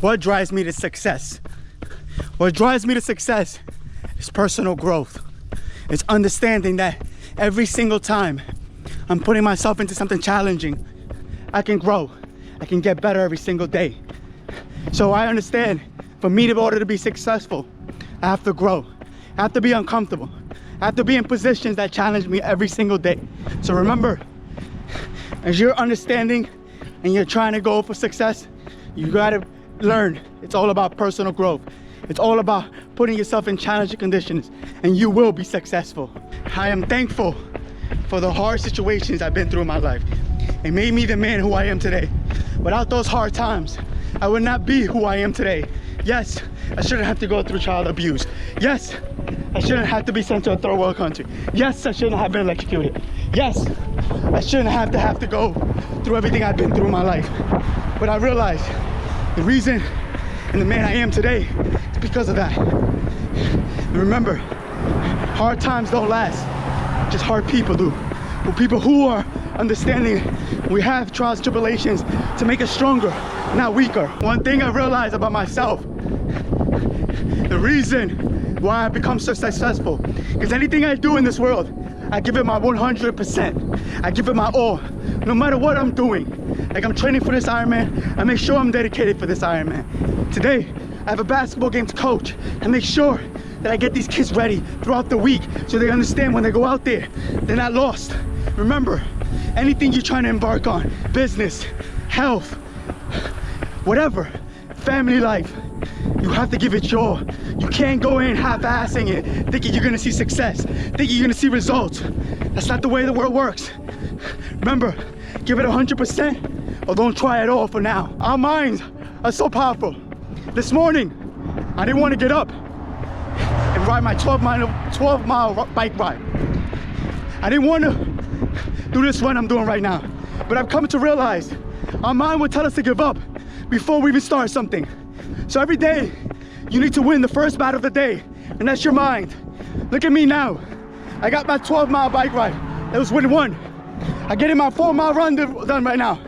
What drives me to success? What drives me to success is personal growth. It's understanding that every single time I'm putting myself into something challenging, I can grow. I can get better every single day. So I understand, for me, in order to be successful, I have to grow. I have to be uncomfortable. I have to be in positions that challenge me every single day. So remember, as you're understanding and you're trying to go for success, you gotta learn it's all about personal growth. It's all about putting yourself in challenging conditions, and you will be successful. I am thankful for the hard situations I've been through in my life. It made me the man who I am today. Without those hard times, I would not be who I am today. Yes, I shouldn't have to go through child abuse. Yes, I shouldn't have to be sent to a third world country. Yes, I shouldn't have been electrocuted. Yes, I shouldn't have to go through everything I've been through in my life. But I realized the reason and the man I am today is because of that. And remember, hard times don't last, just hard people do. But people who are understanding we have trials and tribulations to make us stronger, not weaker. One thing I realized about myself, the reason why I become so successful, because anything I do in this world, I give it my 100%. I give it my all, no matter what I'm doing. Like I'm training for this Ironman, I make sure I'm dedicated for this Ironman. Today, I have a basketball game to coach. I make sure that I get these kids ready throughout the week so they understand when they go out there, they're not lost. Remember, anything you're trying to embark on, business, health, whatever, family life, you have to give it your all. You can't go in half-assing it, thinking you're gonna see success, thinking you're gonna see results. That's not the way the world works. Remember, give it 100% or don't try at all for now. Our minds are so powerful. This morning, I didn't want to get up and ride my 12-mile bike ride. I didn't want to do this run I'm doing right now. But I've come to realize our mind will tell us to give up before we even start something. So every day, you need to win the first battle of the day, and that's your mind. Look at me now. I got my 12-mile bike ride. That was win 1. I get in my 4-mile run done right now.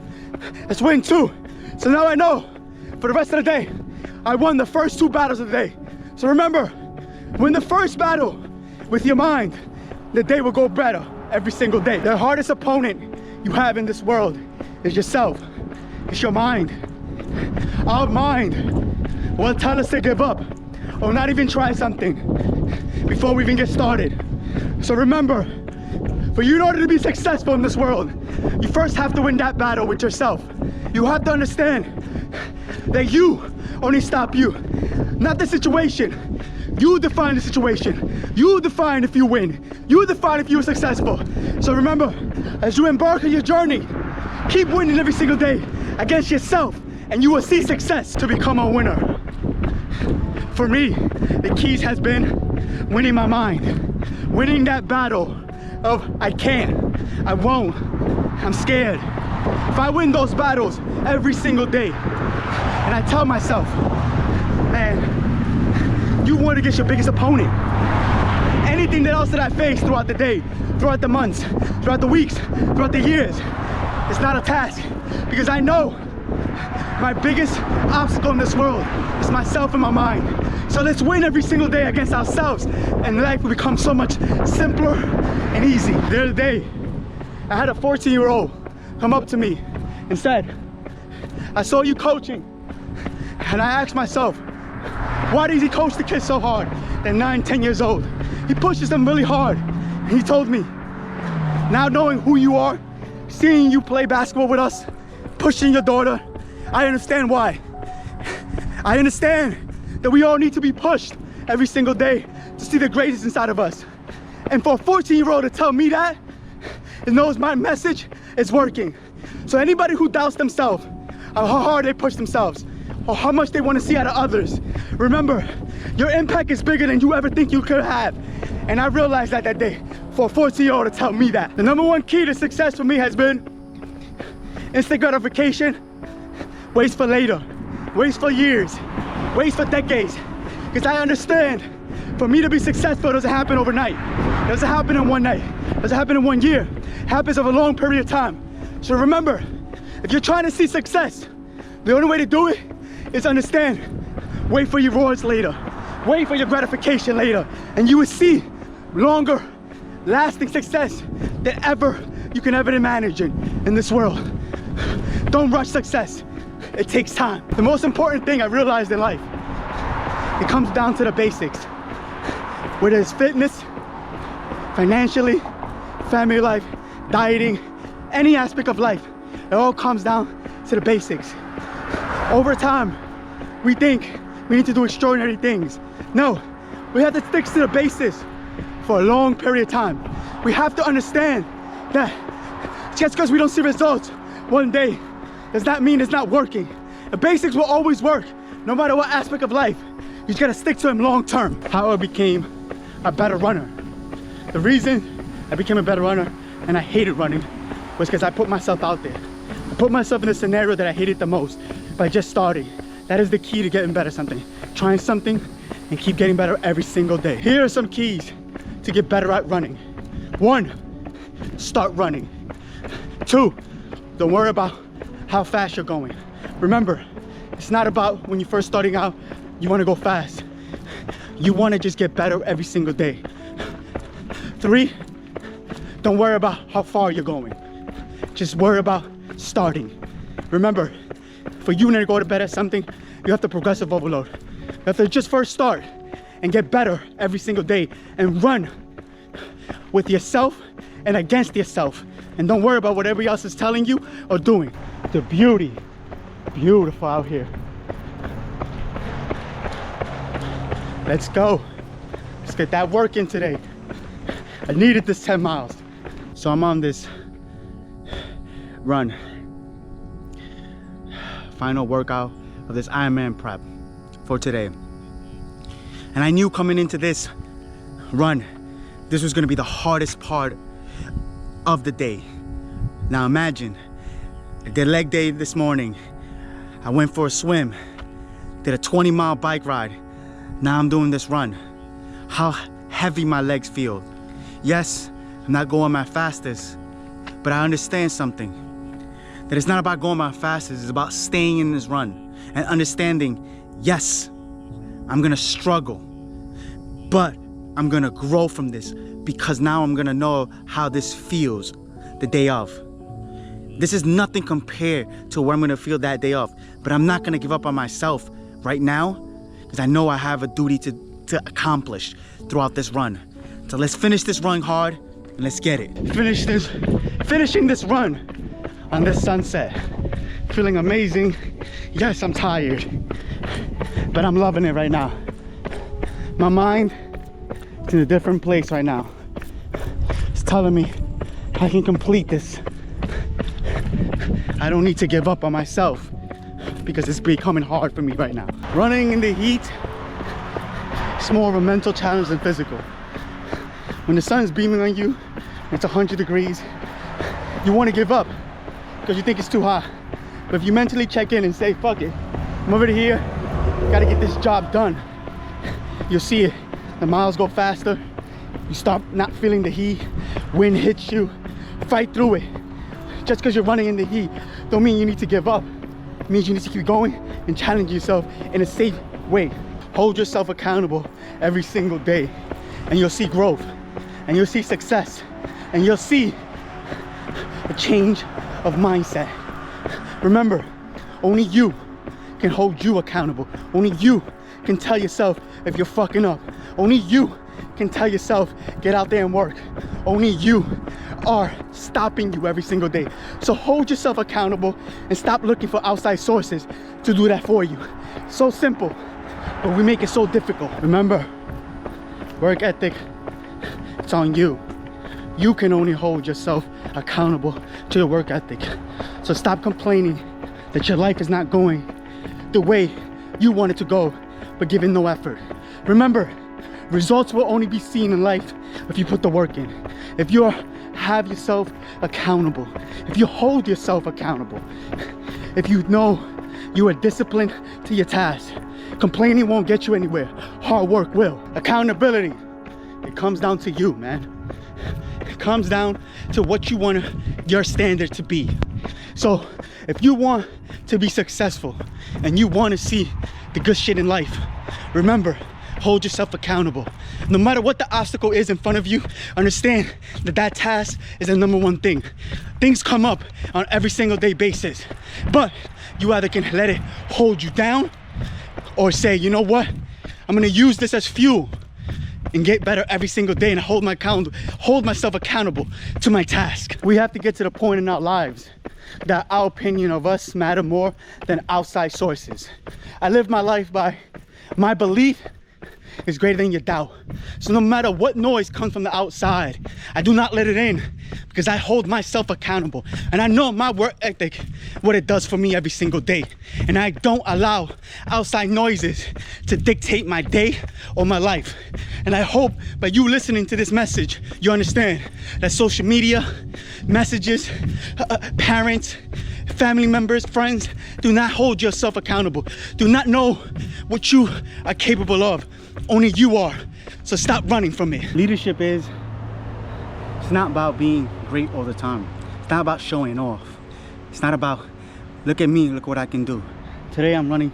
That's win 2. So now I know for the rest of the day, I won the first 2 battles of the day. So remember, win the first battle with your mind. The day will go better every single day. The hardest opponent you have in this world is yourself. It's your mind. Our mind will tell us to give up or not even try something before we even get started. So remember, for you in order to be successful in this world, you first have to win that battle with yourself. You have to understand that you only stop you, not the situation. You define the situation. You define if you win. You define if you're successful. So remember, as you embark on your journey, keep winning every single day against yourself, and you will see success to become a winner. For me, the keys has been winning my mind, winning that battle of I can't, I won't, I'm scared. If I win those battles every single day, and I tell myself, man, you won against your biggest opponent. Anything else that I face throughout the day, throughout the months, throughout the weeks, throughout the years, it's not a task, because I know my biggest obstacle in this world is myself and my mind. So let's win every single day against ourselves, and life will become so much simpler and easy. The other day, I had a 14-year-old come up to me and said, I saw you coaching. And I asked myself, why does he coach the kids so hard? They're 9, 10 years old. He pushes them really hard. And he told me, now knowing who you are, seeing you play basketball with us, pushing your daughter, I understand why. I understand that we all need to be pushed every single day to see the greatest inside of us. And for a 14-year-old to tell me that, it knows my message is working. So anybody who doubts themselves, how hard they push themselves, or how much they want to see out of others, remember, your impact is bigger than you ever think you could have. And I realized that day, for a 14-year-old to tell me that. The #1 key to success for me has been instant gratification, waits for later, waits for years, waits for decades. Because I understand, for me to be successful, it doesn't happen overnight. It doesn't happen in one night. It doesn't happen in 1 year. It happens over a long period of time. So remember, if you're trying to see success, the only way to do it is understand. Wait for your rewards later. Wait for your gratification later. And you will see longer lasting success than ever you can ever imagine in this world. Don't rush success. It takes time. The most important thing I realized in life, it comes down to the basics. Whether it's fitness, financially, family life, dieting, any aspect of life, it all comes down to the basics. Over time, we think we need to do extraordinary things. No, we have to stick to the basics for a long period of time. We have to understand that just because we don't see results one day does not mean it's not working. The basics will always work, no matter what aspect of life. You just gotta stick to them long term. How I became a better runner. The reason I became a better runner and I hated running was because I put myself out there. I put myself in a scenario that I hated the most by just starting. That is the key to getting better at something. Trying something and keep getting better every single day. Here are some keys to get better at running. 1, start running. 2, don't worry about how fast you're going. Remember, it's not about when you're first starting out, you want to go fast. You want to just get better every single day. 3, don't worry about how far you're going. Just worry about starting. Remember, for you to go to better at something, you have to progressive overload. You have to just first start and get better every single day and run with yourself and against yourself. And don't worry about what everybody else is telling you or doing. The beauty, beautiful out here. Let's go. Let's get that work in today. I needed this 10 miles. So I'm on this run. Final workout of this Ironman prep for today. And I knew coming into this run, this was gonna be the hardest part of the day. Now imagine, I did leg day this morning. I went for a swim, did a 20-mile bike ride. Now I'm doing this run. How heavy my legs feel. Yes, I'm not going my fastest, but I understand something. That it's not about going my fastest, it's about staying in this run and understanding, yes, I'm gonna struggle, but I'm gonna grow from this because now I'm gonna know how this feels the day of. This is nothing compared to what I'm gonna feel that day of, but I'm not gonna give up on myself right now because I know I have a duty to accomplish throughout this run. So let's finish this run hard and let's get it. Finishing this run on this sunset. Feeling amazing. Yes, I'm tired, but I'm loving it right now. My mind is in a different place right now. It's telling me I can complete this. I don't need to give up on myself because it's becoming hard for me right now. Running in the heat, it's more of a mental challenge than physical. When the sun is beaming on you, it's 100 degrees, you want to give up because you think it's too hot. But if you mentally check in and say, fuck it, I'm over here, gotta get this job done, you'll see it. The miles go faster, you start not feeling the heat, wind hits you, fight through it. Just because you're running in the heat don't mean you need to give up. It means you need to keep going and challenge yourself in a safe way. Hold yourself accountable every single day and you'll see growth and you'll see success and you'll see a change of mindset. Remember, only you can hold you accountable. Only you can tell yourself if you're fucking up. Only you can tell yourself, get out there and work. Only you are stopping you every single day. So hold yourself accountable and stop looking for outside sources to do that for you. So simple, but we make it so difficult. Remember, work ethic, it's on you. You can only hold yourself accountable to your work ethic. So stop complaining that your life is not going the way you want it to go, but giving no effort. Remember, results will only be seen in life if you put the work in. If you have yourself accountable, if you hold yourself accountable, if you know you are disciplined to your task, complaining won't get you anywhere. Hard work will. Accountability, it comes down to you, man. It comes down to what you want your standard to be. So if you want to be successful and you want to see the good shit in life, remember, hold yourself accountable. No matter what the obstacle is in front of you, understand that that task is the number one thing. Things come up on every single day basis, but you either can let it hold you down or say, you know what, I'm gonna use this as fuel and get better every single day and hold myself accountable to my task. We have to get to the point in our lives that our opinion of us matter more than outside sources. I live my life by my belief is greater than your doubt. So no matter what noise comes from the outside, I do not let it in because I hold myself accountable. And I know my work ethic, what it does for me every single day. And I don't allow outside noises to dictate my day or my life. And I hope by you listening to this message, you understand that social media, messages, parents, family members, friends, do not hold yourself accountable. Do not know what you are capable of. Only you are. So stop running from it. Leadership it's not about being great all the time. It's not about showing off. It's not about, look at me, look what I can do. Today I'm running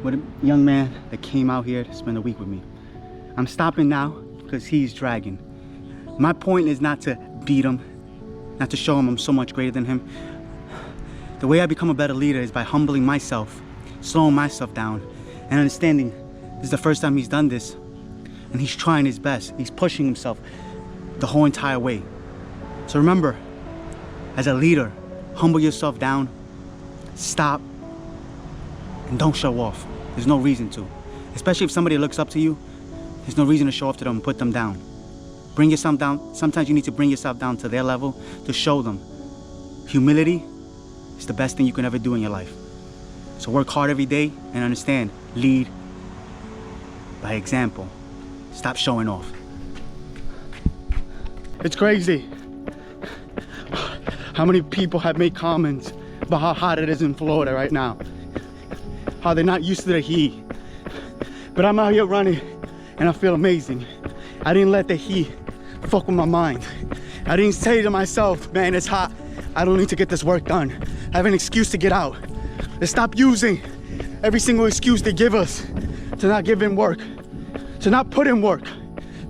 with a young man that came out here to spend a week with me. I'm stopping now because he's dragging. My point is not to beat him, not to show him I'm so much greater than him. The way I become a better leader is by humbling myself, slowing myself down, and understanding this is the first time he's done this, and he's trying his best. He's pushing himself the whole entire way. So remember, as a leader, humble yourself down, stop, and don't show off. There's no reason to. Especially if somebody looks up to you, there's no reason to show off to them and put them down. Bring yourself down. Sometimes you need to bring yourself down to their level to show them humility is the best thing you can ever do in your life. So work hard every day and understand, lead by example. Stop showing off. It's crazy how many people have made comments about how hot it is in Florida right now. How they're not used to the heat. But I'm out here running and I feel amazing. I didn't let the heat fuck with my mind. I didn't say to myself, man, it's hot. I don't need to get this work done. I have an excuse to get out. Let's stop using every single excuse they give us to not give in work, to not put in work,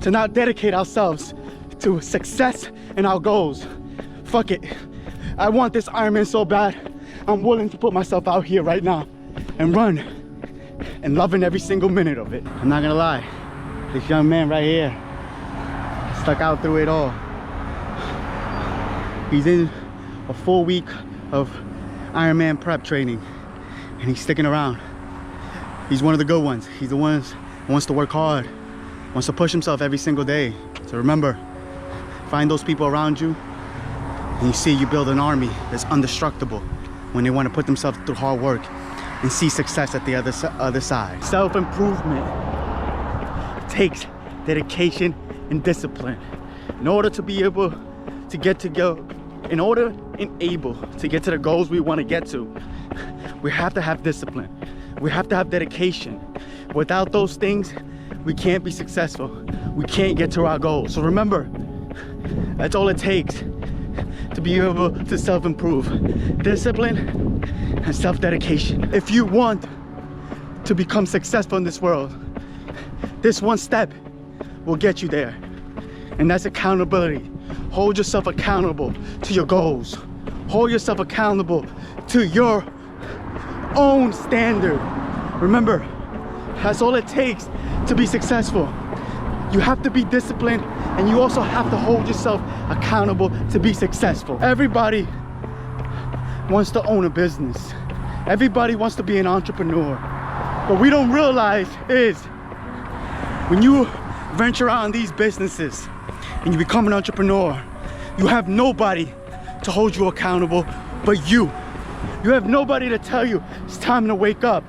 to not dedicate ourselves to success and our goals. Fuck it. I want this Ironman so bad. I'm willing to put myself out here right now and run and loving every single minute of it. I'm not gonna lie, this young man right here stuck out through it all. He's in a full week of Ironman prep training and he's sticking around. He's one of the good ones. He's the one who wants to work hard, wants to push himself every single day. So remember, find those people around you and you see you build an army that's indestructible when they want to put themselves through hard work and see success at the other side. Self-improvement takes dedication and discipline. In order to be able to get to the goals we want to get to, we have to have discipline. We have to have dedication. Without those things, we can't be successful. We can't get to our goals. So remember, that's all it takes to be able to self-improve. Discipline and self-dedication. If you want to become successful in this world, this one step will get you there. And that's accountability. Hold yourself accountable to your goals. Hold yourself accountable to your own standard. Remember, that's all it takes to be successful. You have to be disciplined and you also have to hold yourself accountable to be successful. Everybody wants to own a business. Everybody wants to be an entrepreneur. What we don't realize is when you venture out in these businesses and you become an entrepreneur, you have nobody to hold you accountable but you. You have nobody to tell you it's time to wake up.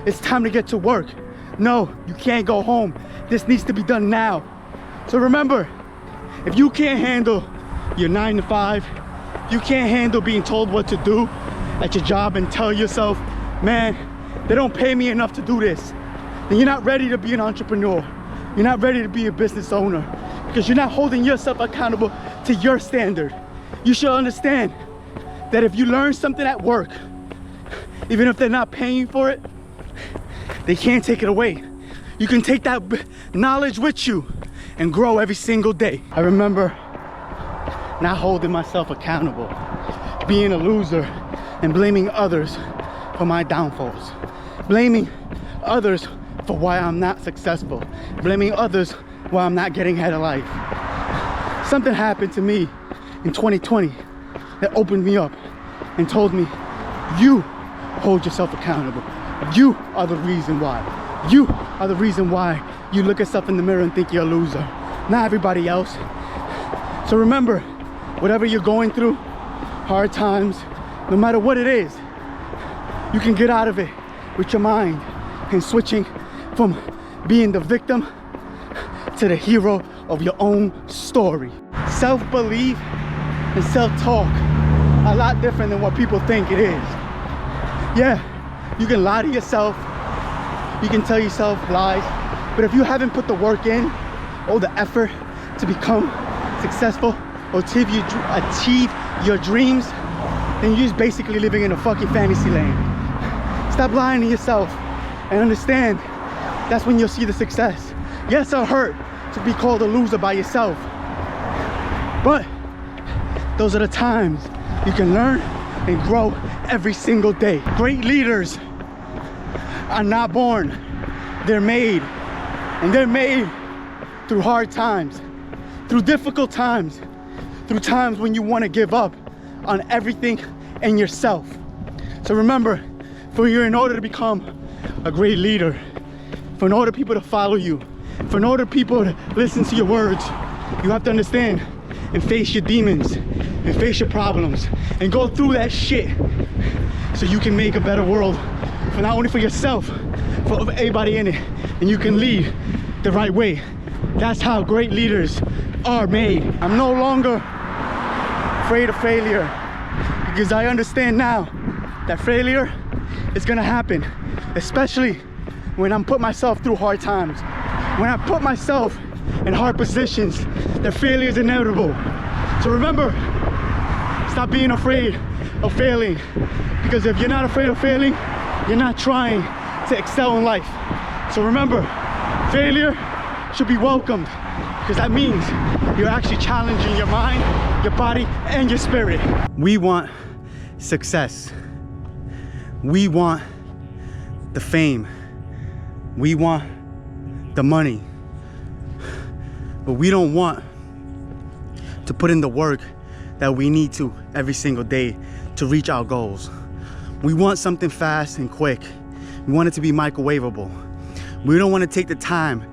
It's time to get to work. No, you can't go home. This needs to be done now. So remember, if you can't handle your 9 to 5, you can't handle being told what to do at your job and tell yourself, man, they don't pay me enough to do this, then you're not ready to be an entrepreneur. You're not ready to be a business owner because you're not holding yourself accountable to your standard. You should understand that if you learn something at work Even if they're not paying you for it, they can't take it away. You can take that knowledge with you and grow every single day. I remember not holding myself accountable, being a loser and blaming others for my downfalls, blaming others for why I'm not successful, blaming others why I'm not getting ahead of life. Something happened to me in 2020 that opened me up and told me, you hold yourself accountable. You are the reason why. You are the reason why you look at yourself in the mirror and think you're a loser, not everybody else. So remember, whatever you're going through, hard times, no matter what it is, you can get out of it with your mind and switching from being the victim to the hero of your own story. Self-belief and self-talk are a lot different than what people think it is. Yeah, you can lie to yourself, you can tell yourself lies, but if you haven't put the work in or the effort to become successful or to achieve your dreams, then you're just basically living in a fucking fantasy land. Stop lying to yourself and understand that's when you'll see the success. Yes, it'll hurt to be called a loser by yourself, but those are the times you can learn and grow every single day. Great leaders are not born, they're made. And they're made through hard times, through difficult times, through times when you want to give up on everything and yourself. So remember, in order to become a great leader, in order people to follow you, in order people to listen to your words, you have to understand and face your demons and face your problems and go through that shit so you can make a better world for not only for yourself, for everybody in it, and you can lead the right way. That's how great leaders are made. I'm no longer afraid of failure because I understand now that failure is gonna happen, especially when I'm put myself through hard times. When I put myself in hard positions, that failure is inevitable. So remember, stop being afraid of failing, because if you're not afraid of failing, you're not trying to excel in life. So remember, failure should be welcomed, because that means you're actually challenging your mind, your body, and your spirit. We want success. We want the fame. We want the money. But we don't want to put in the work that we need to every single day to reach our goals. We want something fast and quick. We want it to be microwavable. We don't want to take the time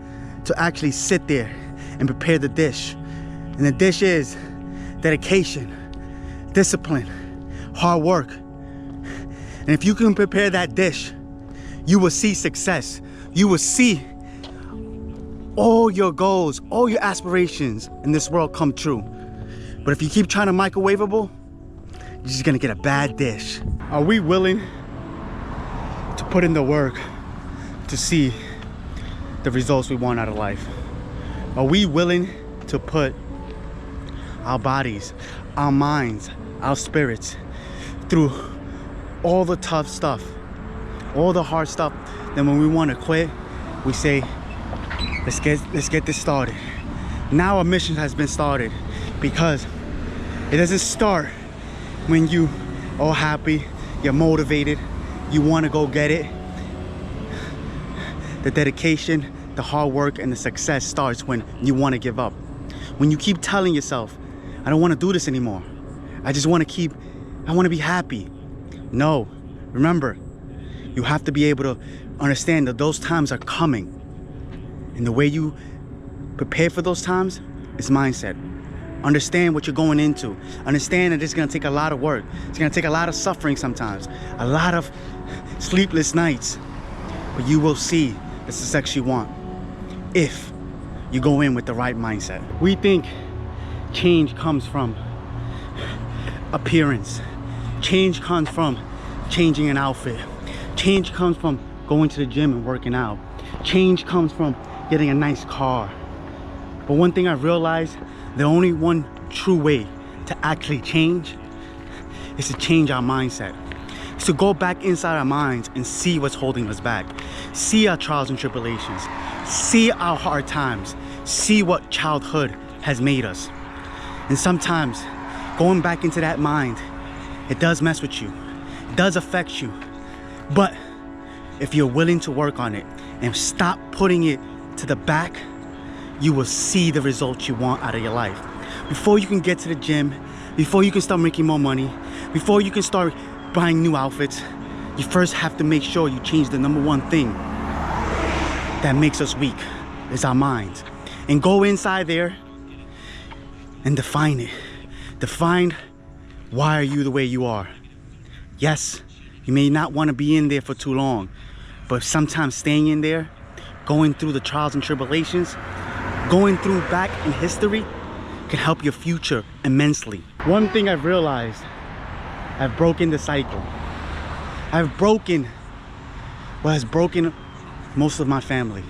to actually sit there and prepare the dish. And the dish is dedication, discipline, hard work. And if you can prepare that dish, you will see success. You will see all your goals, all your aspirations in this world come true. But if you keep trying to microwavable, you're just gonna get a bad dish. Are we willing to put in the work to see the results we want out of life? Are we willing to put our bodies, our minds, our spirits through all the tough stuff, all the hard stuff? Then when we want to quit, we say, let's get this started. Now a mission has been started, because it doesn't start when you all happy, you're motivated, you want to go get it. The dedication, the hard work, and the success starts when you want to give up. When you keep telling yourself, I don't want to do this anymore. I just want to I want to be happy. No, remember, you have to be able to understand that those times are coming. And the way you prepare for those times is mindset. Understand what you're going into. Understand that it's gonna take a lot of work. It's gonna take a lot of suffering sometimes, a lot of sleepless nights. But you will see the success you want if you go in with the right mindset. We think change comes from appearance. Change comes from changing an outfit. Change comes from going to the gym and working out. Change comes from getting a nice car. But one thing I realized, the only one true way to actually change is to change our mindset. is to go back inside our minds and see what's holding us back. See our trials and tribulations. See our hard times. See what childhood has made us. And sometimes going back into that mind, it does mess with you. It does affect you. But if you're willing to work on it and stop putting it to the back, you will see the results you want out of your life. Before you can get to the gym, before you can start making more money, before you can start buying new outfits, you first have to make sure you change the number one thing that makes us weak, is our minds. And go inside there and define it. Define why are you the way you are. Yes, you may not want to be in there for too long, but sometimes staying in there, going through the trials and tribulations, going through back in history can help your future immensely. One thing I've realized, I've broken the cycle. I've broken what has broken most of my family.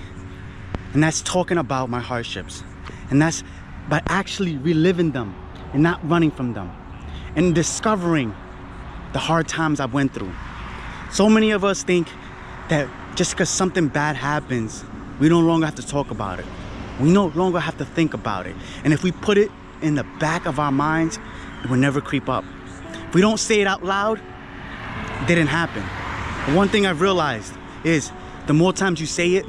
And that's talking about my hardships. And that's by actually reliving them and not running from them. And discovering the hard times I went through. So many of us think that just because something bad happens, we no longer have to talk about it. We no longer have to think about it. And if we put it in the back of our minds, it will never creep up. If we don't say it out loud, it didn't happen. But one thing I've realized is the more times you say it,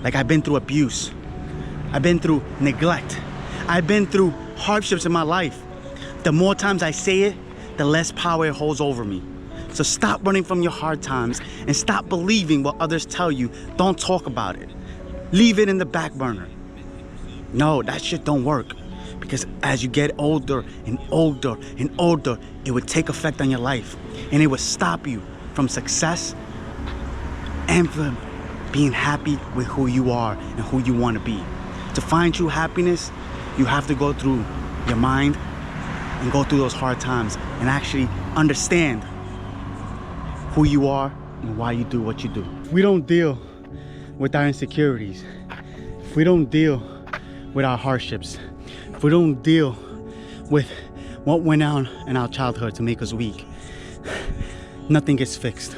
like I've been through abuse, I've been through neglect, I've been through hardships in my life, the more times I say it, the less power it holds over me. So stop running from your hard times and stop believing what others tell you. Don't talk about it. Leave it in the back burner. No, that shit don't work. Because as you get older and older and older, it would take effect on your life. And it would stop you from success and from being happy with who you are and who you want to be. To find true happiness, you have to go through your mind and go through those hard times and actually understand who you are and why you do what you do. If we don't deal with our insecurities, if we don't deal with our hardships, if we don't deal with what went on in our childhood to make us weak, nothing gets fixed.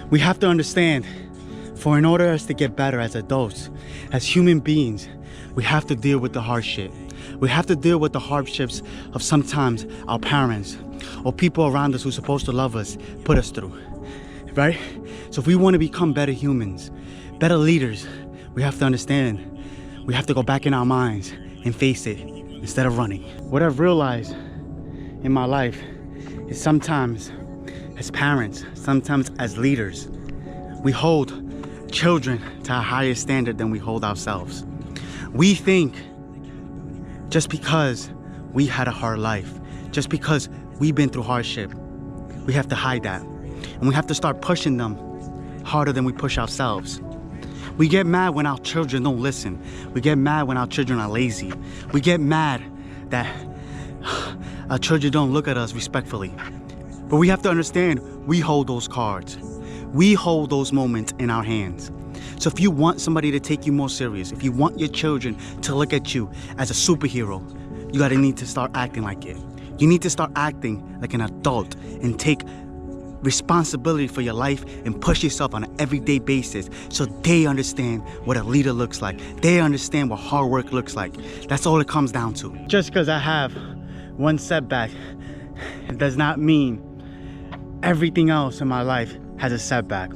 We have to understand, for in order us to get better as adults, as human beings, we have to deal with the hard shit. We have to deal with the hardships of sometimes our parents or people around us who's supposed to love us put us through, right? So if we want to become better humans, better leaders, we have to understand, we have to go back in our minds and face it instead of running. What I've realized in my life is sometimes as parents, sometimes as leaders, we hold children to a higher standard than we hold ourselves. We think just because we had a hard life, just because we've been through hardship, we have to hide that. And we have to start pushing them harder than we push ourselves. We get mad when our children don't listen. We get mad when our children are lazy. We get mad that our children don't look at us respectfully. But we have to understand, we hold those cards. We hold those moments in our hands. So if you want somebody to take you more serious, if you want your children to look at you as a superhero, you need to start acting like it. You need to start acting like an adult and take responsibility for your life and push yourself on an everyday basis so they understand what a leader looks like. They understand what hard work looks like. That's all it comes down to. Just because I have one setback, it does not mean everything else in my life has a setback.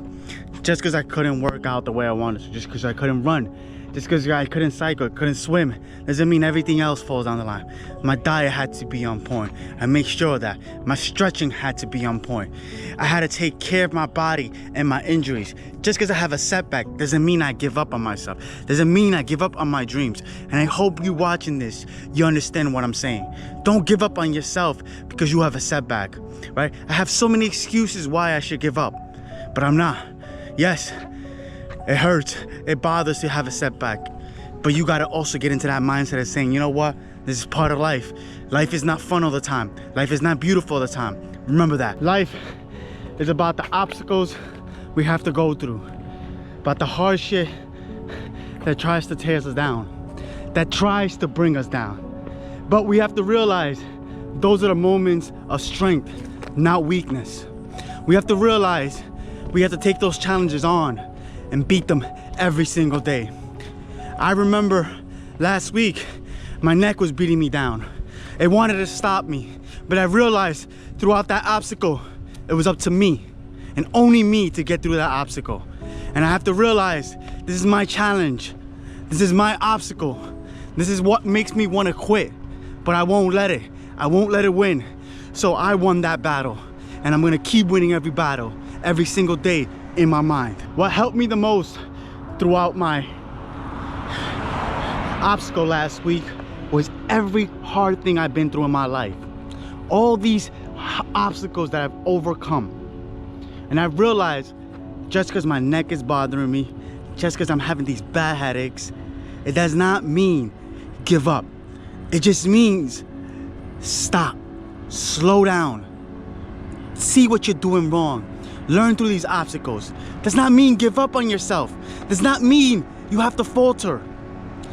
Just because I couldn't work out the way I wanted to, just because I couldn't run, just because I couldn't cycle, couldn't swim, doesn't mean everything else falls down the line. My diet had to be on point. I make sure that my stretching had to be on point. I had to take care of my body and my injuries. Just because I have a setback doesn't mean I give up on myself. Doesn't mean I give up on my dreams. And I hope you watching this, you understand what I'm saying. Don't give up on yourself because you have a setback, right? I have so many excuses why I should give up, but I'm not. Yes, it hurts, it bothers to have a setback, but you gotta also get into that mindset of saying, you know what, this is part of life. Life is not fun all the time. Life is not beautiful all the time. Remember that. Life is about the obstacles we have to go through, about the hard shit that tries to tear us down, that tries to bring us down. But we have to realize those are the moments of strength. not weakness. We have to realize we have to take those challenges on and beat them every single day. I remember last week, my neck was beating me down. It wanted to stop me, but I realized throughout that obstacle, it was up to me and only me to get through that obstacle. And I have to realize this is my challenge. This is my obstacle. This is what makes me want to quit, but I won't let it. I won't let it win. So I won that battle, and I'm gonna keep winning every battle, every single day in my mind. What helped me the most throughout my obstacle last week was every hard thing I've been through in my life. All these obstacles that I've overcome. And I've realized just because my neck is bothering me, just because I'm having these bad headaches, it does not mean give up. It just means stop, slow down, see what you're doing wrong, learn through these obstacles. Does not mean give up on yourself. Does not mean you have to falter.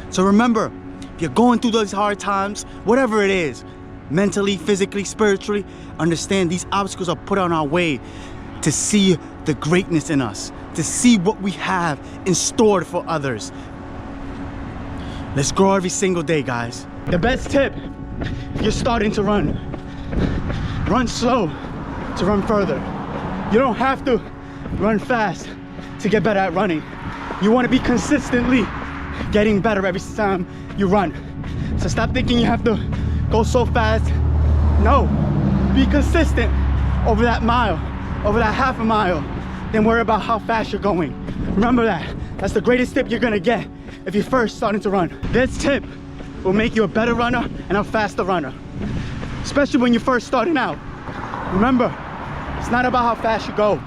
So remember, if you're going through those hard times, whatever it is, mentally, physically, spiritually, understand these obstacles are put on our way to see the greatness in us, to see what we have in store for others. Let's grow every single day, guys. The best tip, if you're starting to run slow to run further. You don't have to run fast to get better at running. You want to be consistently getting better every time you run. So stop thinking you have to go so fast. No, be consistent over that mile, over that half a mile, then worry about how fast you're going. Remember that. That's the greatest tip you're gonna get if you're first starting to run. This tip will make you a better runner and a faster runner, especially when you're first starting out. Remember, it's not about how fast you go.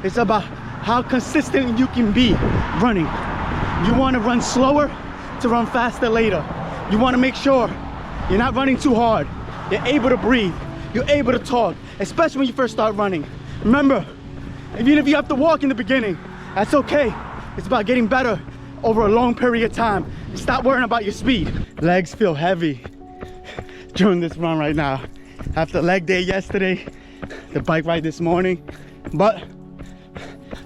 It's about how consistent you can be running. You wanna run slower to run faster later. You wanna make sure you're not running too hard. You're able to breathe. You're able to talk, especially when you first start running. Remember, even if you have to walk in the beginning, that's okay. It's about getting better over a long period of time. Stop worrying about your speed. Legs feel heavy during this run right now. After leg day yesterday, the bike ride this morning, but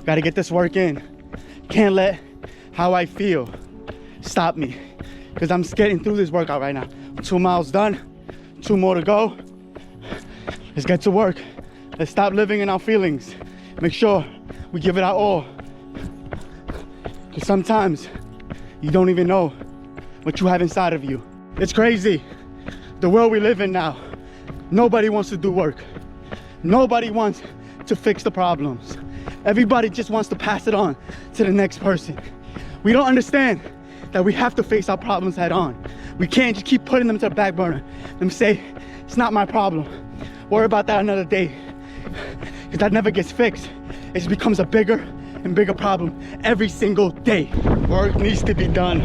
gotta get this work in. Can't let how I feel stop me, because I'm getting through this workout right now. 2 miles done, 2 more to go. Let's get to work. Let's stop living in our feelings. Make sure we give it our all, because sometimes you don't even know what you have inside of you. It's crazy, the world we live in now. Nobody wants to do work. Nobody wants to fix the problems. Everybody just wants to pass it on to the next person. We don't understand that we have to face our problems head on. We can't just keep putting them to the back burner and say, it's not my problem. Worry about that another day, because that never gets fixed. It just becomes a bigger and bigger problem every single day. Work needs to be done.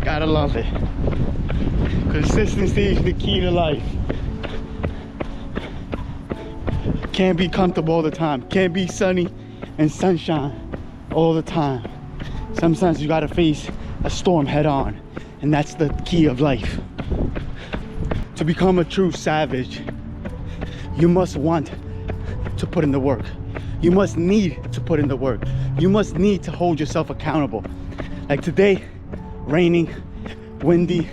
Gotta love it. Consistency is the key to life. Can't be comfortable all the time. Can't be sunny and sunshine all the time. Sometimes you gotta face a storm head on, and that's the key of life. To become a true savage, you must want to put in the work. You must need to put in the work. You must need to hold yourself accountable. Like today, raining, windy,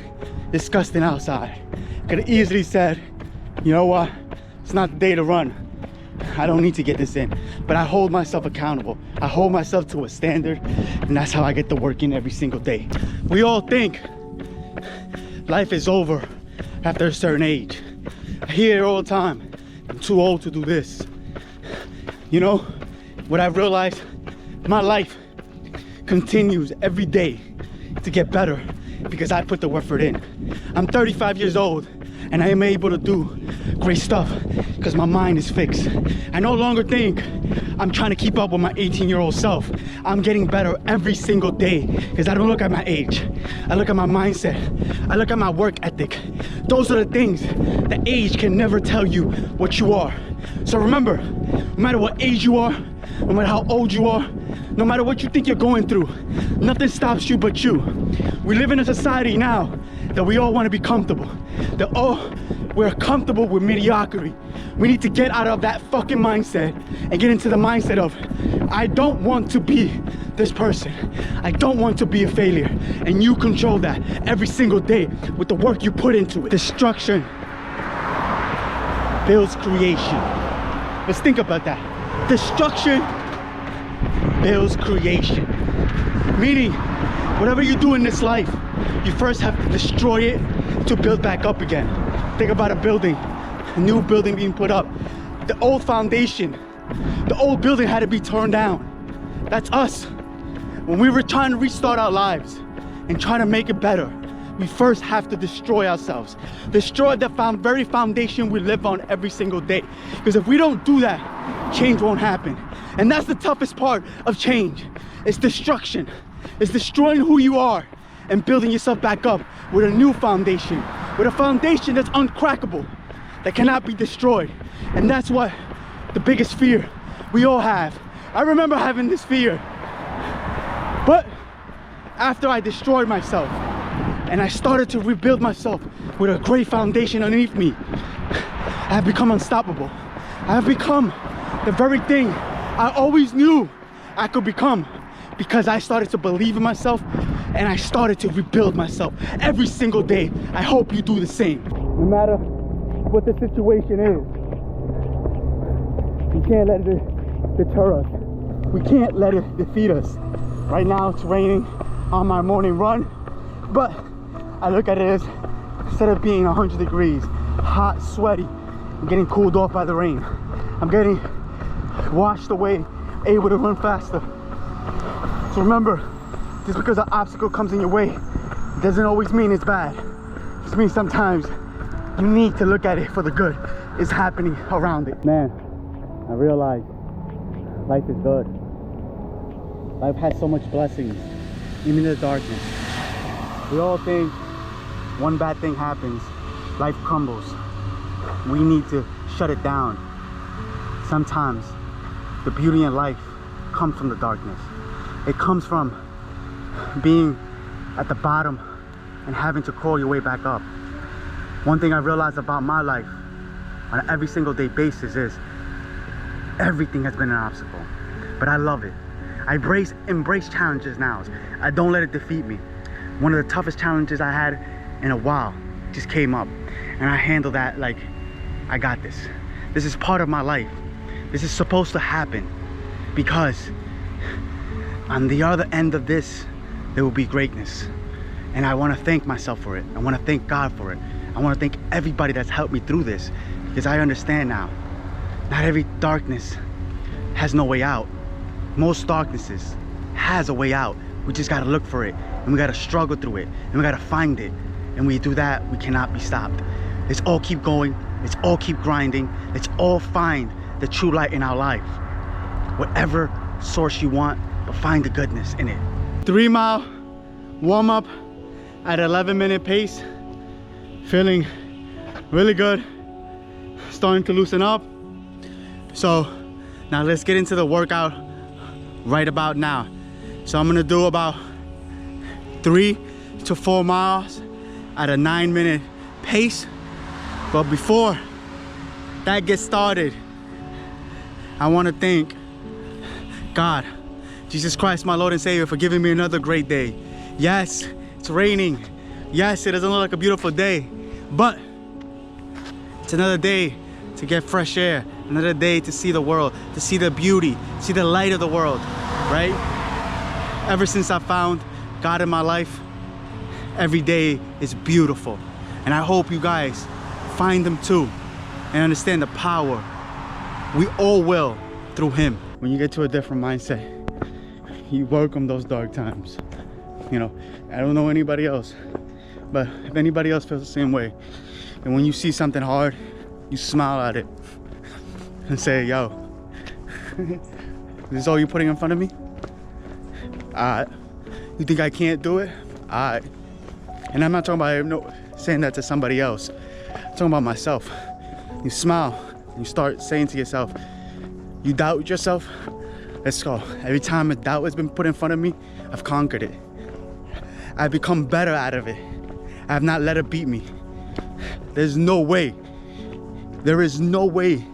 disgusting outside. Could have easily said, you know what, it's not the day to run. I don't need to get this in. But I hold myself accountable. I hold myself to a standard, and that's how I get the work in every single day. We all think life is over after a certain age. I hear it all the time. I'm too old to do this. You know, what I've realized, my life continues every day to get better because I put the effort in. I'm 35 years old and I am able to do great stuff because my mind is fixed. I no longer think I'm trying to keep up with my 18-year-old self. I'm getting better every single day because I don't look at my age. I look at my mindset. I look at my work ethic. Those are the things that age can never tell you what you are. So remember, no matter what age you are, no matter how old you are, no matter what you think you're going through, nothing stops you but you. We live in a society now that we all want to be comfortable. That we're comfortable with mediocrity. We need to get out of that fucking mindset and get into the mindset of, I don't want to be this person. I don't want to be a failure. And you control that every single day with the work you put into it. Destruction builds creation. Let's think about that. Destruction builds creation. Meaning, whatever you do in this life, you first have to destroy it to build back up again. Think about a building, a new building being put up. The old foundation, the old building had to be torn down. That's us. When we were trying to restart our lives and trying to make it better, we first have to destroy ourselves. Destroy the very foundation we live on every single day. Because if we don't do that, change won't happen. And that's the toughest part of change. It's destruction. It's destroying who you are and building yourself back up with a new foundation. With a foundation that's uncrackable, that cannot be destroyed. And that's what the biggest fear we all have. I remember having this fear. But after I destroyed myself and I started to rebuild myself with a great foundation underneath me, I have become unstoppable. I have become the very thing I always knew I could become, because I started to believe in myself and I started to rebuild myself every single day. I hope you do the same. No matter what the situation is, we can't let it deter us. We can't let it defeat us. Right now it's raining on my morning run, but I look at it as, instead of being 100 degrees, hot, sweaty, I'm getting cooled off by the rain. I'm getting washed away, able to run faster. So remember, just because an obstacle comes in your way, it doesn't always mean it's bad. It just means sometimes you need to look at it for the good is happening around it. Man, I realize life is good. Life has so much blessings, even in the darkness. We all think one bad thing happens, life crumbles. We need to shut it down. Sometimes the beauty in life comes from the darkness. It comes from being at the bottom and having to crawl your way back up. One thing I realized about my life on an every single day basis is everything has been an obstacle, but I love it. I embrace challenges now. I don't let it defeat me. One of the toughest challenges I had in a while just came up, and I handle that like, I got this. This is part of my life. This is supposed to happen, because on the other end of this, there will be greatness. And I want to thank myself for it. I want to thank God for it. I want to thank everybody that's helped me through this, because I understand now, not every darkness has no way out. Most darknesses has a way out. We just got to look for it, and we got to struggle through it, and we got to find it. And when we do that, we cannot be stopped. Let's all keep going. Let's all keep grinding. Let's all find the true light in our life. Whatever source you want, but find the goodness in it. 3-mile warm-up at 11-minute pace. Feeling really good. Starting to loosen up. So now let's get into the workout right about now. So I'm gonna do about 3 to 4 miles at a 9-minute pace. But before that gets started, I want to thank God, Jesus Christ, my Lord and Savior, for giving me another great day. Yes, it's raining. Yes, it doesn't look like a beautiful day, but it's another day to get fresh air, another day to see the world, to see the beauty, see the light of the world, right? Ever since I found God in my life, every day is beautiful. And I hope you guys find Him too and understand the power we all will through Him. When you get to a different mindset, you welcome those dark times. You know, I don't know anybody else, but if anybody else feels the same way, and when you see something hard, you smile at it and say, yo, this is all you're putting in front of me? Alright. You think I can't do it? Alright. And I'm not talking about saying that to somebody else. I'm talking about myself. You smile, and you start saying to yourself, you doubt yourself? Let's go. Every time a doubt has been put in front of me, I've conquered it. I've become better out of it. I have not let it beat me. There's no way. There is no way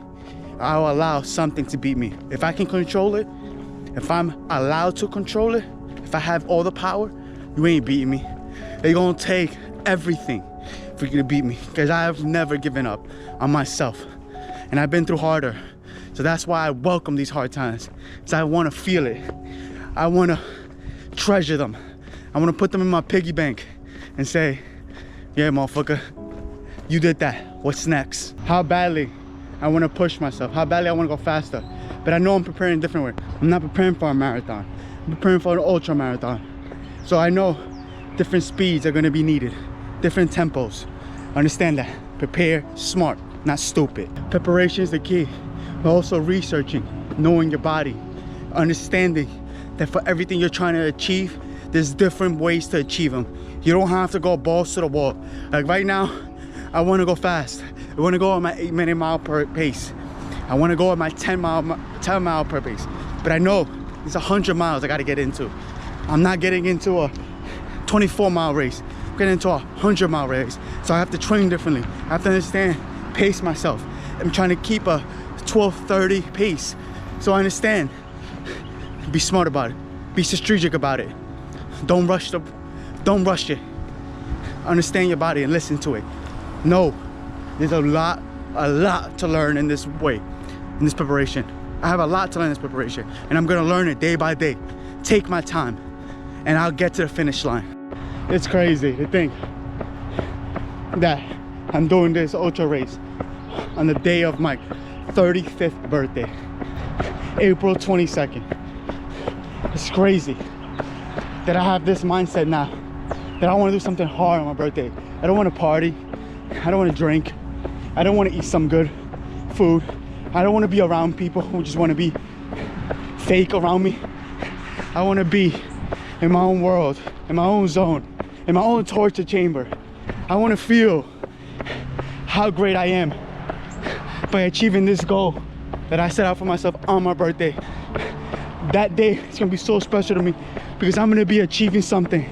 I'll allow something to beat me. If I can control it, if I'm allowed to control it, if I have all the power, you ain't beating me. It's gonna take everything for you to beat me, because I have never given up on myself. And I've been through harder. So that's why I welcome these hard times. Because I wanna feel it. I wanna treasure them. I wanna put them in my piggy bank and say, yeah, motherfucker, you did that. What's next? How badly I wanna push myself, how badly I wanna go faster. But I know I'm preparing a different way. I'm not preparing for a marathon. I'm preparing for an ultra marathon. So I know different speeds are gonna be needed, different tempos. Understand that. Prepare smart, not stupid. Preparation is the key, but also researching, knowing your body, understanding that for everything you're trying to achieve, there's different ways to achieve them. You don't have to go balls to the wall. Like right now, I wanna go fast. I wanna go at my 8-minute mile per pace. I wanna go at my 10 mile per pace. But I know it's 100 miles I gotta get into. I'm not getting into a 24-mile race. I'm getting into a 100-mile race. So I have to train differently. I have to understand, pace myself. I'm trying to keep a 12:30 pace. So I understand. Be smart about it. Be strategic about it. Don't rush it. Understand your body and listen to it. No, there's a lot to learn in this way, in this preparation. I have a lot to learn in this preparation, and I'm gonna learn it day by day. Take my time, and I'll get to the finish line. It's crazy to think that I'm doing this ultra race on the day of my 35th birthday, April 22nd. It's crazy that I have this mindset now, that I wanna do something hard on my birthday. I don't wanna party, I don't wanna drink, I don't wanna eat some good food. I don't wanna be around people who just wanna be fake around me. I wanna be in my own world, in my own zone, in my own torture chamber. I wanna feel how great I am by achieving this goal that I set out for myself on my birthday. That day is gonna be so special to me because I'm gonna be achieving something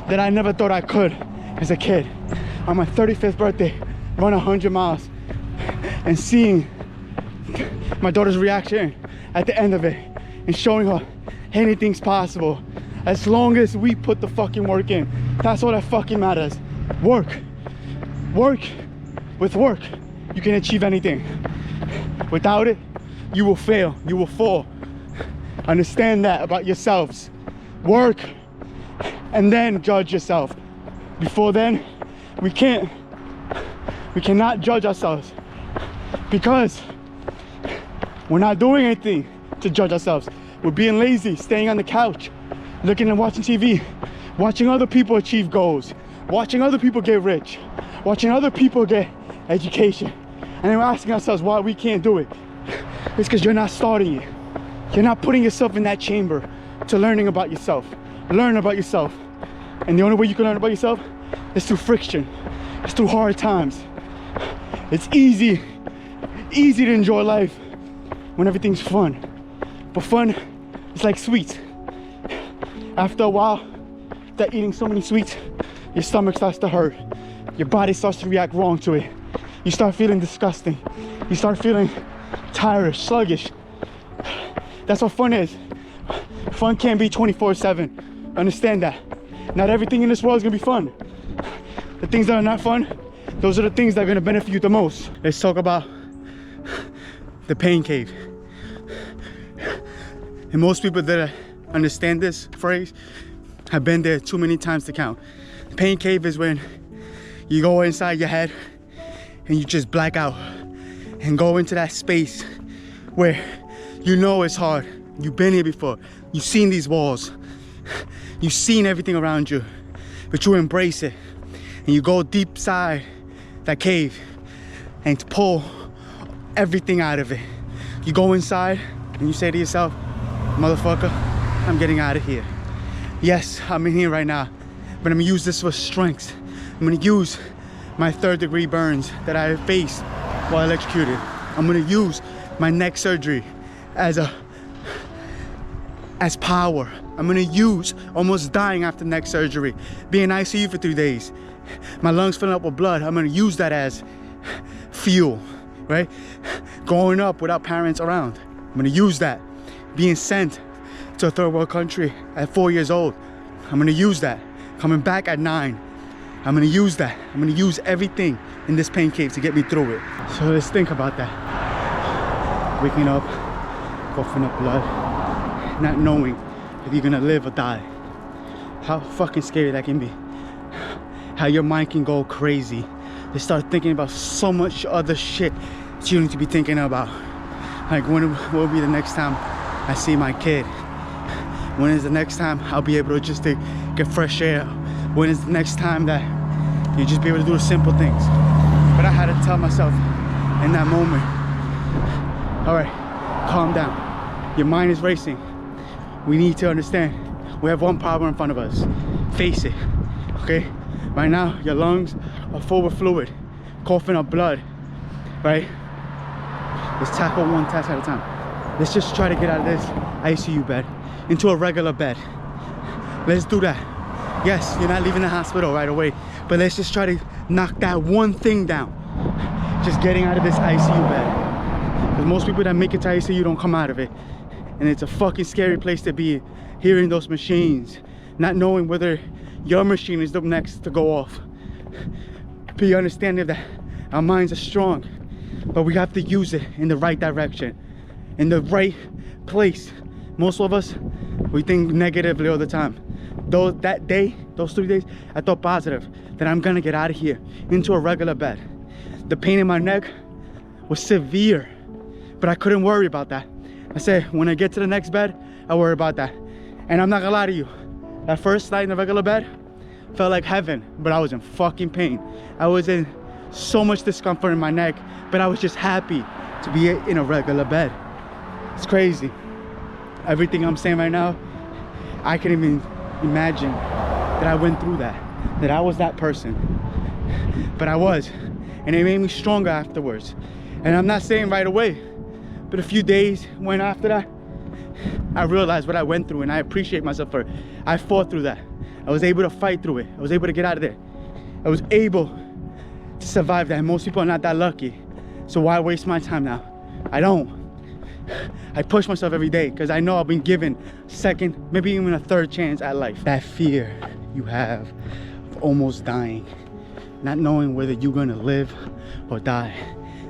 that I never thought I could as a kid. On my 35th birthday, run 100 miles and seeing my daughter's reaction at the end of it and showing her anything's possible as long as we put the fucking work in. That's all that fucking matters. Work. With work, you can achieve anything. Without it, you will fail, you will fall. Understand that about yourselves. Work and then judge yourself. Before then, we cannot judge ourselves because we're not doing anything to judge ourselves. We're being lazy, staying on the couch, looking and watching TV, watching other people achieve goals, watching other people get rich, watching other people get education. And then we're asking ourselves why we can't do it. It's because you're not starting it. You're not putting yourself in that chamber to learning about yourself. Learn about yourself. And the only way you can learn about yourself is through friction. It's through hard times. It's easy to enjoy life when everything's fun. But fun is like sweets. After a while, after eating so many sweets, your stomach starts to hurt. Your body starts to react wrong to it. You start feeling disgusting. You start feeling tired, sluggish. That's what fun is. Fun can't be 24/7. Understand that. Not everything in this world is gonna be fun. The things that are not fun, those are the things that are gonna benefit you the most. Let's talk about the pain cave. And most people that understand this phrase have been there too many times to count. The pain cave is when you go inside your head and you just black out and go into that space where you know it's hard. You've been here before. You've seen these walls. You've seen everything around you, but you embrace it. And you go deep inside that cave and pull everything out of it. You go inside and you say to yourself, motherfucker, I'm getting out of here. Yes, I'm in here right now, but I'm gonna use this for strength. I'm gonna use my 3rd-degree burns that I faced while electrocuted. I'm gonna use my neck surgery as power. I'm gonna use almost dying after neck surgery, being in ICU for 3 days, my lungs filling up with blood. I'm gonna use that as fuel, right? Growing up without parents around, I'm gonna use that. Being sent to a third world country at 4 years old, I'm gonna use that. Coming back at 9, I'm gonna use that. I'm gonna use everything in this pain cave to get me through it. So let's think about that. Waking up, coughing up blood, not knowing if you're gonna live or die. How fucking scary that can be. How your mind can go crazy. They start thinking about so much other shit that you need to be thinking about. Like, when will be the next time I see my kid? When is the next time I'll be able to just to get fresh air? When is the next time that you just be able to do the simple things? But I had to tell myself in that moment, all right, calm down. Your mind is racing. We need to understand we have one problem in front of us. Face it, okay? Right now, your lungs are full with fluid, coughing up blood, right? Let's tackle one task at a time. Let's just try to get out of this ICU bed into a regular bed. Let's do that. Yes, you're not leaving the hospital right away, but let's just try to knock that one thing down. Just getting out of this ICU bed. Because most people that make it to ICU don't come out of it. And it's a fucking scary place to be, hearing those machines, not knowing whether your machine is the next to go off. Be understanding that our minds are strong, but we have to use it in the right direction, in the right place. Most of us, we think negatively all the time. That day, those 3 days, I thought positive, that I'm gonna get out of here into a regular bed. The pain in my neck was severe, but I couldn't worry about that. I said, when I get to the next bed, I'll worry about that. And I'm not gonna lie to you, that first night in the regular bed felt like heaven, but I was in fucking pain. I was in so much discomfort in my neck, but I was just happy to be in a regular bed. It's crazy. Everything I'm saying right now, I can't even imagine that I went through that I was that person. But I was, and it made me stronger afterwards. And I'm not saying right away, but a few days went after that, I realized what I went through, and I appreciate myself for it. I fought through that. I was able to fight through it. I was able to get out of there. I was able to survive that. And most people are not that lucky. So why waste my time now? I don't. I push myself every day because I know I've been given second, maybe even a third chance at life. That fear you have of almost dying, not knowing whether you're gonna live or die.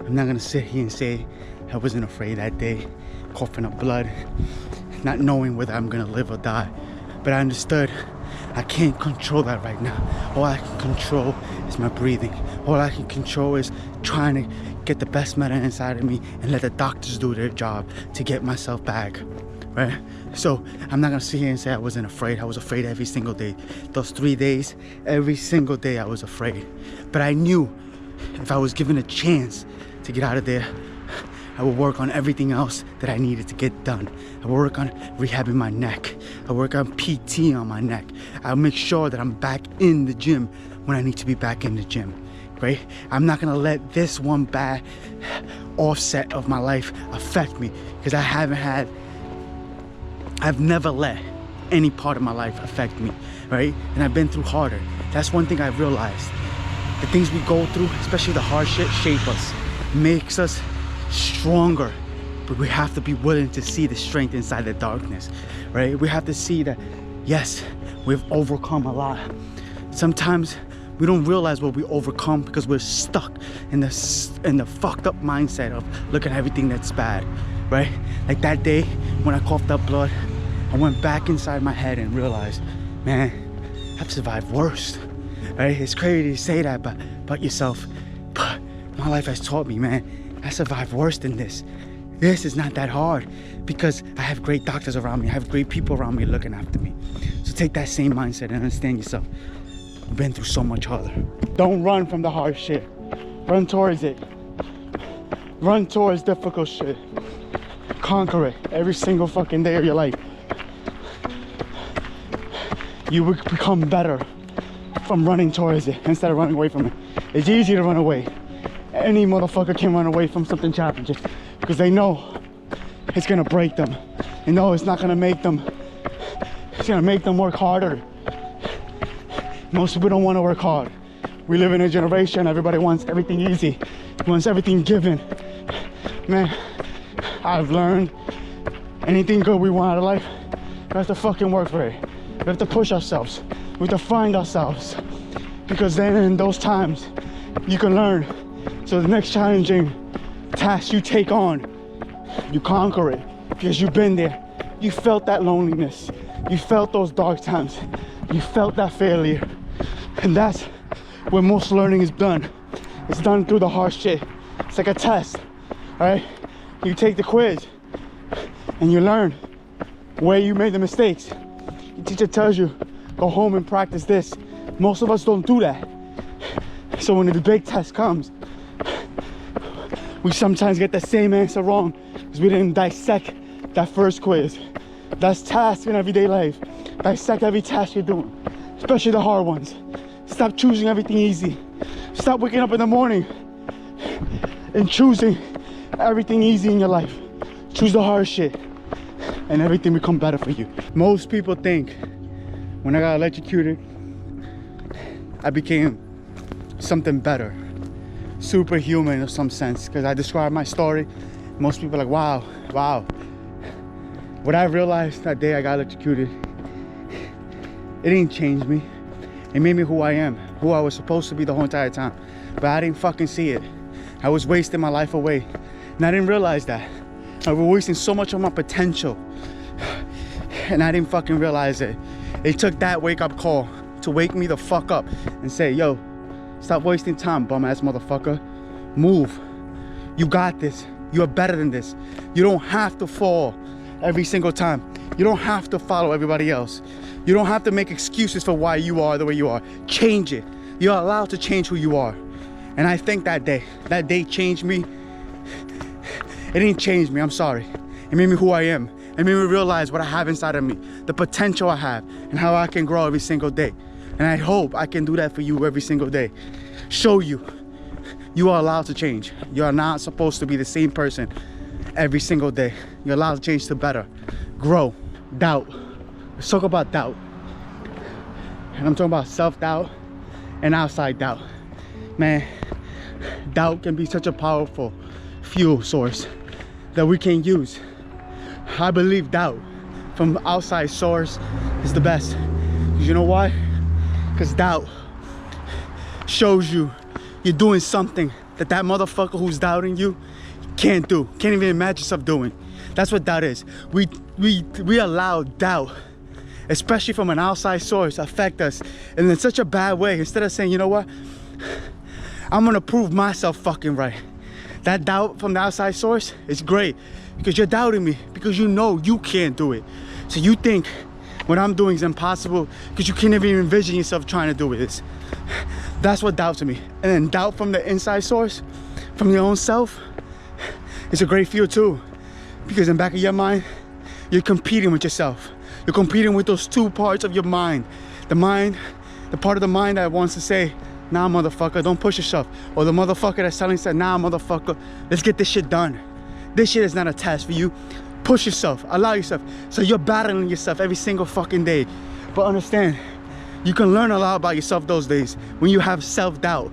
I'm not gonna sit here and say I wasn't afraid that day, coughing up blood, not knowing whether I'm gonna live or die. But I understood I can't control that right now. All I can control is my breathing. All I can control is trying to get the best medicine inside of me and let the doctors do their job to get myself back, right? So I'm not gonna sit here and say I wasn't afraid. I was afraid every single day. Those 3 days, every single day I was afraid. But I knew if I was given a chance to get out of there, I would work on everything else that I needed to get done. I would work on rehabbing my neck. I work on PT on my neck. I'll make sure that I'm back in the gym when I need to be back in the gym, right? I'm not gonna let this one bad offset of my life affect me, because I've never let any part of my life affect me, right? And I've been through harder. That's one thing I've realized. The things we go through, especially the hard shit, shape us, makes us stronger. But we have to be willing to see the strength inside the darkness, right? We have to see that, yes, we've overcome a lot. Sometimes we don't realize what we overcome because we're stuck in the fucked up mindset of looking at everything that's bad, right? Like that day when I coughed up blood, I went back inside my head and realized, man, I've survived worse, right? It's crazy to say that about yourself, but my life has taught me, man, I survived worse than this. This is not that hard because I have great doctors around me. I have great people around me looking after me. So take that same mindset and understand yourself. You've been through so much harder. Don't run from the hard shit. Run towards it. Run towards difficult shit. Conquer it every single fucking day of your life. You will become better from running towards it instead of running away from it. It's easy to run away. Any motherfucker can run away from something challenging because they know it's gonna break them. They know it's not gonna make them It's gonna make them work harder. Most people don't want to work hard. We live in a generation, everybody wants everything easy, wants everything given. Man, I've learned anything good we want out of life, we have to fucking work for it. We have to push ourselves. We have to find ourselves. Because then in those times, you can learn. So the next challenging task you take on, you conquer it. Because you've been there. You felt that loneliness. You felt those dark times. You felt that failure. And that's where most learning is done. It's done through the hard shit. It's like a test, all right? You take the quiz and you learn where you made the mistakes. Your teacher tells you, go home and practice this. Most of us don't do that. So when the big test comes, we sometimes get the same answer wrong because we didn't dissect that first quiz. That's task in everyday life. Dissect every task you're doing, especially the hard ones. Stop choosing everything easy. Stop waking up in the morning and choosing everything easy in your life. Choose the hard shit and everything become better for you. Most people think when I got electrocuted, I became something better, superhuman in some sense, because I describe my story. Most people are like, wow. What I realized that day I got electrocuted, it didn't change me. It made me who I am, who I was supposed to be the whole entire time. But I didn't fucking see it. I was wasting my life away. And I didn't realize that. I was wasting so much of my potential. And I didn't fucking realize it. It took that wake-up call to wake me the fuck up and say, yo, stop wasting time, bum-ass motherfucker. Move. You got this. You are better than this. You don't have to fall every single time. You don't have to follow everybody else. You don't have to make excuses for why you are the way you are. Change it. You're allowed to change who you are. And I think that day changed me. It didn't change me, I'm sorry. It made me who I am. It made me realize what I have inside of me, the potential I have, and how I can grow every single day. And I hope I can do that for you every single day. Show you, you are allowed to change. You are not supposed to be the same person every single day. You're allowed to change to better, grow, doubt. Let's talk about doubt. And I'm talking about self-doubt and outside doubt. Man, doubt can be such a powerful fuel source that we can use. I believe doubt from outside source is the best. You know why? Because doubt shows you you're doing something that motherfucker who's doubting you can't do, can't even imagine yourself doing. That's what doubt is. We allow doubt, especially from an outside source, affect us and in such a bad way. Instead of saying, you know what, I'm gonna prove myself fucking right. That doubt from the outside source is great because you're doubting me because you know you can't do it. So you think what I'm doing is impossible because you can't even envision yourself trying to do this. That's what doubt to me. And then doubt from the inside source, from your own self, is a great feel too. Because in the back of your mind, you're competing with yourself. You're competing with those two parts of your mind. The part of the mind that wants to say, nah, motherfucker, don't push yourself. Or the motherfucker that's telling you, nah, motherfucker, let's get this shit done. This shit is not a task for you. Push yourself, allow yourself. So you're battling yourself every single fucking day. But understand, you can learn a lot about yourself those days. When you have self-doubt,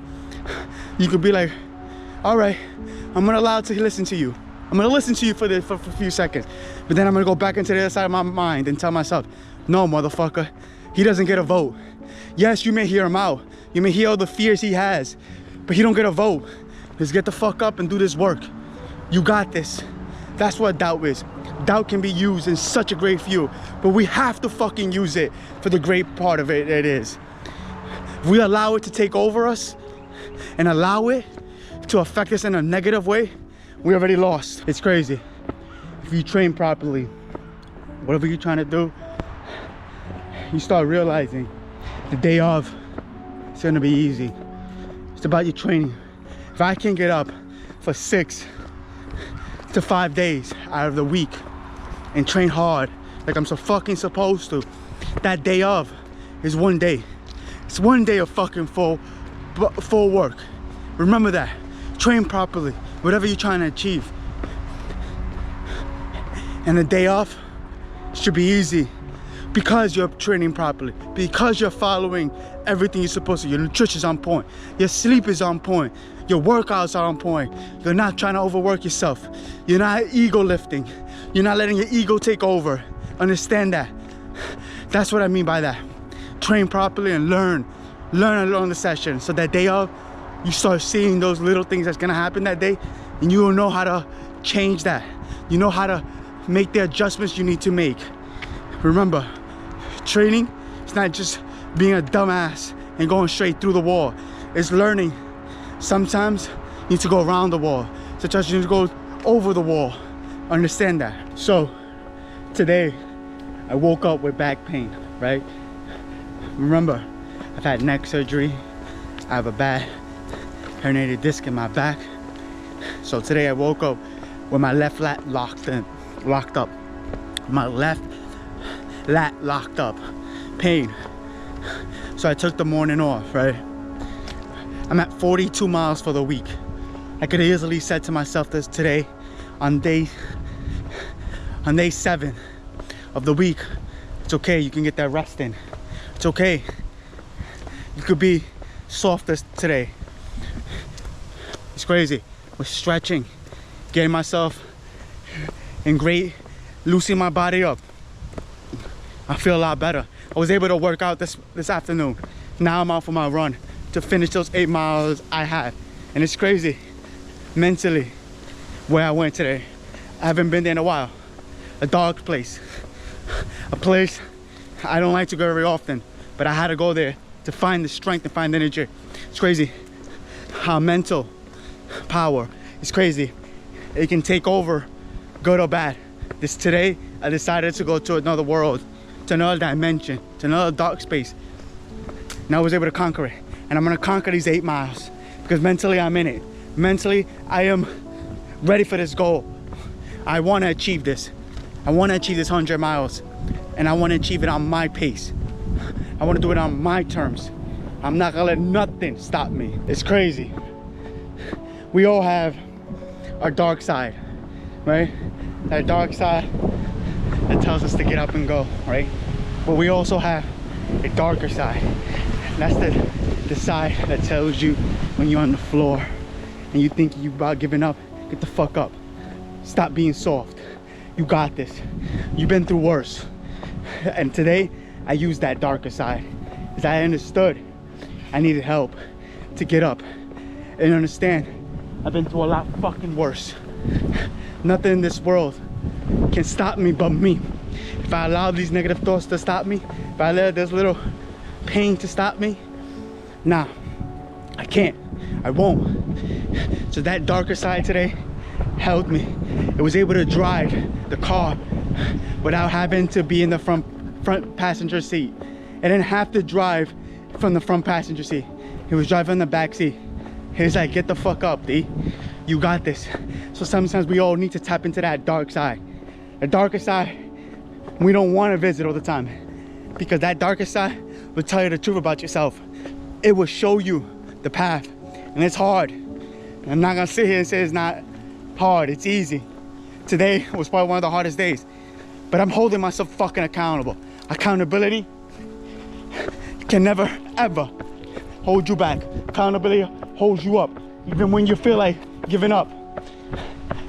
you could be like, all right, I'm gonna allow to listen to you. I'm gonna listen to you for a few seconds. But then I'm gonna go back into the other side of my mind and tell myself, no, motherfucker, he doesn't get a vote. Yes, you may hear him out. You may hear all the fears he has, but he don't get a vote. Just get the fuck up and do this work. You got this. That's what doubt is. Doubt can be used in such a great fuel, but we have to fucking use it for the great part of it is. If we allow it to take over us and allow it to affect us in a negative way, we already lost. It's crazy. If you train properly, whatever you're trying to do, you start realizing the day of, it's gonna be easy. It's about your training. If I can get up for 6 to 5 days out of the week and train hard like I'm so fucking supposed to, that day of is one day. It's one day of fucking full work. Remember that. Train properly, whatever you're trying to achieve. And the day off should be easy. because you're training properly, because you're following everything you're supposed to. Your nutrition's on point, your sleep is on point, your workouts are on point. You're not trying to overwork yourself. You're not ego lifting. You're not letting your ego take over. Understand that. That's what I mean by that. Train properly and learn along the session, so that day of, you start seeing those little things that's gonna happen that day, and you will know how to change that. You know how to make the adjustments you need to make. Remember, training, it's not just being a dumbass and going straight through the wall. It's learning. Sometimes you need to go around the wall. Sometimes you need to go over the wall. Understand that. So today I woke up with back pain, right? Remember, I've had neck surgery. I have a bad herniated disc in my back. So today I woke up with my left lat locked up. My left lat locked up. Pain. So I took the morning off, right? I'm at 42 miles for the week. I could have easily said to myself this today on day 7 of the week. It's okay, you can get that rest in. It's okay. You could be softer today. It's crazy. With stretching, getting myself in great, loosening my body up. I feel a lot better. I was able to work out this afternoon. Now I'm out for my run to finish those 8 miles I had. And it's crazy, mentally, where I went today. I haven't been there in a while. A dark place. A place I don't like to go very often, but I had to go there to find the strength and find the energy. It's crazy how mental power is crazy. It can take over, good or bad. Today, I decided to go to another world, to another dimension, to another dark space. And I was able to conquer it. And I'm gonna conquer these 8 miles because mentally I'm in it. Mentally, I am ready for this goal. I wanna achieve this. I wanna achieve this 100 miles. And I wanna achieve it on my pace. I wanna do it on my terms. I'm not gonna let nothing stop me. It's crazy. We all have our dark side, right? That dark side that tells us to get up and go, right? But we also have a darker side. That's the side that tells you when you're on the floor and you think you're about giving up, get the fuck up. Stop being soft. You got this. You've been through worse. And today, I used that darker side because I understood I needed help to get up and understand I've been through a lot fucking worse. Nothing in this world can stop me but me. If I allow these negative thoughts to stop me, if I allow this little pain to stop me, nah, I can't, I won't. So that darker side today held me. It was able to drive the car without having to be in the front passenger seat. It didn't have to drive from the front passenger seat. He was driving the back seat. He was like, get the fuck up, D. You got this. So sometimes we all need to tap into that dark side. The darker side, we don't want to visit all the time because that darker side will tell you the truth about yourself. It will show you the path, and it's hard. I'm not gonna sit here and say it's not hard, it's easy. Today was probably one of the hardest days, but I'm holding myself fucking accountable. Accountability can never, ever hold you back. Accountability holds you up, even when you feel like giving up.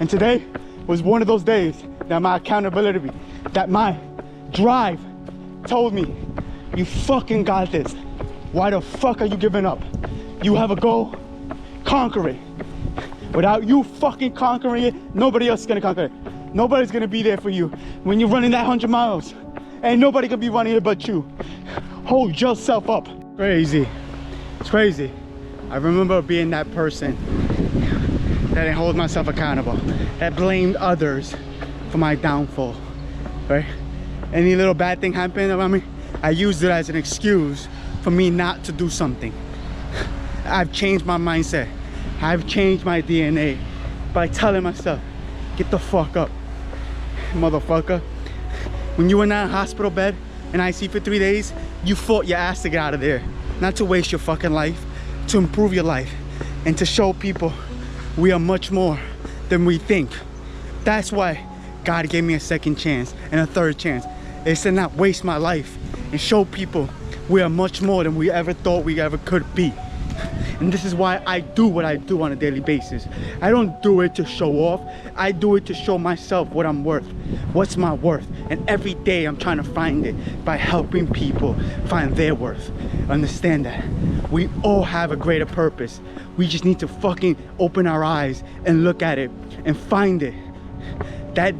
And today was one of those days that my accountability, that my drive told me, you fucking got this. Why the fuck are you giving up? You have a goal, conquer it. Without you fucking conquering it, nobody else is gonna conquer it. Nobody's gonna be there for you. When you're running that 100 miles, ain't nobody gonna be running it but you. Hold yourself up. Crazy, it's crazy. I remember being that person that didn't hold myself accountable, that blamed others for my downfall, right? Any little bad thing happened around me, I used it as an excuse for me not to do something. I've changed my mindset. I've changed my DNA by telling myself, get the fuck up, motherfucker. When you were in that hospital bed in IC for 3 days, you fought your ass to get out of there. Not to waste your fucking life, to improve your life, and to show people we are much more than we think. That's why God gave me a second chance and a third chance. is to not waste my life and show people we are much more than we ever thought we ever could be. And this is why I do what I do on a daily basis. I don't do it to show off. I do it to show myself what I'm worth. What's my worth? And every day I'm trying to find it by helping people find their worth. Understand that we all have a greater purpose. We just need to fucking open our eyes and look at it and find it.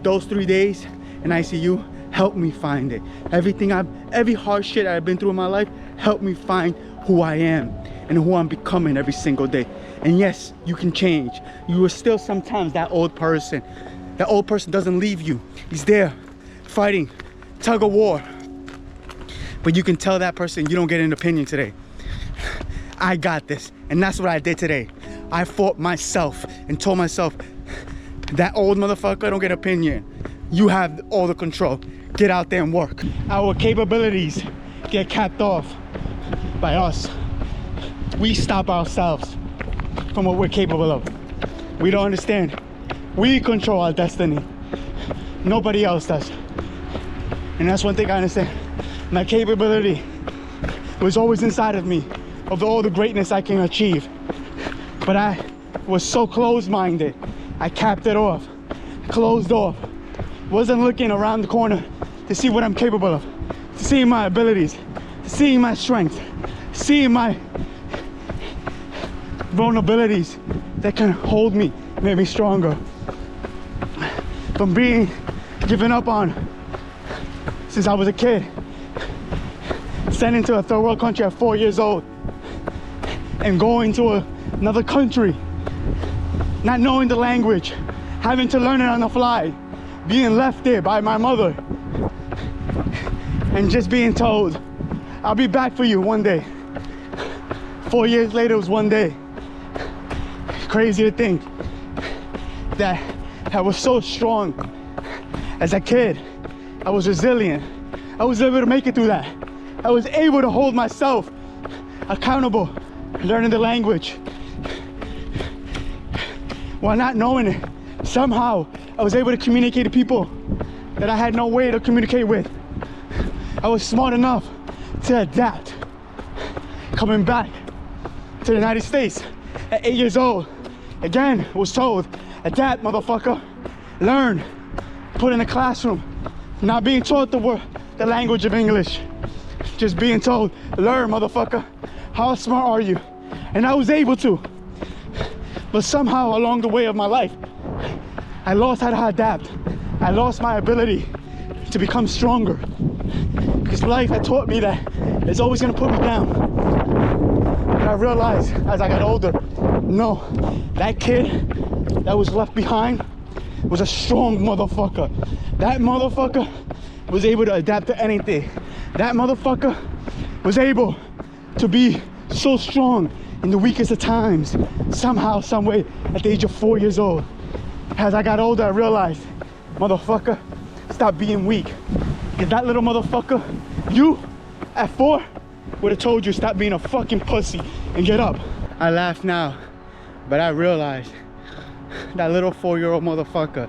Those 3 days in ICU helped me find it. Every hard shit I've been through in my life helped me find who I am and who I'm becoming every single day. And yes, you can change. You are still sometimes that old person. That old person doesn't leave you. He's there fighting tug of war. But you can tell that person you don't get an opinion today. I got this. And that's what I did today. I fought myself and told myself, that old motherfucker don't get an opinion. You have all the control. Get out there and work. Our capabilities get capped off by us. We stop ourselves from what we're capable of. We don't understand. We control our destiny. Nobody else does. And that's one thing I understand. My capability was always inside of me, of all the greatness I can achieve. But I was so closed-minded. I capped it off, closed off. Wasn't looking around the corner to see what I'm capable of, to see my abilities, to see my strength, see my vulnerabilities that can hold me, make me stronger. From being given up on since I was a kid, sent into a third world country at 4 years old, and going to another country, not knowing the language, having to learn it on the fly, being left there by my mother, and just being told, I'll be back for you one day. 4 years later, it was one day. Crazy to think that I was so strong as a kid. I was resilient. I was able to make it through that. I was able to hold myself accountable, learning the language. While not knowing it, somehow I was able to communicate to people that I had no way to communicate with. I was smart enough to adapt. Coming back to the United States at 8 years old, again was told, adapt, motherfucker, learn, put in a classroom, not being taught the language of English, just being told, learn, motherfucker, how smart are you? And I was able to, but somehow along the way of my life, I lost how to adapt. I lost my ability to become stronger, because life had taught me that it's always gonna put me down. And I realized as I got older, no, that kid that was left behind was a strong motherfucker. That motherfucker was able to adapt to anything. That motherfucker was able to be so strong in the weakest of times, somehow, some way, at the age of 4 years old. As I got older, I realized, motherfucker, stop being weak. Because that little motherfucker, you, at 4, would have told you stop being a fucking pussy and get up. I laugh now, but I realized that little 4-year-old motherfucker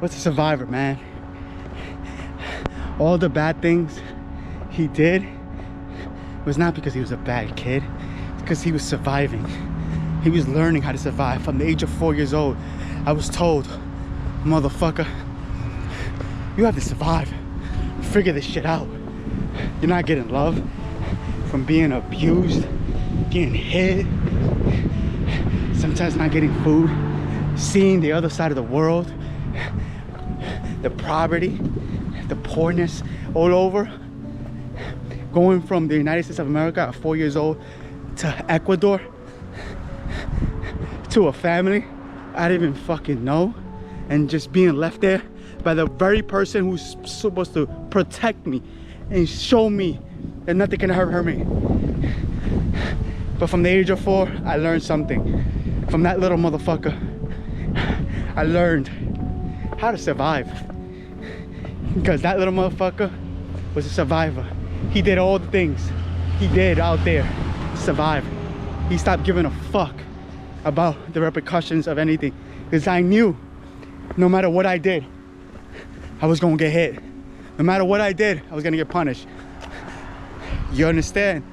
was a survivor, man. All the bad things he did was not because he was a bad kid. It's because he was surviving. He was learning how to survive. From the age of 4 years old, I was told, motherfucker, you have to survive. Figure this shit out. You're not getting love from being abused, getting hit, sometimes not getting food, seeing the other side of the world, the poverty, the poorness all over. Going from the United States of America at 4 years old to Ecuador, to a family I didn't even fucking know, and just being left there by the very person who's supposed to protect me and show me that nothing can hurt me. But from the age of 4, I learned something. From that little motherfucker, I learned how to survive. Because that little motherfucker was a survivor. He did all the things he did out there to survive. He stopped giving a fuck about the repercussions of anything. Because I knew no matter what I did, I was gonna get hit. No matter what I did, I was gonna get punished. You understand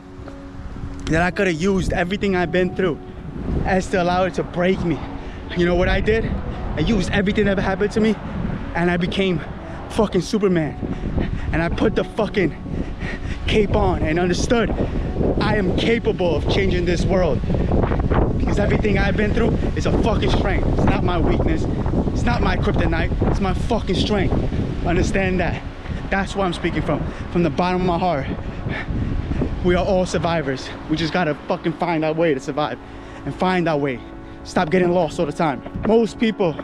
that I could have used everything I've been through as to allow it to break me. You know what I did? I used everything that ever happened to me, and I became fucking Superman. And I put the fucking cape on and understood I am capable of changing this world. Because everything I've been through is a fucking strength. It's not my weakness. It's not my kryptonite. It's my fucking strength. Understand that. That's where I'm speaking from the bottom of my heart. We are all survivors. We just gotta fucking find our way to survive and find our way. Stop getting lost all the time. Most people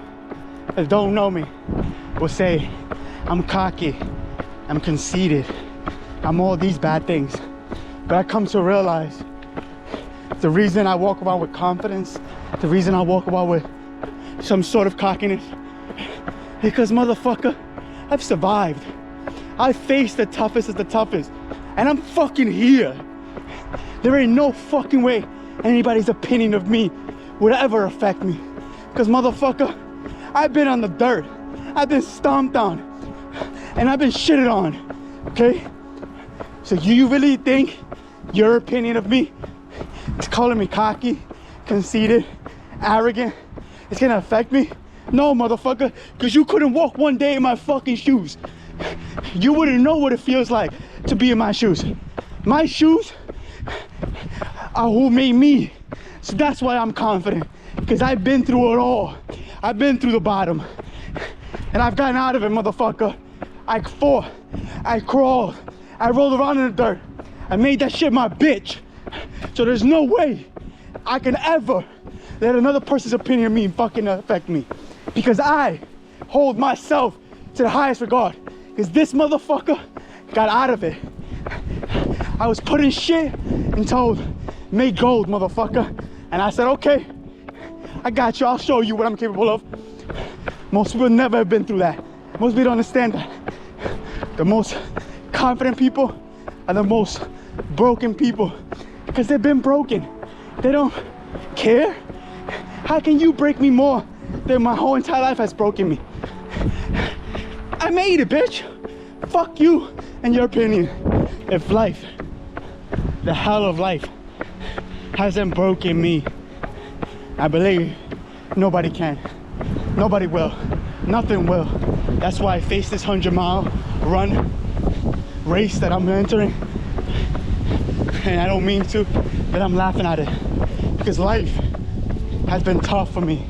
that don't know me will say I'm cocky, I'm conceited, I'm all these bad things. But I come to realize the reason I walk around with confidence, the reason I walk around with some sort of cockiness, because motherfucker, I've survived. I faced the toughest of the toughest, and I'm fucking here. There ain't no fucking way anybody's opinion of me would ever affect me. Because motherfucker, I've been on the dirt, I've been stomped on, and I've been shitted on, okay? So you really think your opinion of me, calling me cocky, conceited, arrogant, is gonna affect me? No, motherfucker, because you couldn't walk one day in my fucking shoes. You wouldn't know what it feels like to be in my shoes. My shoes are who made me. So that's why I'm confident, because I've been through it all. I've been through the bottom, and I've gotten out of it, motherfucker. I fought, I crawled, I rolled around in the dirt. I made that shit my bitch. So there's no way I can ever let another person's opinion of me fucking affect me, because I hold myself to the highest regard. Because this motherfucker got out of it. I was put in shit and told, make gold, motherfucker. And I said, okay, I got you, I'll show you what I'm capable of. Most people never have been through that. Most people don't understand that. The most confident people are the most broken people, because they've been broken. They don't care. How can you break me more than my whole entire life has broken me? I made it, bitch. Fuck you and your opinion. If life, the hell of life, hasn't broken me, I believe nobody can. Nobody will. Nothing will. That's why I face this 100-mile run race that I'm entering. And I don't mean to, but I'm laughing at it. Because life has been tough for me.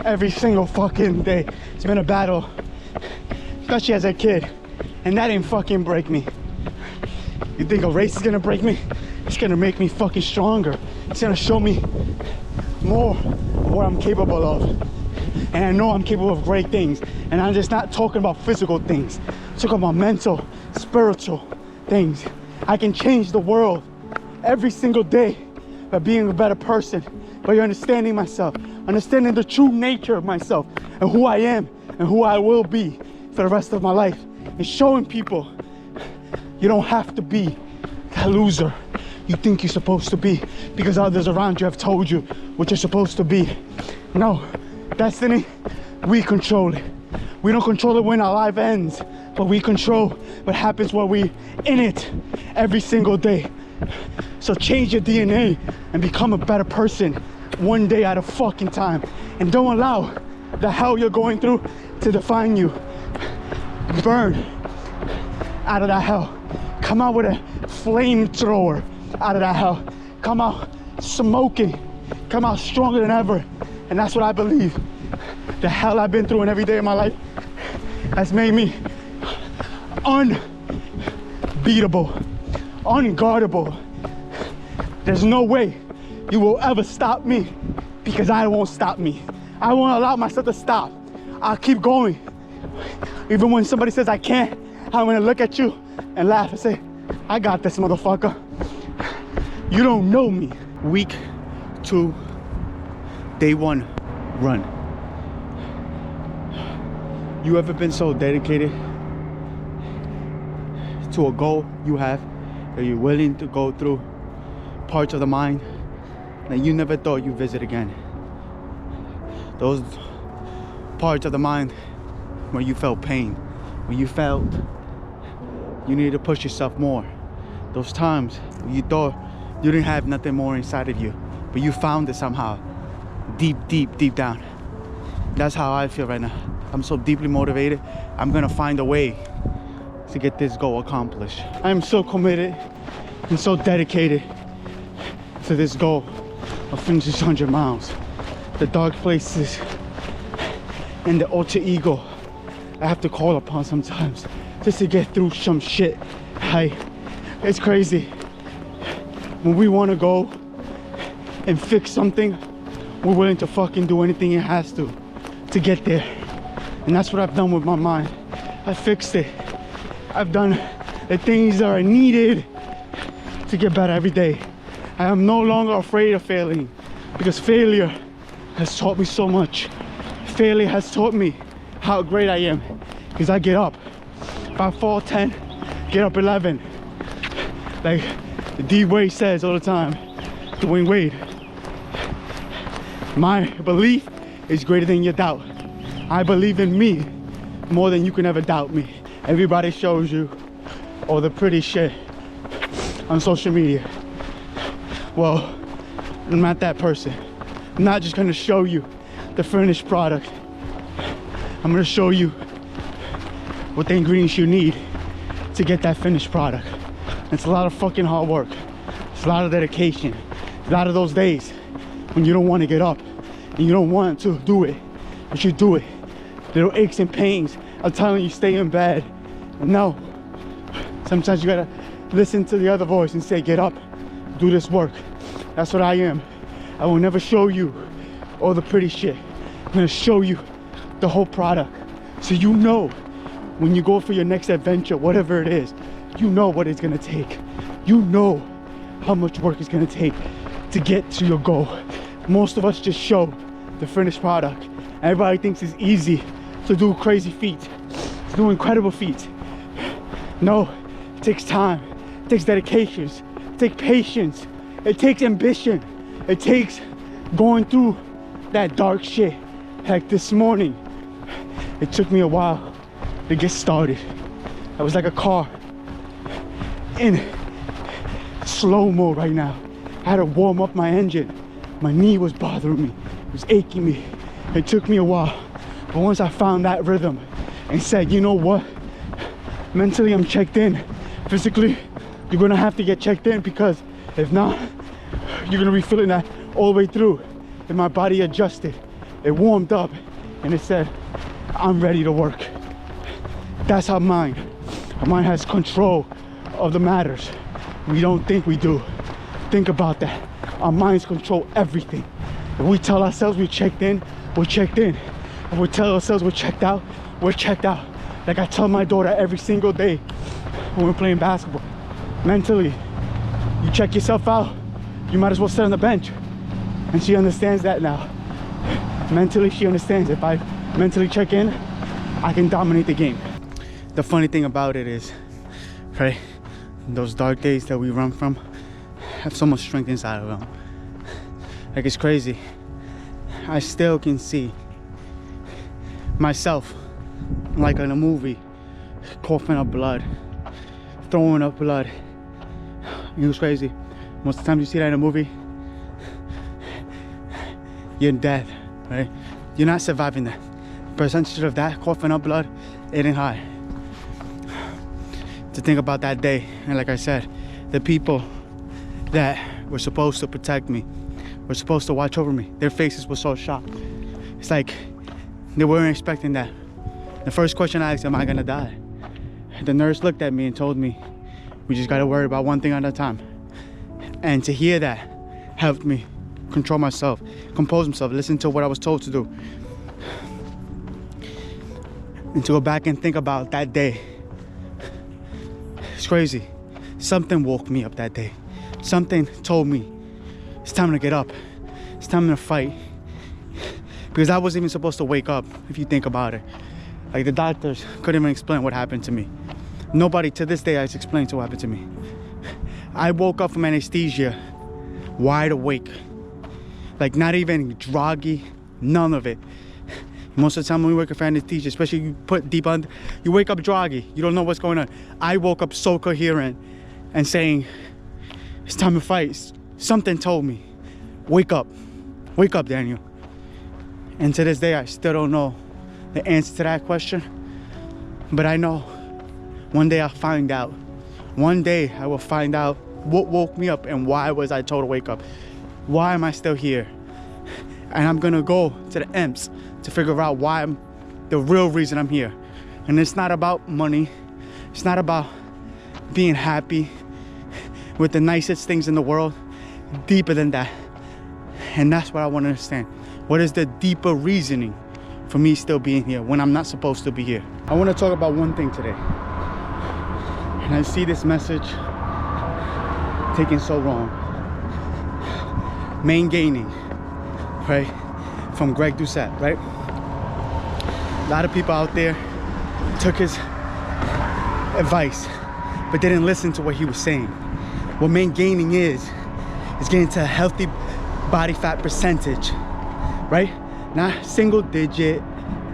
Every single fucking day. It's been a battle. Especially as a kid. And that didn't fucking break me. You think a race is gonna break me? It's gonna make me fucking stronger. It's gonna show me more of what I'm capable of. And I know I'm capable of great things. And I'm just not talking about physical things. I'm talking about mental, spiritual things. I can change the world every single day by being a better person, by understanding myself, understanding the true nature of myself and who I am and who I will be for the rest of my life, and showing people you don't have to be that loser you think you're supposed to be because others around you have told you what you're supposed to be. No, destiny, we control it. We don't control it when our life ends, but we control what happens when we in it every single day. So change your DNA and become a better person one day at a fucking time. And don't allow the hell you're going through to define you. Burn out of that hell. Come out with a flamethrower out of that hell. Come out smoking. Come out stronger than ever. And that's what I believe. The hell I've been through in every day of my life has made me unbeatable, unguardable. There's no way you will ever stop me, because I won't stop me. I won't allow myself to stop. I'll keep going. Even when somebody says I can't, I'm gonna look at you and laugh and say, I got this, motherfucker. You don't know me. Week 2, day 1, run. You ever been so dedicated to a goal you have that you're willing to go through parts of the mind that you never thought you'd visit again? Those parts of the mind where you felt pain, where you felt you need to push yourself more. Those times you thought you didn't have nothing more inside of you, but you found it somehow, deep down. That's how I feel right now. I'm so deeply motivated. I'm gonna find a way to get this goal accomplished. I am so committed and so dedicated to this goal of finishing 100 miles. The dark places and the alter ego I have to call upon sometimes just to get through some shit. It's crazy. When we want to go and fix something, we're willing to fucking do anything it has to get there. And that's what I've done with my mind. I fixed it. I've done the things that are needed to get better every day. I am no longer afraid of failing, because failure has taught me so much. Failure has taught me how great I am, because I get up. If I fall 10, get up 11. Like the D Wade says all the time, Dwayne Wade. My belief is greater than your doubt. I believe in me more than you can ever doubt me. Everybody shows you all the pretty shit on social media. Well, I'm not that person. I'm not just gonna show you the finished product. I'm gonna show you what the ingredients you need to get that finished product. It's a lot of fucking hard work. It's a lot of dedication. A lot of those days when you don't want to get up and you don't want to do it, but you do it. Little aches and pains. I'm telling you, stay in bed. And no, sometimes you gotta listen to the other voice and say, get up, do this work. That's what I am. I will never show you all the pretty shit. I'm gonna show you the whole product, so you know when you go for your next adventure, whatever it is, you know what it's gonna take. You know how much work it's gonna take to get to your goal. Most of us just show the finished product. Everybody thinks it's easy to do crazy feats, to do incredible feats. No, it takes time, it takes dedication, it takes patience, it takes ambition, it takes going through that dark shit. Like this morning, it took me a while to get started. I was like a car in slow mode right now. I had to warm up my engine. My knee was bothering me, it was aching me. It took me a while, but once I found that rhythm and said, you know what, mentally I'm checked in, physically you're gonna have to get checked in, because if not, you're gonna be feeling that all the way through. And my body adjusted, it warmed up, and it said, I'm ready to work. That's our mind. Our mind has control of the matters. We don't think we do. Think about that. Our minds control everything. If we tell ourselves we're checked in, we're checked in. If we tell ourselves we're checked out, we're checked out. Like I tell my daughter every single day when we're playing basketball. Mentally, you check yourself out, you might as well sit on the bench. And she understands that now. Mentally, she understands if I mentally check in, I can dominate the game. The funny thing about it is, right, those dark days that we run from have so much strength inside of them. Like, it's crazy. I still can see myself, like in a movie, coughing up blood, throwing up blood. It was crazy. Most of the time you see that in a movie, you're dead, right? You're not surviving that. The percentage of that coughing up blood isn't high. To think about that day, and like I said, the people that were supposed to protect me, were supposed to watch over me, their faces were so shocked. It's like they weren't expecting that. The first question I asked, am I gonna die? The nurse looked at me and told me, we just gotta worry about one thing at a time. And to hear that helped me control myself, compose myself, listen to what I was told to do. And to go back and think about that day, it's crazy. Something woke me up that day. Something told me, it's time to get up. It's time to fight. Because I wasn't even supposed to wake up, if you think about it. Like, the doctors couldn't even explain what happened to me. Nobody to this day has explained what happened to me. I woke up from anesthesia, wide awake. Like, not even groggy, none of it. Most of the time when we work with anesthesia, especially you put deep under, you wake up droggy. You don't know what's going on. I woke up so coherent and saying, it's time to fight. Something told me, wake up, Daniel. And to this day, I still don't know the answer to that question. But I know one day I'll find out. One day I will find out what woke me up and why was I told to wake up. Why am I still here? And I'm gonna go to the ends to figure out why I'm the real reason I'm here. And it's not about money. It's not about being happy with the nicest things in the world. Deeper than that. And that's what I want to understand. What is the deeper reasoning for me still being here when I'm not supposed to be here? I want to talk about one thing today. And I see this message taken so wrong. Main gaining, right? From Greg Doucette, right? A lot of people out there took his advice, but didn't listen to what he was saying. What main gaining is getting to a healthy body fat percentage, right? Not single digit,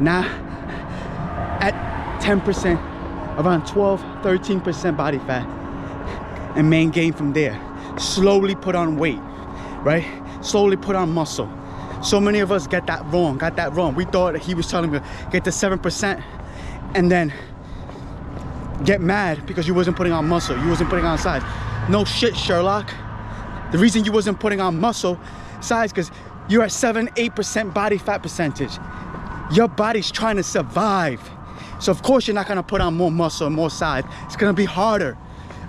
not at 10%, around 12, 13% body fat, and main gain from there. Slowly put on weight, right? Slowly put on muscle. So many of us got that wrong. We thought that he was telling me get to 7% and then get mad because you wasn't putting on muscle, you wasn't putting on size. No shit, Sherlock. The reason you wasn't putting on muscle size because you're at 7-8% body fat percentage. Your body's trying to survive. So of course you're not gonna put on more muscle and more size. It's gonna be harder.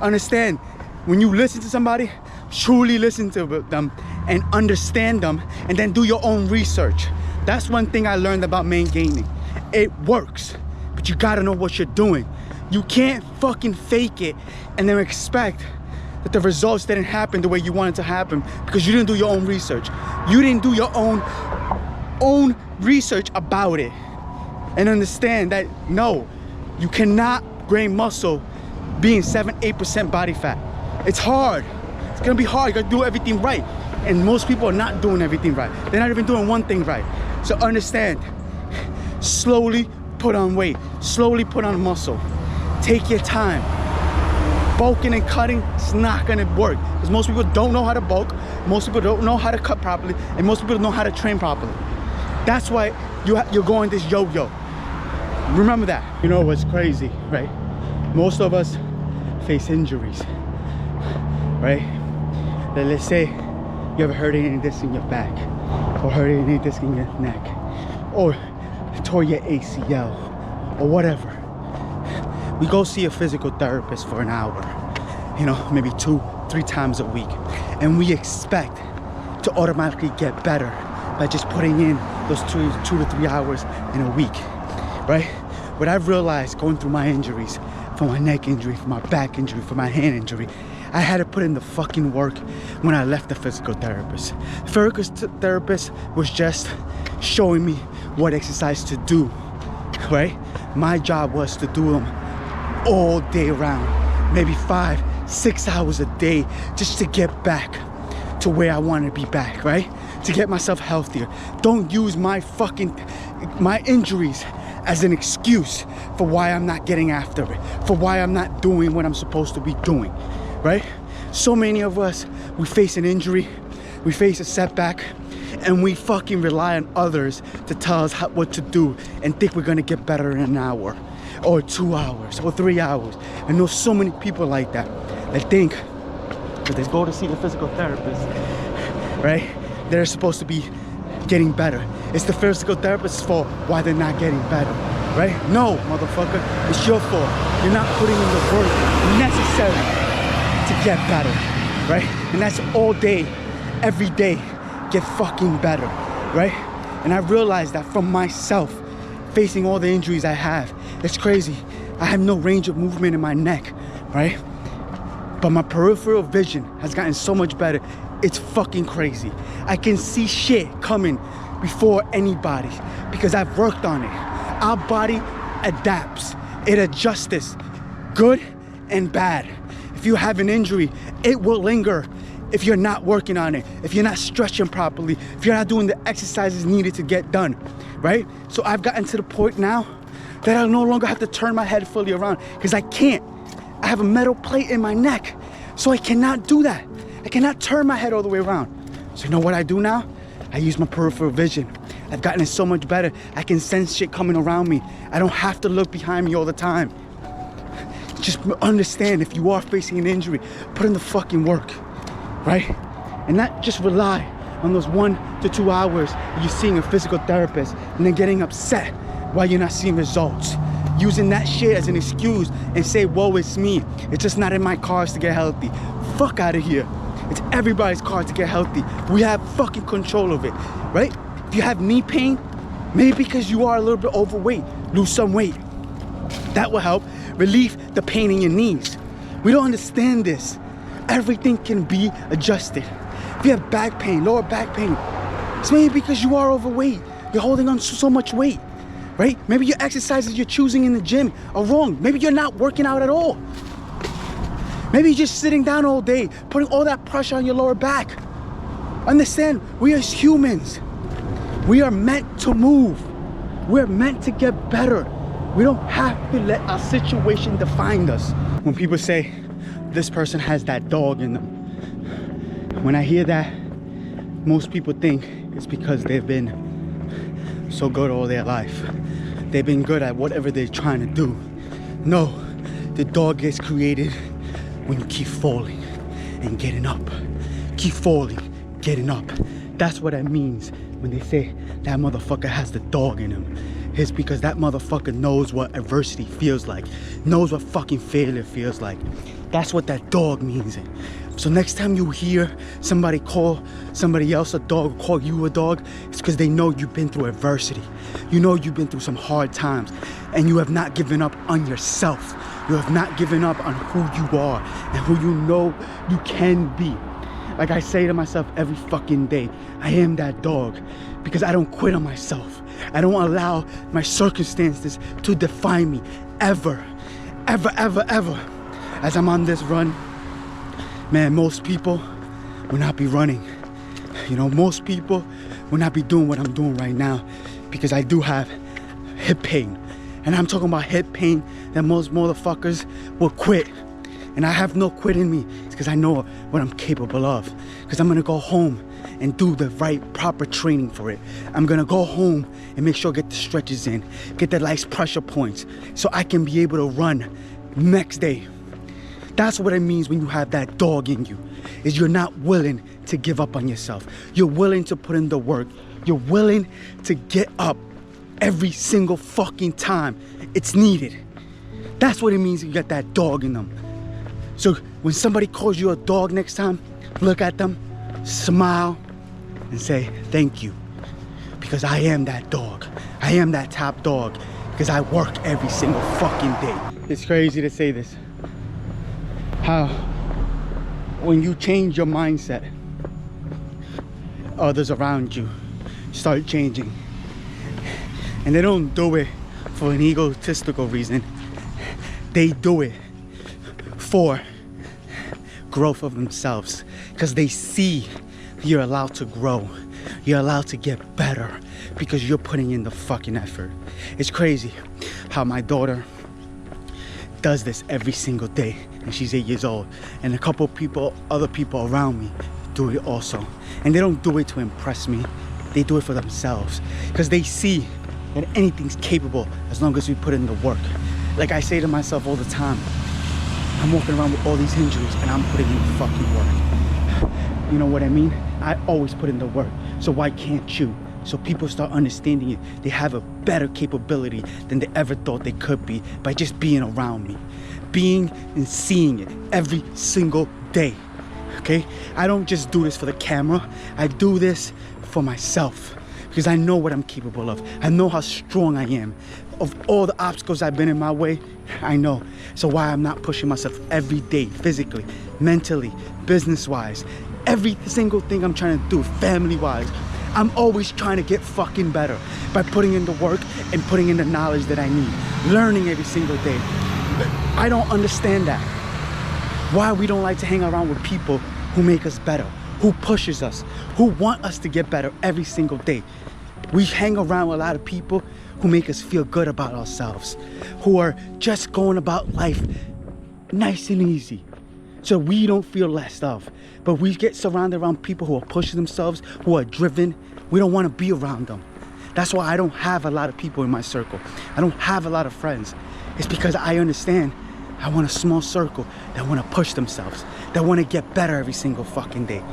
Understand, when you listen to somebody, truly listen to them and understand them and then do your own research. That's one thing I learned about main gaining. It works, but you gotta know what you're doing. You can't fucking fake it and then expect that the results didn't happen the way you wanted to happen because you didn't do your own research. You didn't do your own research about it. And understand that no, you cannot gain muscle being 7-8% body fat. It's hard. It's gonna be hard. You gotta do everything right. And most people are not doing everything right. They're not even doing one thing right. So understand, slowly put on weight, slowly put on muscle. Take your time. Bulking and cutting, it's not gonna work. Because most people don't know how to bulk, most people don't know how to cut properly, and most people don't know how to train properly. That's why you're going this yo-yo. Remember that. You know what's crazy, right? Most of us face injuries, right? Let's say you ever hurt any disc in your back, or hurt any disc in your neck, or tore your ACL, or whatever. We go see a physical therapist for an hour, you know, maybe 2-3 times a week, and we expect to automatically get better by just putting in those 2 to 3 hours in a week, right? What I've realized going through my injuries, for my neck injury, for my back injury, for my hand injury, I had to put in the fucking work when I left the physical therapist. The physical therapist was just showing me what exercise to do, right? My job was to do them all day round, maybe 5-6 hours a day, just to get back to where I want to be back, right? To get myself healthier. Don't use my injuries as an excuse for why I'm not getting after it, for why I'm not doing what I'm supposed to be doing, right? So many of us, we face an injury, we face a setback, and we fucking rely on others to tell us what to do and think we're gonna get better in an hour, or 2 hours, or 3 hours. I know so many people like that think that they go to see the physical therapist, right? They're supposed to be getting better. It's the physical therapist's fault why they're not getting better, right? No, motherfucker, it's your fault. You're not putting in the work necessary to get better, right? And that's all day, every day, get fucking better, right? And I realized that from myself, facing all the injuries I have. It's crazy. I have no range of movement in my neck, right? But my peripheral vision has gotten so much better. It's fucking crazy. I can see shit coming before anybody because I've worked on it. Our body adapts. It adjusts, good and bad. If you have an injury, it will linger if you're not working on it, if you're not stretching properly, if you're not doing the exercises needed to get done, right? So I've gotten to the point now that I no longer have to turn my head fully around because I can't. I have a metal plate in my neck, so I cannot do that. I cannot turn my head all the way around. So you know what I do now? I use my peripheral vision. I've gotten it so much better. I can sense shit coming around me. I don't have to look behind me all the time. Just understand, if you are facing an injury, put in the fucking work, right? And not just rely on those 1 to 2 hours you're seeing a physical therapist and then getting upset while you're not seeing results. Using that shit as an excuse and say, woe is me. It's just not in my cards to get healthy. Fuck out of here. It's everybody's cards to get healthy. We have fucking control of it, right? If you have knee pain, maybe because you are a little bit overweight, lose some weight. That will help relieve the pain in your knees. We don't understand this. Everything can be adjusted. If you have back pain, lower back pain, it's maybe because you are overweight. You're holding on to so much weight, right? Maybe your exercises you're choosing in the gym are wrong. Maybe you're not working out at all. Maybe you're just sitting down all day, putting all that pressure on your lower back. Understand, we as humans, we are meant to move. We're meant to get better. We don't have to let our situation define us. When people say, this person has that dog in them, when I hear that, most people think it's because they've been so good all their life. They've been good at whatever they're trying to do. No, the dog gets created when you keep falling and getting up. Keep falling, getting up. That's what that means when they say that motherfucker has the dog in him. It's because that motherfucker knows what adversity feels like, knows what fucking failure feels like. That's what that dog means. So next time you hear somebody call somebody else a dog, call you a dog, it's because they know you've been through adversity. You know you've been through some hard times, and you have not given up on yourself. You have not given up on who you are and who you know you can be. Like I say to myself every fucking day, I am that dog, because I don't quit on myself. I don't allow my circumstances to define me ever, ever, ever, ever. As I'm on this run, man, most people will not be running. You know, most people will not be doing what I'm doing right now, because I do have hip pain. And I'm talking about hip pain that most motherfuckers will quit. And I have no quit in me. It's because I know what I'm capable of. Because I'm going to go home and do the right, proper training for it. I'm going to go home and make sure I get the stretches in, get the nice pressure points, so I can be able to run next day. That's what it means when you have that dog in you, is you're not willing to give up on yourself. You're willing to put in the work. You're willing to get up every single fucking time it's needed. That's what it means you got that dog in them. So when somebody calls you a dog next time, look at them, smile, and say, thank you. Because I am that dog. I am that top dog. Because I work every single fucking day. It's crazy to say this. How when you change your mindset, others around you start changing. And they don't do it for an egotistical reason. They do it for growth of themselves, because they see you're allowed to grow, you're allowed to get better, because you're putting in the fucking effort. It's crazy how my daughter does this every single day, and she's 8 years old, and a couple people, other people around me do it also. And they don't do it to impress me, they do it for themselves, because they see that anything's capable as long as we put in the work. Like I say to myself all the time, I'm walking around with all these injuries and I'm putting in the fucking work. You know what I mean? I always put in the work. So why can't you? So people start understanding it. They have a better capability than they ever thought they could be by just being around me. Being and seeing it every single day. Okay? I don't just do this for the camera. I do this for myself, because I know what I'm capable of. I know how strong I am. Of all the obstacles I've been in my way, I know. So why I'm not pushing myself every day, physically, mentally, business-wise, every single thing I'm trying to do, family-wise. I'm always trying to get fucking better by putting in the work and putting in the knowledge that I need. Learning every single day. I don't understand that. Why we don't like to hang around with people who make us better, who pushes us, who want us to get better every single day. We hang around with a lot of people who make us feel good about ourselves, who are just going about life nice and easy, so we don't feel less of. But we get surrounded around people who are pushing themselves, who are driven. We don't want to be around them. That's why I don't have a lot of people in my circle. I don't have a lot of friends. It's because I understand I want a small circle that want to push themselves, that want to get better every single fucking day.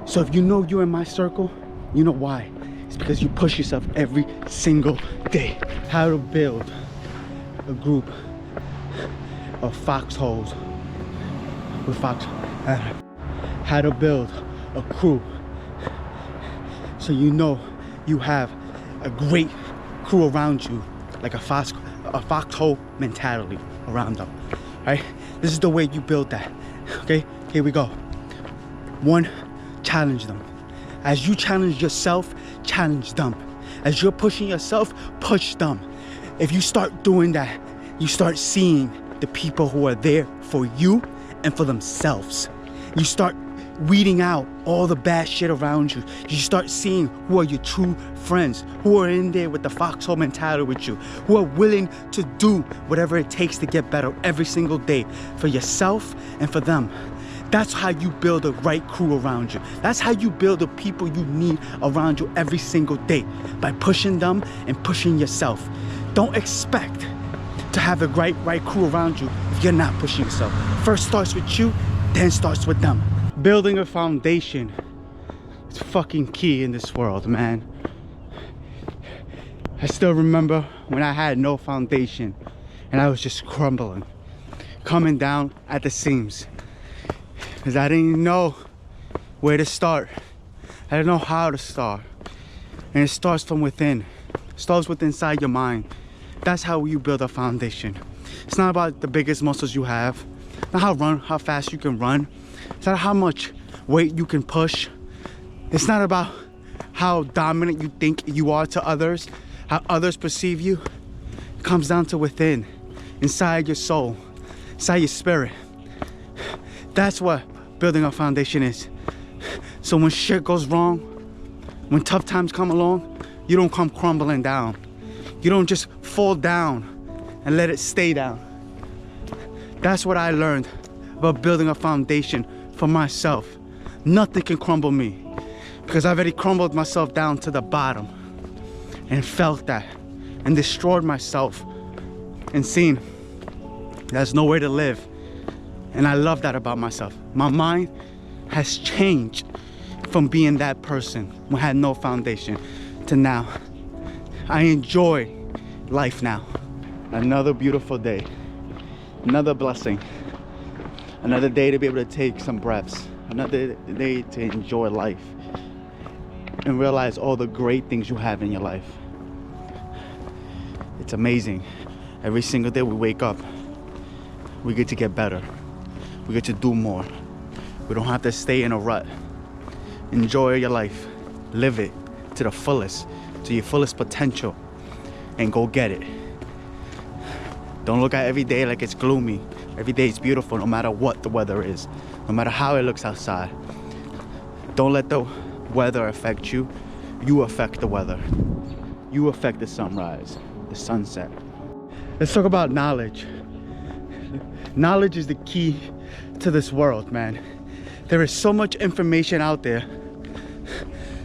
So if you know you're in my circle, you know why. It's because you push yourself every single day. How to build a group of foxholes with how to build a crew so you know you have a great crew around you, like a foxhole mentality around them, right? This is the way you build that. Okay, here we go. 1, challenge them. As you challenge yourself, challenge them. As you're pushing yourself, push them. If you start doing that, you start seeing the people who are there for you and for themselves. You start weeding out all the bad shit around you. You start seeing who are your true friends, who are in there with the foxhole mentality with you, who are willing to do whatever it takes to get better every single day for yourself and for them. That's how you build a right crew around you. That's how you build the people you need around you every single day, by pushing them and pushing yourself. Don't expect to have a right crew around you if you're not pushing yourself. First starts with you, then starts with them. Building a foundation is fucking key in this world, man. I still remember when I had no foundation and I was just crumbling, coming down at the seams, because I didn't know where to start. I didn't know how to start. And it starts from within. It starts with inside your mind. That's how you build a foundation. It's not about the biggest muscles you have, not how fast you can run. It's not how much weight you can push. It's not about how dominant you think you are to others, how others perceive you. It comes down to within, inside your soul, inside your spirit. That's what building a foundation is. So when shit goes wrong, when tough times come along, you don't come crumbling down. You don't just fall down and let it stay down. That's what I learned about building a foundation for myself. Nothing can crumble me, because I've already crumbled myself down to the bottom and felt that and destroyed myself and seen there's nowhere to live. And I love that about myself. My mind has changed from being that person who had no foundation to now. I enjoy life now. Another beautiful day, another blessing, another day to be able to take some breaths, another day to enjoy life and realize all the great things you have in your life. It's amazing. Every single day we wake up, we get to get better. We get to do more. We don't have to stay in a rut. Enjoy your life. Live it to the fullest, to your fullest potential, and go get it. Don't look at every day like it's gloomy. Every day is beautiful, no matter what the weather is, no matter how it looks outside. Don't let the weather affect you. You affect the weather. You affect the sunrise, the sunset. Let's talk about knowledge. Knowledge is the key to this world, man. There is so much information out there.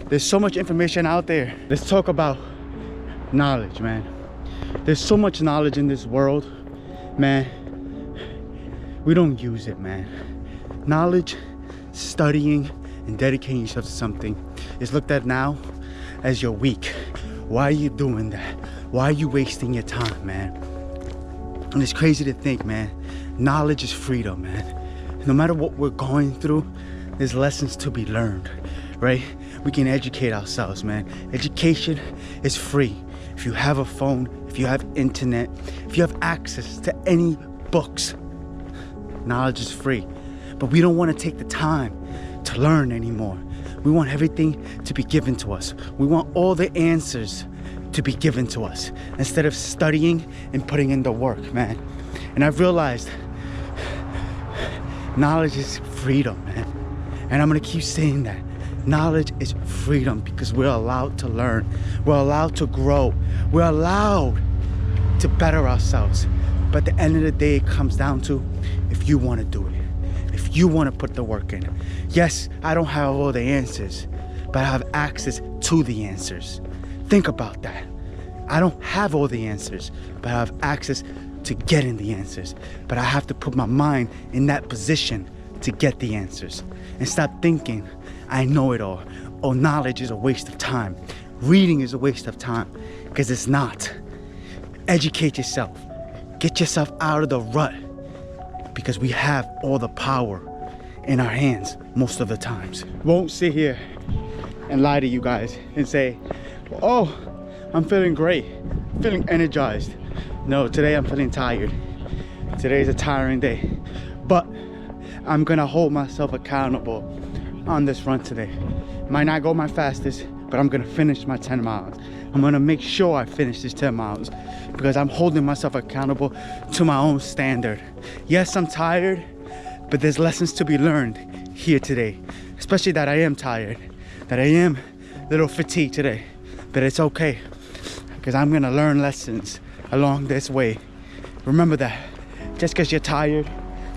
There's so much information out there. Let's talk about knowledge, man. There's so much knowledge in this world, man. We don't use it, man. Knowledge, studying, and dedicating yourself to something is looked at now as you're weak. Why are you doing that? Why are you wasting your time, man? And it's crazy to think, man, knowledge is freedom, man. No matter what we're going through, there's lessons to be learned, right? We can educate ourselves, man. Education is free. If you have a phone, if you have internet, if you have access to any books, knowledge is free. But we don't want to take the time to learn anymore. We want everything to be given to us. We want all the answers to be given to us instead of studying and putting in the work, man. And I've realized knowledge is freedom, man. And I'm gonna keep saying that. Knowledge is freedom because we're allowed to learn. We're allowed to grow. We're allowed to better ourselves. But at the end of the day, it comes down to if you want to do it. If you want to put the work in. Yes, I don't have all the answers, but I have access to the answers. Think about that. I don't have all the answers, but I have access to getting the answers. But I have to put my mind in that position to get the answers and stop thinking I know it all. Oh, knowledge is a waste of time. Reading is a waste of time, because it's not. Educate yourself. Get yourself out of the rut, because we have all the power in our hands most of the times. Won't sit here and lie to you guys and say, oh, I'm feeling great, feeling energized. No, today I'm feeling tired. Today's a tiring day, but I'm gonna hold myself accountable on this run today. Might not go my fastest, but I'm gonna finish my 10 miles. I'm gonna make sure I finish this 10 miles because I'm holding myself accountable to my own standard. Yes, I'm tired, but there's lessons to be learned here today, especially that I am tired, that I am a little fatigued today, but it's okay because I'm gonna learn lessons along this way. Remember that just because you're tired,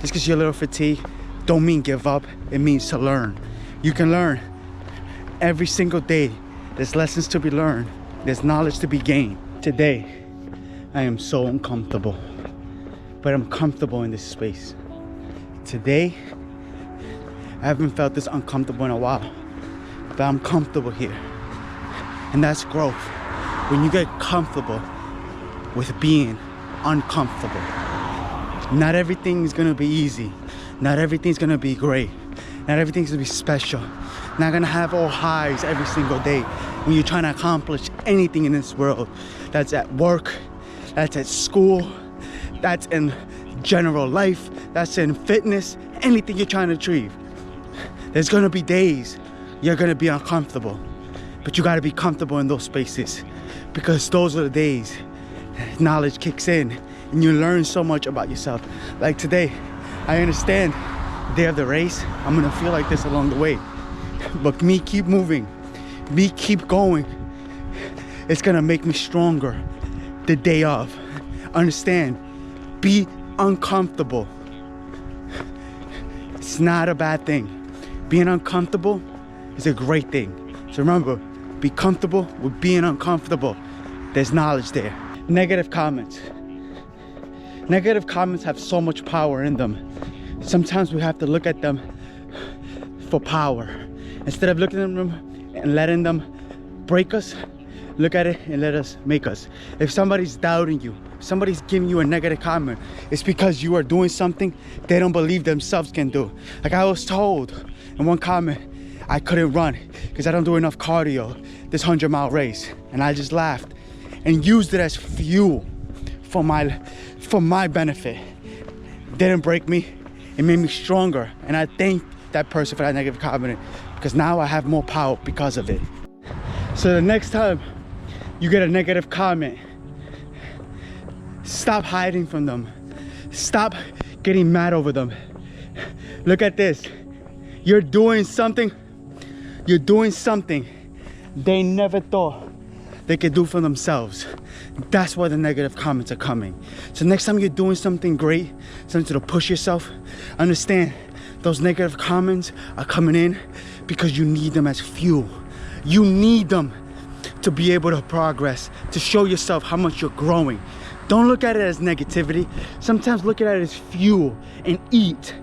just because you're a little fatigued, don't mean give up. It means to learn. You can learn every single day. There's lessons to be learned. There's knowledge to be gained. Today, I am so uncomfortable, but I'm comfortable in this space. Today, I haven't felt this uncomfortable in a while, but I'm comfortable here. And that's growth. When you get comfortable with being uncomfortable. Not everything is gonna be easy. Not everything's gonna be great. Not everything's gonna be special. Not gonna have all highs every single day when you're trying to accomplish anything in this world. That's at work, that's at school, that's in general life, that's in fitness, anything you're trying to achieve. There's gonna be days you're gonna be uncomfortable, but you gotta be comfortable in those spaces because those are the days knowledge kicks in and you learn so much about yourself. Like today, I understand the day of the race, I'm gonna feel like this along the way. But me keep moving, me keep going, it's gonna make me stronger the day of. Understand, be uncomfortable. It's not a bad thing. Being uncomfortable is a great thing. So remember, be comfortable with being uncomfortable. There's knowledge there. Negative comments. Negative comments have so much power in them. Sometimes we have to look at them for power. Instead of looking at them and letting them break us, look at it and let us make us. If somebody's doubting you, somebody's giving you a negative comment, it's because you are doing something they don't believe themselves can do. Like I was told in one comment, I couldn't run because I don't do enough cardio this 100-mile race. And I just laughed and used it as fuel for my benefit. Didn't break me, it made me stronger. And I thank that person for that negative comment because now I have more power because of it. So the next time you get a negative comment, stop hiding from them. Stop getting mad over them. Look at this. You're doing something they never thought they could do for themselves. That's why the negative comments are coming. So next time you're doing something great, something to push yourself, understand those negative comments are coming in because you need them as fuel. You need them to be able to progress, to show yourself how much you're growing. Don't look at it as negativity. Sometimes look at it as fuel and eat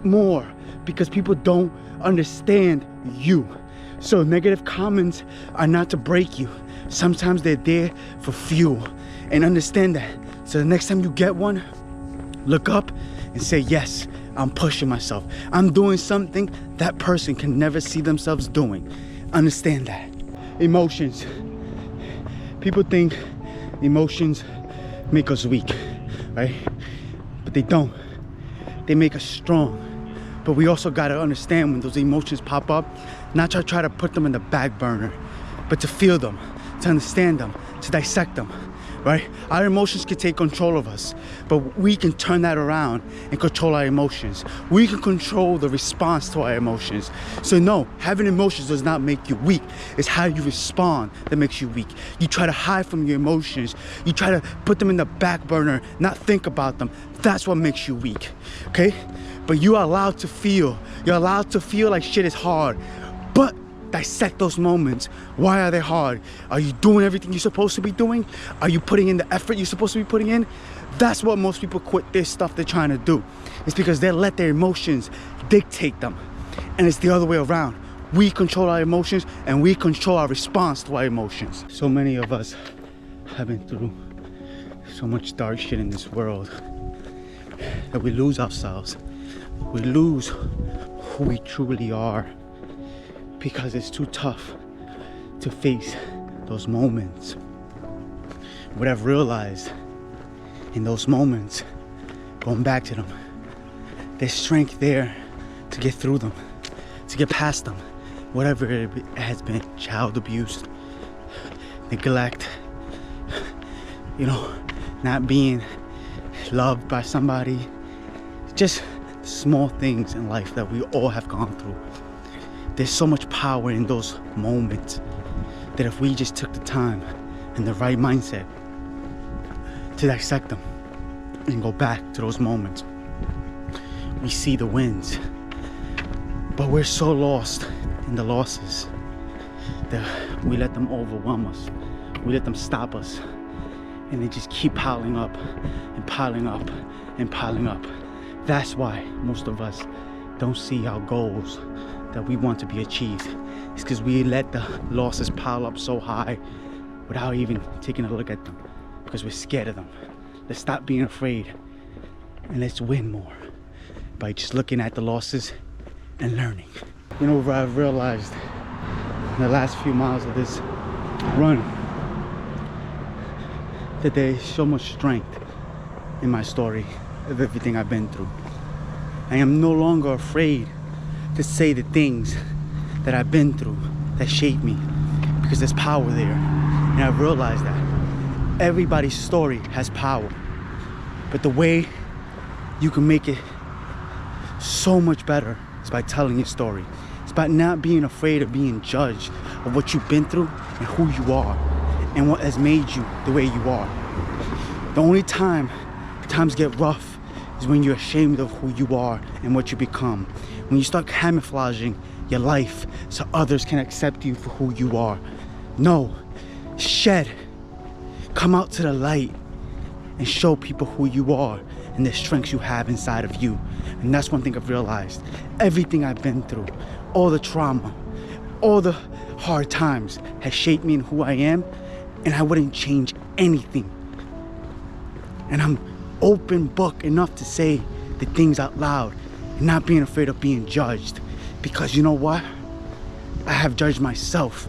more because people don't understand you. So negative comments are not to break you. Sometimes they're there for fuel, and understand that. So the next time you get one, look up and say, yes, I'm pushing myself. I'm doing something that person can never see themselves doing. Understand that. Emotions. People think emotions make us weak, right? But they don't. They make us strong. But we also gotta understand when those emotions pop up, not to try to put them in the back burner, but to feel them, to understand them, to dissect them. right? Our emotions can take control of us, but we can turn that around and control our emotions. We can control the response to our emotions. So no, having emotions does not make you weak. It's how you respond that makes you weak. You try to hide from your emotions. You try to put them in the back burner, not think about them. That's what makes you weak, okay? But you are allowed to feel. You're allowed to feel like shit is hard, but dissect those moments. Why are they hard? Are you doing everything you're supposed to be doing? Are you putting in the effort you're supposed to be putting in? That's what most people quit this stuff they're trying to do. It's because they let their emotions dictate them. And it's the other way around. We control our emotions and we control our response to our emotions. So many of us have been through so much dark shit in this world that we lose ourselves. We lose who we truly are, because it's too tough to face those moments. What I've realized in those moments, going back to them, there's strength there to get through them, to get past them. Whatever it has been, child abuse, neglect, not being loved by somebody, just small things in life that we all have gone through. There's so much power in those moments that if we just took the time and the right mindset to dissect them and go back to those moments, we see the wins. But we're so lost in the losses that we let them overwhelm us. We let them stop us, and they just keep piling up and piling up and piling up. That's why most of us don't see our goals that we want to be achieved. It's because we let the losses pile up so high without even taking a look at them, because we're scared of them. Let's stop being afraid and let's win more by just looking at the losses and learning. What I've realized in the last few miles of this run, that there's so much strength in my story of everything I've been through. I am no longer afraid to say the things that I've been through that shape me, because there's power there. And I've realized that everybody's story has power, but the way you can make it so much better is by telling your story. It's about not being afraid of being judged of what you've been through and who you are and what has made you the way you are. The only time times get rough is when you're ashamed of who you are and what you become. When you start camouflaging your life so others can accept you for who you are. No, shed, come out to the light and show people who you are and the strengths you have inside of you. And that's one thing I've realized. Everything I've been through, all the trauma, all the hard times has shaped me in who I am, and I wouldn't change anything. And I'm open book enough to say the things out loud and not being afraid of being judged, because you know what? I have judged myself,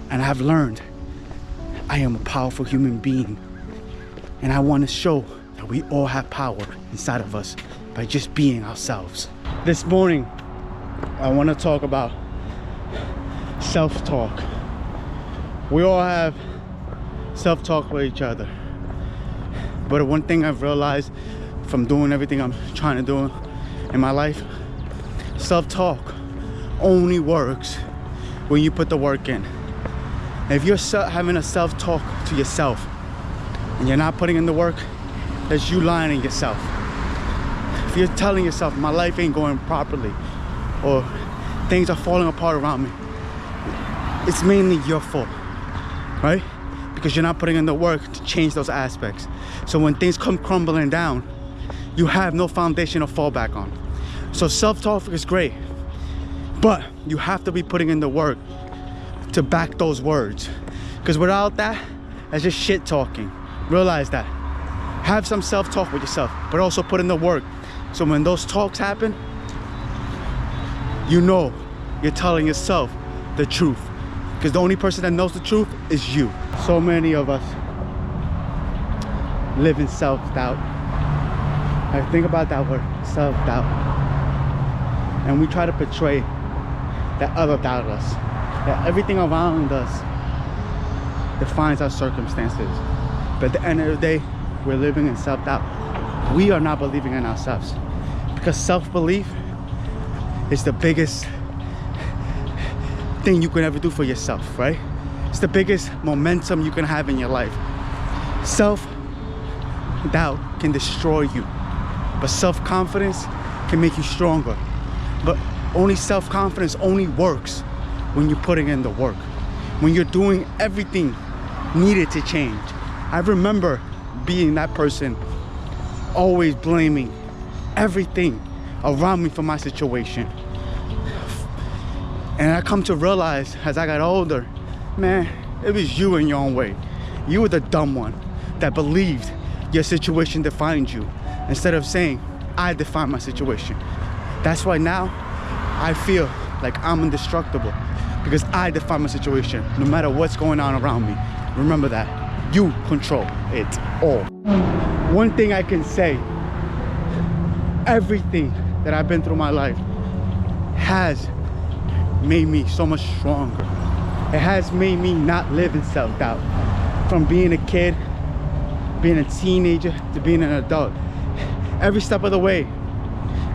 and I have learned I am a powerful human being, and I want to show that we all have power inside of us by just being ourselves. This morning I want to talk about self-talk. We all have self-talk with each other, but one thing I've realized from doing everything I'm trying to do in my life, self-talk only works when you put the work in. If you're having a self-talk to yourself and you're not putting in the work, that's you lying to yourself. If you're telling yourself my life ain't going properly or things are falling apart around me, it's mainly your fault, right? Because you're not putting in the work to change those aspects. So when things come crumbling down, you have no foundation to fall back on. So self-talk is great, but you have to be putting in the work to back those words. Because without that, that's just shit talking. Realize that. Have some self-talk with yourself, but also put in the work. So when those talks happen, you know you're telling yourself the truth. Because the only person that knows the truth is you. So many of us live in self-doubt. I think about that word, self-doubt. And we try to portray that others doubt us, that everything around us defines our circumstances. But at the end of the day, we're living in self-doubt. We are not believing in ourselves, because self-belief is the biggest thing you can ever do for yourself, right? It's the biggest momentum you can have in your life. Self-doubt can destroy you, but self-confidence can make you stronger. But only self-confidence only works when you're putting in the work, when you're doing everything needed to change. I remember being that person, always blaming everything around me for my situation. And I come to realize as I got older, man, it was you in your own way. You were the dumb one that believed your situation defined you, instead of saying, I define my situation. That's why now I feel like I'm indestructible, because I define my situation no matter what's going on around me. Remember that. You control it all. One thing I can say, everything that I've been through my life has made me so much stronger. It has made me not live in self-doubt. From being a kid, being a teenager, to being an adult. Every step of the way,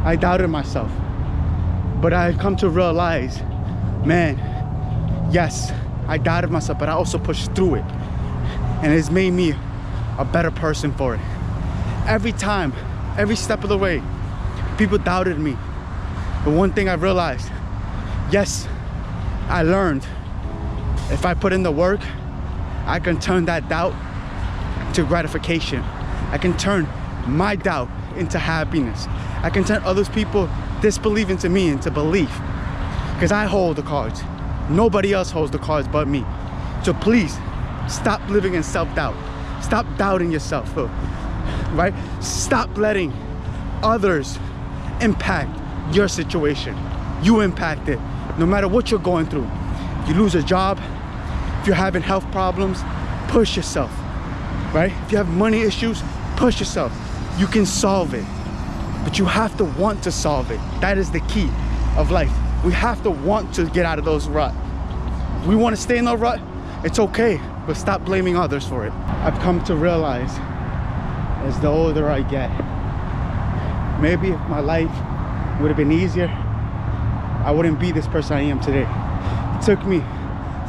I doubted myself. But I come to realize, man, yes, I doubted myself, but I also pushed through it. And it's made me a better person for it. Every time, every step of the way, people doubted me. But one thing I realized, yes, I learned if I put in the work, I can turn that doubt to gratification. I can turn my doubt into happiness. I can turn others people disbelieving to me into belief, because I hold the cards. Nobody else holds the cards but me. So please stop living in self-doubt. Stop doubting yourself, right? Stop letting others impact your situation. You impact it. No matter what you're going through, you lose a job, if you're having health problems, push yourself, right? If you have money issues, push yourself. You can solve it, but you have to want to solve it. That is the key of life. We have to want to get out of those ruts. If we want to stay in the rut, it's okay, but stop blaming others for it. I've come to realize, as the older I get, maybe if my life would have been easier, I wouldn't be this person I am today. It took me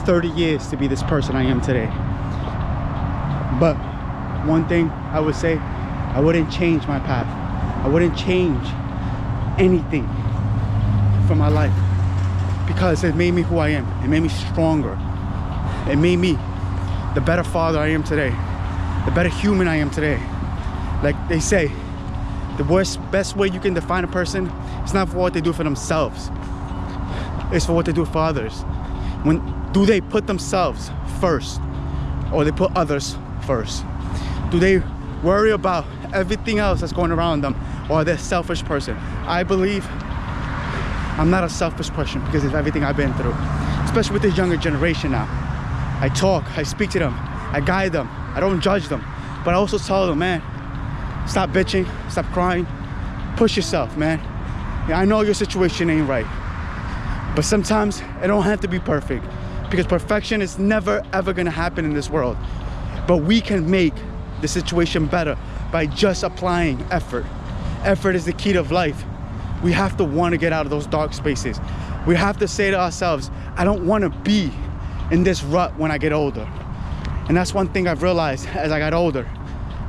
30 years to be this person I am today. But one thing I would say, I wouldn't change my path. I wouldn't change anything from my life, because it made me who I am. It made me stronger. It made me the better father I am today, the better human I am today. Like they say, the best way you can define a person is not for what they do for themselves, it's for what they do for others. Do they put themselves first, or they put others first? Do they worry about everything else that's going around them, or are they a selfish person? I believe I'm not a selfish person because of everything I've been through, especially with this younger generation now. I talk, I speak to them, I guide them, I don't judge them, but I also tell them, man, stop bitching, stop crying, push yourself, man. Yeah, I know your situation ain't right, but sometimes it don't have to be perfect, because perfection is never ever gonna happen in this world. But we can make the situation better by just applying effort. Effort is the key to life. We have to want to get out of those dark spaces. We have to say to ourselves, I don't want to be in this rut when I get older. And that's one thing I've realized as I got older.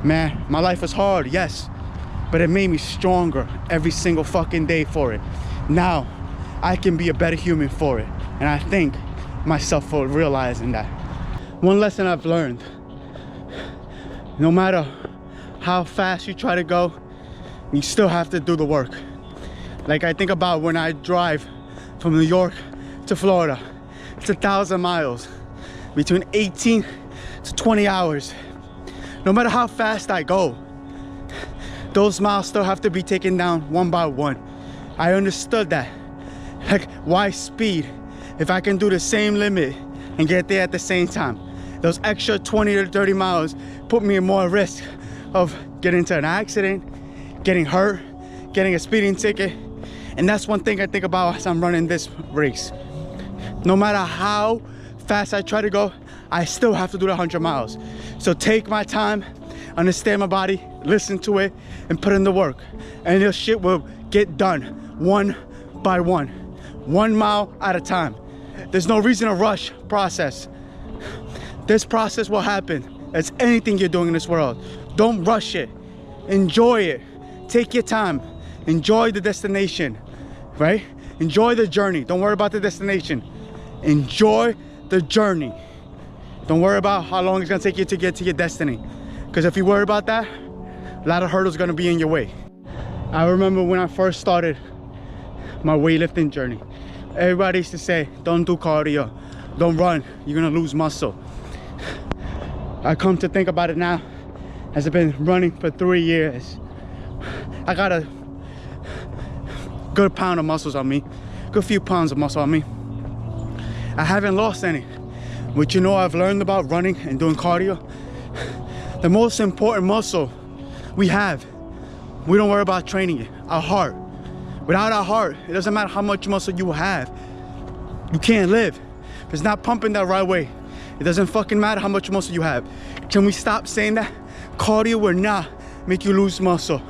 Man, my life was hard, yes, but it made me stronger every single fucking day for it. Now, I can be a better human for it. And I thank myself for realizing that. One lesson I've learned, no matter how fast you try to go, you still have to do the work. Like I think about when I drive from New York to Florida, it's 1,000 miles, between 18 to 20 hours. No matter how fast I go, those miles still have to be taken down one by one. I understood that. Like, why speed if I can do the same limit and get there at the same time? Those extra 20 to 30 miles put me in more risk of getting into an accident, getting hurt, getting a speeding ticket. And that's one thing I think about as I'm running this race. No matter how fast I try to go, I still have to do the 100 miles. So take my time, understand my body, listen to it, and put in the work. And this shit will get done one by one, 1 mile at a time. There's no reason to rush process. This process will happen. As anything you're doing in this world. Don't rush it. Enjoy it. Take your time. Enjoy the destination, right? Enjoy the journey. Don't worry about the destination. Enjoy the journey. Don't worry about how long it's gonna take you to get to your destiny. Because if you worry about that, a lot of hurdles are gonna be in your way. I remember when I first started my weightlifting journey, everybody used to say, don't do cardio, don't run, you're gonna lose muscle. I come to think about it now, as I've been running for 3 years, I got a good pound of muscles on me, good few pounds of muscle on me. I haven't lost any. But you know, I've learned about running and doing cardio. The most important muscle we have, we don't worry about training it, our heart. Without our heart, it doesn't matter how much muscle you have, you can't live. If it's not pumping the right way, it doesn't fucking matter how much muscle you have. Can we stop saying that? Cardio will not make you lose muscle,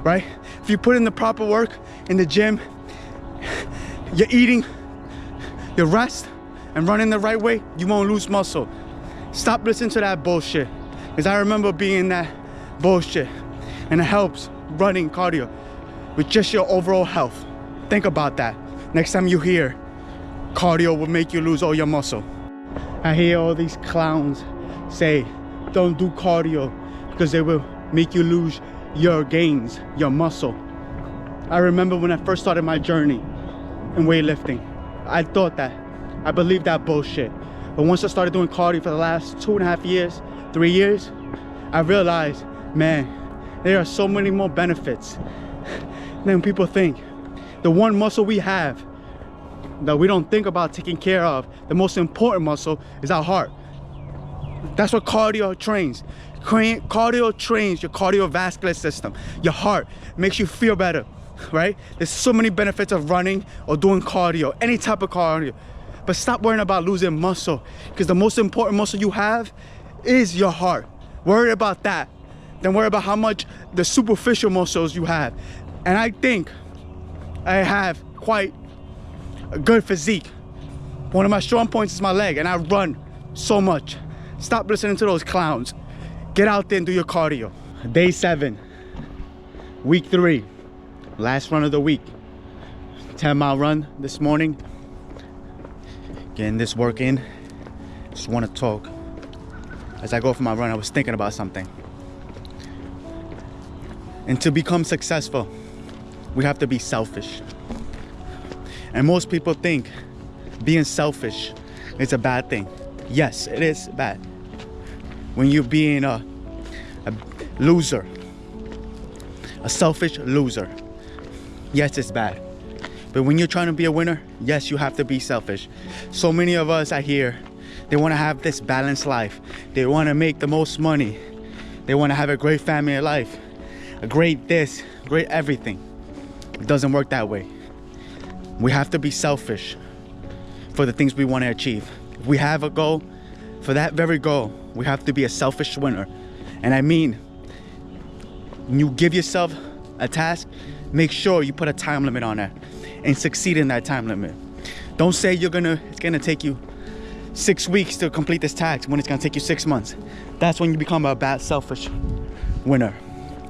right? If you put in the proper work in the gym, you're eating, you rest, and running the right way, you won't lose muscle. Stop listening to that bullshit. Because I remember being in that bullshit. And it helps running cardio with just your overall health. Think about that. Next time you hear cardio will make you lose all your muscle. I hear all these clowns say, don't do cardio because they will make you lose your gains, your muscle. I remember when I first started my journey in weightlifting, I thought that, I believed that bullshit. But once I started doing cardio for the last 2.5 years, 3 years, I realized, man, there are so many more benefits than people think. The one muscle we have that we don't think about taking care of, the most important muscle, is our heart. That's what cardio trains. Cardio trains your cardiovascular system, your heart. It makes you feel better, right? There's so many benefits of running or doing cardio, any type of cardio. But stop worrying about losing muscle, because the most important muscle you have is your heart. Worry about that. Then worry about how much the superficial muscles you have. And I think I have quite a good physique. One of my strong points is my leg, and I run so much. Stop listening to those clowns. Get out there and do your cardio. Day 7, week 3, last run of the week. 10-mile run this morning. Getting this work in. Just want to talk. As I go for my run, I was thinking about something. And to become successful, we have to be selfish. And most people think being selfish is a bad thing. Yes, it is bad. When you're being a loser, a selfish loser, yes, it's bad. But when you're trying to be a winner, yes, you have to be selfish. So many of us out here, they want to have this balanced life. They want to make the most money. They want to have a great family life, a great this, great everything. It doesn't work that way. We have to be selfish for the things we want to achieve. If we have a goal, for that very goal, we have to be a selfish winner. And I mean, when you give yourself a task, make sure you put a time limit on it and succeed in that time limit. Don't say it's gonna take you 6 weeks to complete this task when it's gonna take you 6 months. That's when you become a bad selfish winner.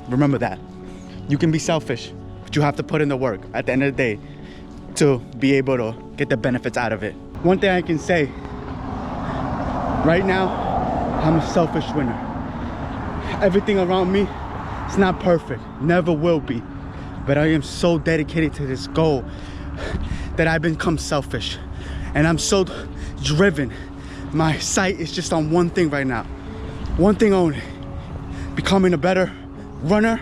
Remember that. You can be selfish, but you have to put in the work at the end of the day to be able to get the benefits out of it. One thing I can say, right now, I'm a selfish winner. Everything around me is not perfect, never will be. But I am so dedicated to this goal that I become selfish. And I'm so driven. My sight is just on one thing right now. One thing only. Becoming a better runner,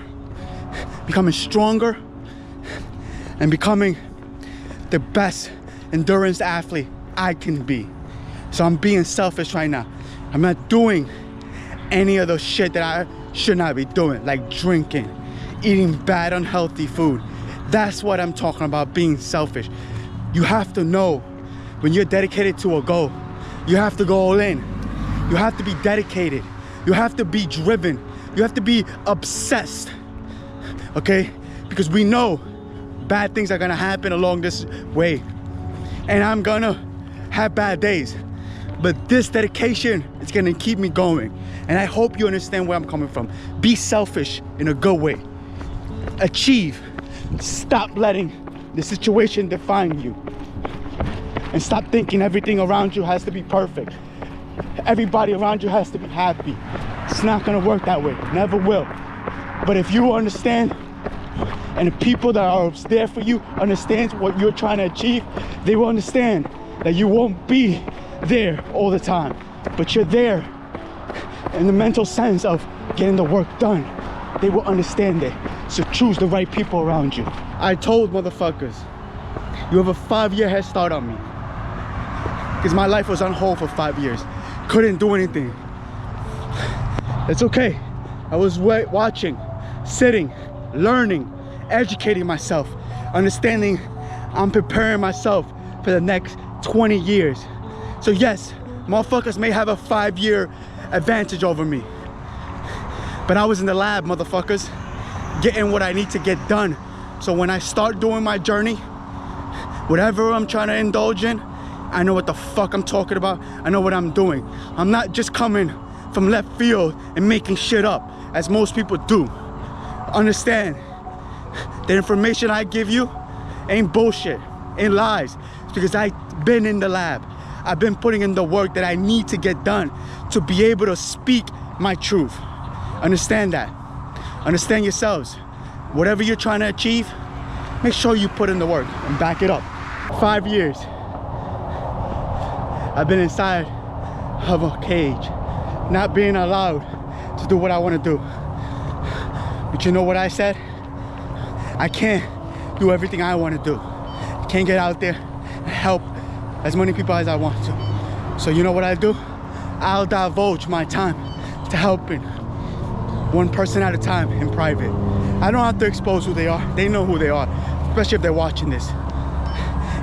becoming stronger, and becoming the best endurance athlete I can be. So I'm being selfish right now. I'm not doing any of the shit that I should not be doing, like drinking, eating bad, unhealthy food. That's what I'm talking about, being selfish. You have to know when you're dedicated to a goal, you have to go all in. You have to be dedicated. You have to be driven. You have to be obsessed, okay? Because we know bad things are gonna happen along this way. And I'm gonna have bad days. But this dedication is gonna keep me going. And I hope you understand where I'm coming from. Be selfish in a good way. Achieve. Stop letting the situation define you. And stop thinking everything around you has to be perfect. Everybody around you has to be happy. It's not gonna work that way, never will. But if you understand, and the people that are there for you understand what you're trying to achieve, they will understand that you won't be there all the time, but you're there in the mental sense of getting the work done. They will understand it. So choose the right people around you. I told motherfuckers, you have a 5-year head start on me. Because my life was on hold for 5 years. Couldn't do anything. It's okay. I was watching, sitting, learning, educating myself, understanding I'm preparing myself for the next 20 years. So yes, motherfuckers may have a 5-year advantage over me. But I was in the lab, motherfuckers, getting what I need to get done. So when I start doing my journey, whatever I'm trying to indulge in, I know what the fuck I'm talking about. I know what I'm doing. I'm not just coming from left field and making shit up, as most people do. Understand, the information I give you ain't bullshit, ain't lies. It's because I've been in the lab. I've been putting in the work that I need to get done to be able to speak my truth. Understand that. Understand yourselves. Whatever you're trying to achieve, make sure you put in the work and back it up. 5 years. I've been inside of a cage, not being allowed to do what I want to do. But you know what I said? I can't do everything I want to do. I can't get out there and help as many people as I want to. So you know what I do? I'll divulge my time to helping one person at a time in private. I don't have to expose who they are. They know who they are, especially if they're watching this.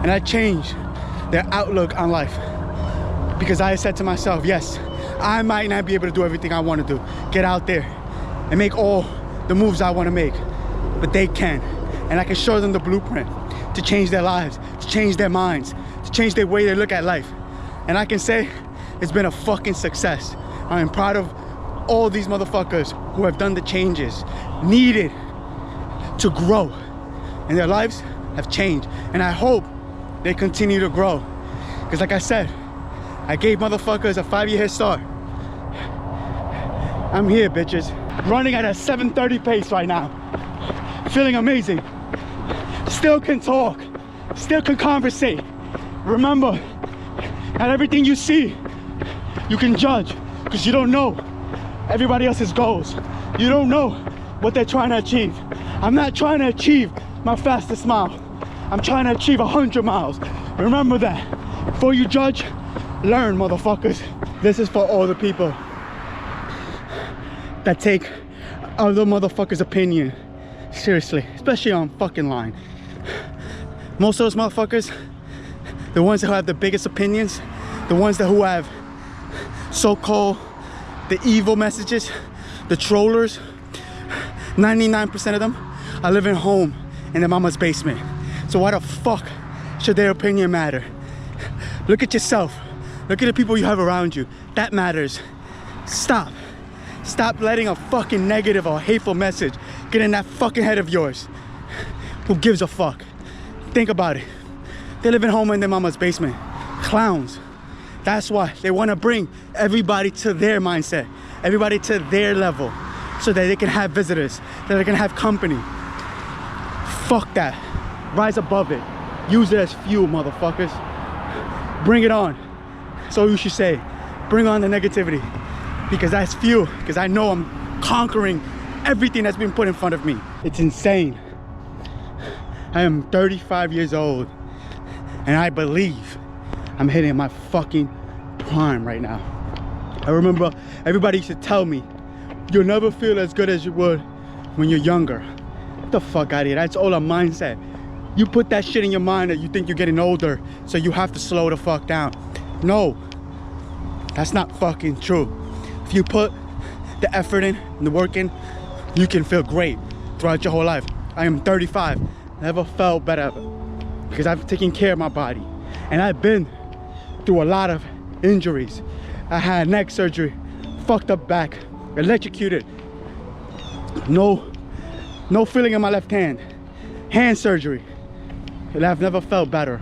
And I changed their outlook on life. Because I said to myself, yes, I might not be able to do everything I want to do. Get out there and make all the moves I want to make. But they can. And I can show them the blueprint to change their lives, to change their minds, to change their way they look at life. And I can say it's been a fucking success. I am proud of all these motherfuckers who have done the changes needed to grow. And their lives have changed. And I hope they continue to grow. Because like I said, I gave motherfuckers a 5-year head start. I'm here, bitches. Running at a 7:30 pace right now. Feeling amazing. Still can talk. Still can conversate. Remember, not everything you see, you can judge. Because you don't know everybody else's goals. You don't know what they're trying to achieve. I'm not trying to achieve my fastest mile. I'm trying to achieve 100 miles. Remember that. Before you judge, learn, motherfuckers. This is for all the people that take other motherfuckers' opinion seriously, especially on fucking line. Most of those motherfuckers, the ones who have the biggest opinions, the ones who have so-called the evil messages, the trollers, 99% of them are living home in their mama's basement. So why the fuck should their opinion matter? Look at yourself. Look at the people you have around you. That matters. Stop. Stop letting a fucking negative or hateful message get in that fucking head of yours. Who gives a fuck? Think about it. They live at home in their mama's basement. Clowns. That's why they want to bring everybody to their mindset, everybody to their level, so that they can have visitors, that they can have company. Fuck that. Rise above it. Use it as fuel, motherfuckers. Bring it on. So you should say, bring on the negativity, because that's fuel, because I know I'm conquering everything that's been put in front of me. It's insane. I am 35 years old and I believe I'm hitting my fucking prime right now. I remember everybody used to tell me, you'll never feel as good as you would when you're younger. Get the fuck out of here. That's all a mindset. You put that shit in your mind that you think you're getting older, so you have to slow the fuck down. No. That's not fucking true. If you put the effort in and the work in, you can feel great throughout your whole life. I am 35, never felt better because I've taken care of my body. And I've been through a lot of injuries. I had neck surgery, fucked up back, electrocuted, no feeling in my left hand, hand surgery, and I've never felt better.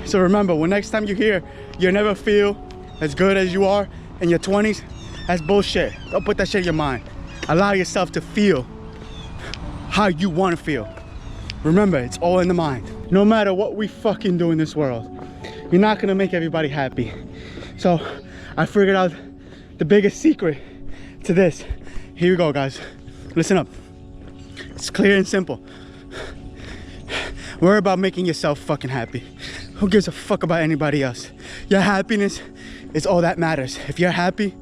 So remember, when next time you hear you never feel as good as you are in your 20s, that's bullshit. Don't put that shit in your mind. Allow yourself to feel how you want to feel. Remember, it's all in the mind. No matter what we fucking do in this world, you're not gonna make everybody happy. So I figured out the biggest secret to this. Here we go, guys. Listen up. It's clear and simple. Worry about making yourself fucking happy. Who gives a fuck about anybody else? Your happiness is all that matters. If you're happy,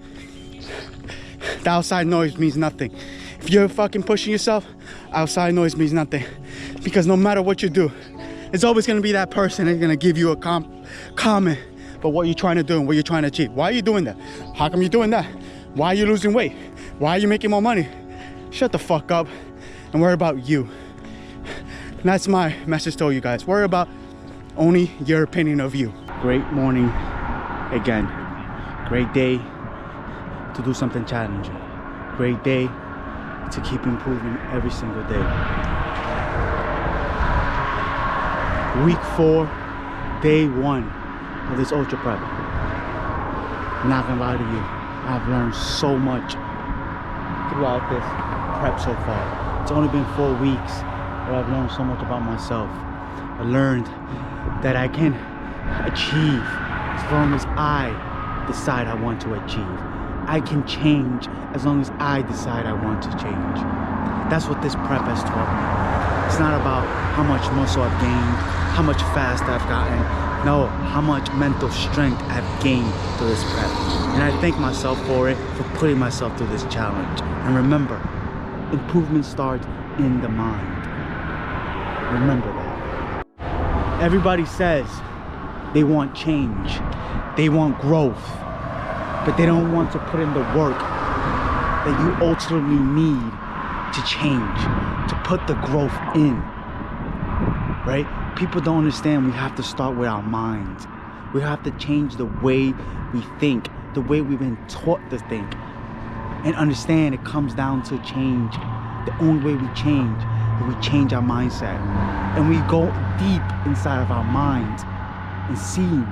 the outside noise means nothing. If you're fucking pushing yourself, outside noise means nothing. Because no matter what you do, there's always gonna be that person that's gonna give you a comment about what you're trying to do and what you're trying to achieve. Why are you doing that? How come you're doing that? Why are you losing weight? Why are you making more money? Shut the fuck up and worry about you. And that's my message to all you guys. Worry about only your opinion of you. Great morning again. Great day to do something challenging. Great day to keep improving every single day. Week 4, day 1 of this ultra prep. I'm not gonna lie to you, I've learned so much throughout this prep so far. It's only been 4 weeks, but I've learned so much about myself. I learned that I can achieve as long as I decide I want to achieve. I can change as long as I decide I want to change. That's what this prep has taught me. It's not about how much muscle I've gained, how much fast I've gotten. No, how much mental strength I've gained through this prep. And I thank myself for it, for putting myself through this challenge. And remember, improvement starts in the mind. Remember that. Everybody says they want change, they want growth, but they don't want to put in the work that you ultimately need to change, to put the growth in, right? People don't understand we have to start with our minds. We have to change the way we think, the way we've been taught to think. And understand it comes down to change. The only way we change is we change our mindset. And we go deep inside of our minds and see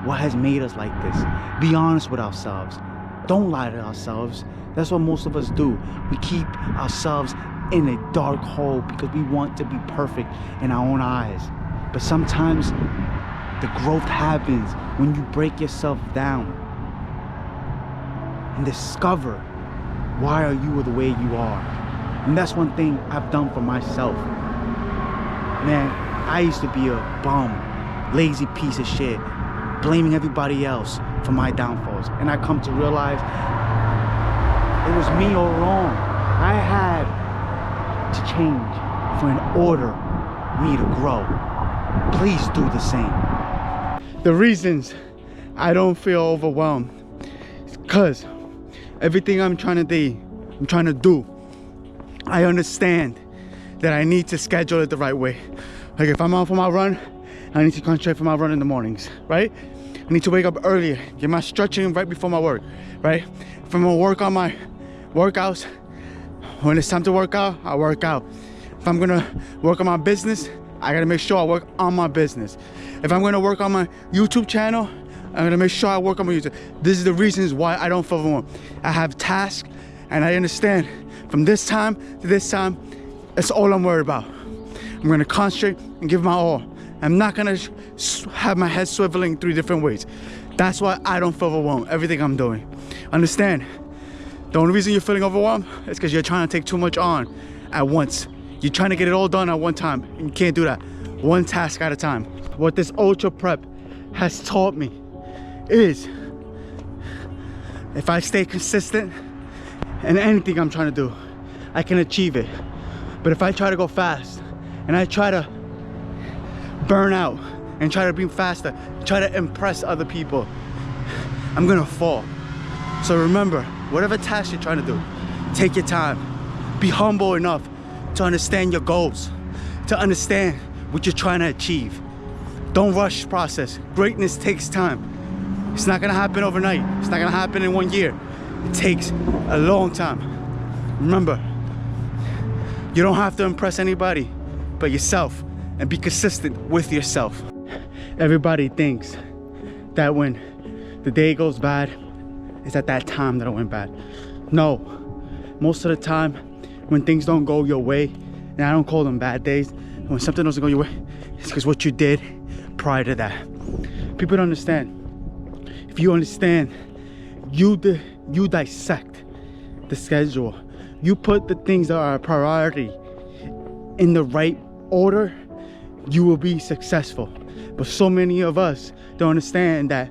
what has made us like this. Be honest with ourselves. Don't lie to ourselves. That's what most of us do. We keep ourselves in a dark hole because we want to be perfect in our own eyes. But sometimes the growth happens when you break yourself down and discover why are you the way you are. And that's one thing I've done for myself. Man, I used to be a bum, lazy piece of shit, blaming everybody else for my downfalls. And I come to realize it was me all wrong. I had to change for in order me to grow. Please do the same. The reasons I don't feel overwhelmed is because everything I'm trying to do, I understand that I need to schedule it the right way. Like if I'm out for my run, I need to concentrate for my run in the mornings, right? I need to wake up earlier, get my stretching right before my work, right? If I'm gonna work on my workouts, when it's time to work out, I work out. If I'm gonna work on my business, I gotta make sure I work on my business. If I'm gonna work on my YouTube channel, I'm gonna make sure I work on my YouTube. This is the reasons why I don't feel overwhelmed. I have tasks and I understand from this time to this time, that's all I'm worried about. I'm gonna concentrate and give my all. I'm not gonna have my head swiveling 3 different ways. That's why I don't feel overwhelmed, everything I'm doing. Understand, the only reason you're feeling overwhelmed is because you're trying to take too much on at once. You're trying to get it all done at one time, and you can't do that. One task at a time. What this ultra prep has taught me is if I stay consistent in anything I'm trying to do, I can achieve it. But if I try to go fast and I try to burn out and try to be faster, try to impress other people, I'm gonna fall. So remember, whatever task you're trying to do, take your time. Be humble enough to understand your goals, to understand what you're trying to achieve. Don't rush the process. Greatness takes time. It's not gonna happen overnight. It's not gonna happen in 1 year. It takes a long time. Remember, you don't have to impress anybody but yourself, and be consistent with yourself. Everybody thinks that when the day goes bad, it's at that time that it went bad. No, most of the time when things don't go your way, and I don't call them bad days, when something doesn't go your way, it's because what you did prior to that. People don't understand. If you understand, you dissect the schedule. You put the things that are a priority in the right order, you will be successful. But so many of us don't understand that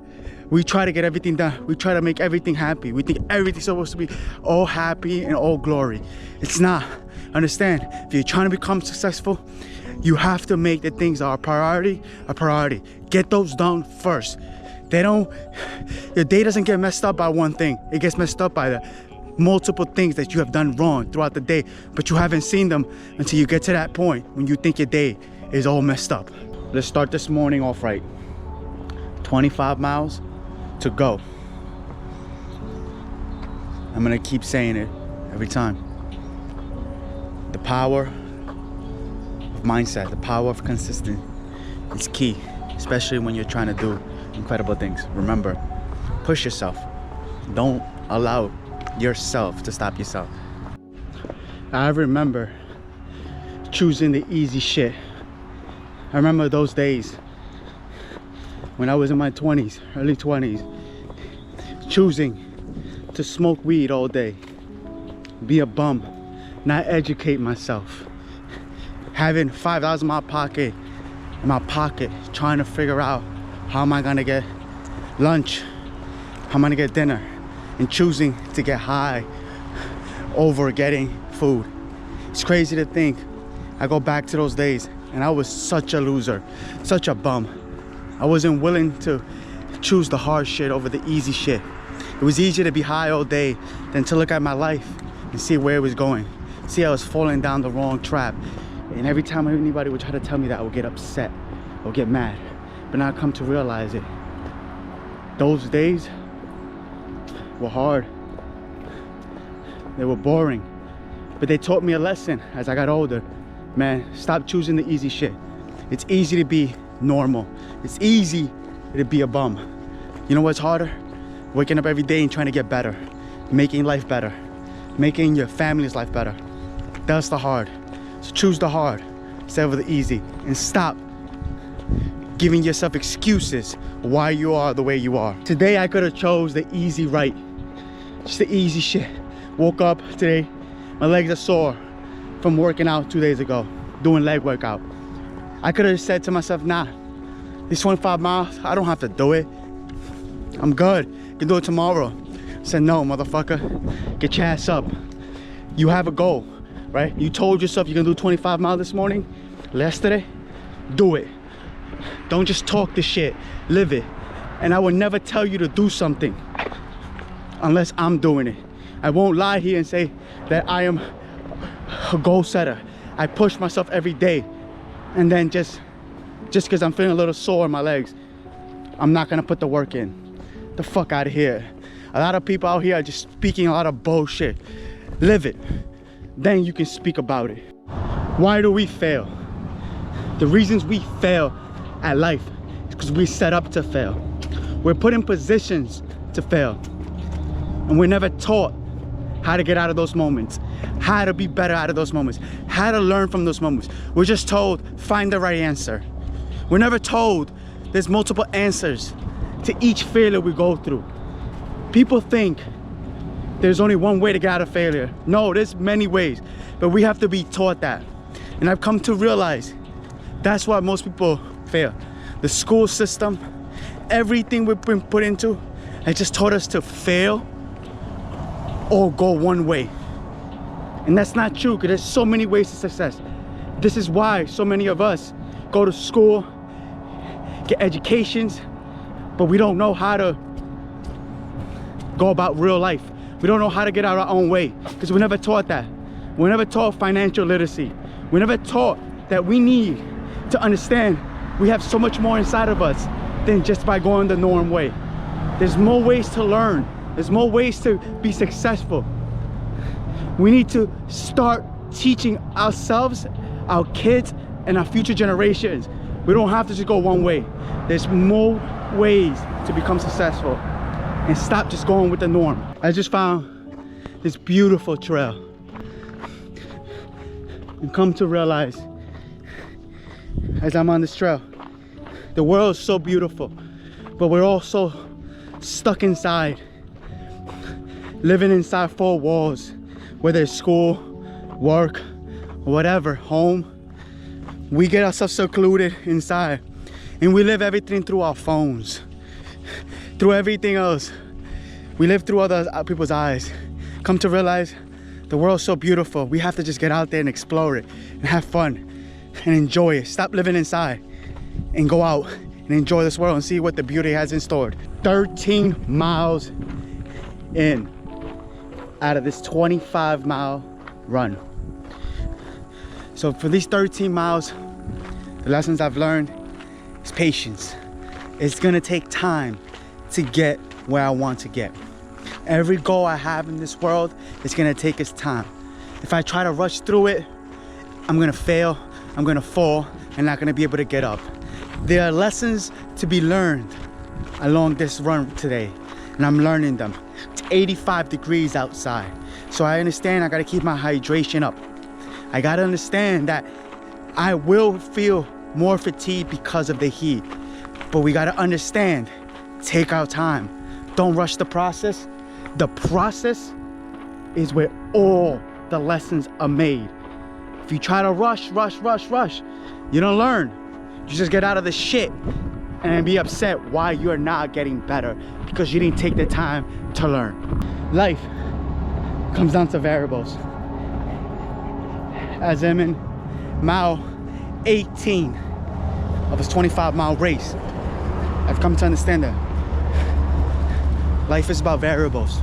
we try to get everything done. We try to make everything happy. We think everything's supposed to be all happy and all glory. It's not. Understand, if you're trying to become successful, you have to make the things that are a priority. Get those done first. Your day doesn't get messed up by one thing. It gets messed up by the multiple things that you have done wrong throughout the day, but you haven't seen them until you get to that point when you think your day is all messed up. Let's start this morning off right. 25 miles to go. I'm gonna keep saying it every time. The power of mindset, the power of consistency is key, especially when you're trying to do incredible things. Remember, push yourself. Don't allow yourself to stop yourself. I remember choosing the easy shit. I remember those days when I was in my 20s, early 20s, choosing to smoke weed all day, be a bum, not educate myself, having $5 in my pocket, trying to figure out how am I gonna get lunch, how am I gonna get dinner, and choosing to get high over getting food. It's crazy to think I go back to those days and I was such a loser, such a bum. I wasn't willing to choose the hard shit over the easy shit. It was easier to be high all day than to look at my life and see where it was going, see I was falling down the wrong trap. And every time anybody would try to tell me that, I would get upset, I would get mad. But now I come to realize it. Those days were hard. They were boring. But they taught me a lesson as I got older. Man, stop choosing the easy shit. It's easy to be normal. It's easy to be a bum. You know what's harder? Waking up every day and trying to get better. Making life better. Making your family's life better. That's the hard. So choose the hard instead of the easy. And stop giving yourself excuses why you are the way you are. Today I could have chose the easy right. Just the easy shit. Woke up today, my legs are sore from working out 2 days ago, doing leg workout. I could have said to myself, nah, these 25 miles, I don't have to do it. I'm good, I can do it tomorrow. I said, no, motherfucker, get your ass up. You have a goal, right? You told yourself you're gonna do 25 miles this morning, yesterday, do it. Don't just talk the shit, live it. And I will never tell you to do something unless I'm doing it. I won't lie here and say that I am a goal setter. I push myself every day, and then just because I'm feeling a little sore in my legs, I'm not gonna put the work in. The fuck out of here. A lot of people out here are just speaking a lot of bullshit. Live it, then you can speak about it. Why do we fail? The reasons we fail at life is because we set up to fail. We're put in positions to fail, and we're never taught how to get out of those moments, how to be better out of those moments, how to learn from those moments. We're just told, find the right answer. We're never told there's multiple answers to each failure we go through. People think there's only one way to get out of failure. No, there's many ways, but we have to be taught that. And I've come to realize that's why most people fail. The school system, everything we've been put into, has just taught us to fail or go one way. And that's not true, because there's so many ways to success. This is why so many of us go to school, get educations, but we don't know how to go about real life. We don't know how to get out our own way because we're never taught that. We're never taught financial literacy. We're never taught that we need to understand we have so much more inside of us than just by going the norm way. There's more ways to learn. There's more ways to be successful. We need to start teaching ourselves, our kids, and our future generations. We don't have to just go one way. There's more ways to become successful and stop just going with the norm. I just found this beautiful trail and come to realize as I'm on this trail, the world is so beautiful, but we're all so stuck inside, living inside four walls, whether it's school, work, whatever, home. We get ourselves secluded inside and we live everything through our phones, through everything else. We live through other people's eyes. Come to realize the world's so beautiful. We have to just get out there and explore it and have fun and enjoy it. Stop living inside and go out and enjoy this world and see what the beauty has in store. 13 miles in out of this 25-mile run. So for these 13 miles, the lessons I've learned is patience. It's gonna take time to get where I want to get. Every goal I have in this world is gonna take its time. If I try to rush through it, I'm gonna fail, I'm gonna fall, and not gonna be able to get up. There are lessons to be learned along this run today, and I'm learning them. It's 85 degrees outside, so I understand I gotta keep my hydration up. I gotta understand that I will feel more fatigued because of the heat, but we gotta understand, take our time. Don't rush the process. The process is where all the lessons are made. If you try to rush, you don't learn. You just get out of the shit and be upset why you're not getting better because you didn't take the time to learn. Life comes down to variables. As I'm in mile 18 of this 25-mile race, I've come to understand that life is about variables,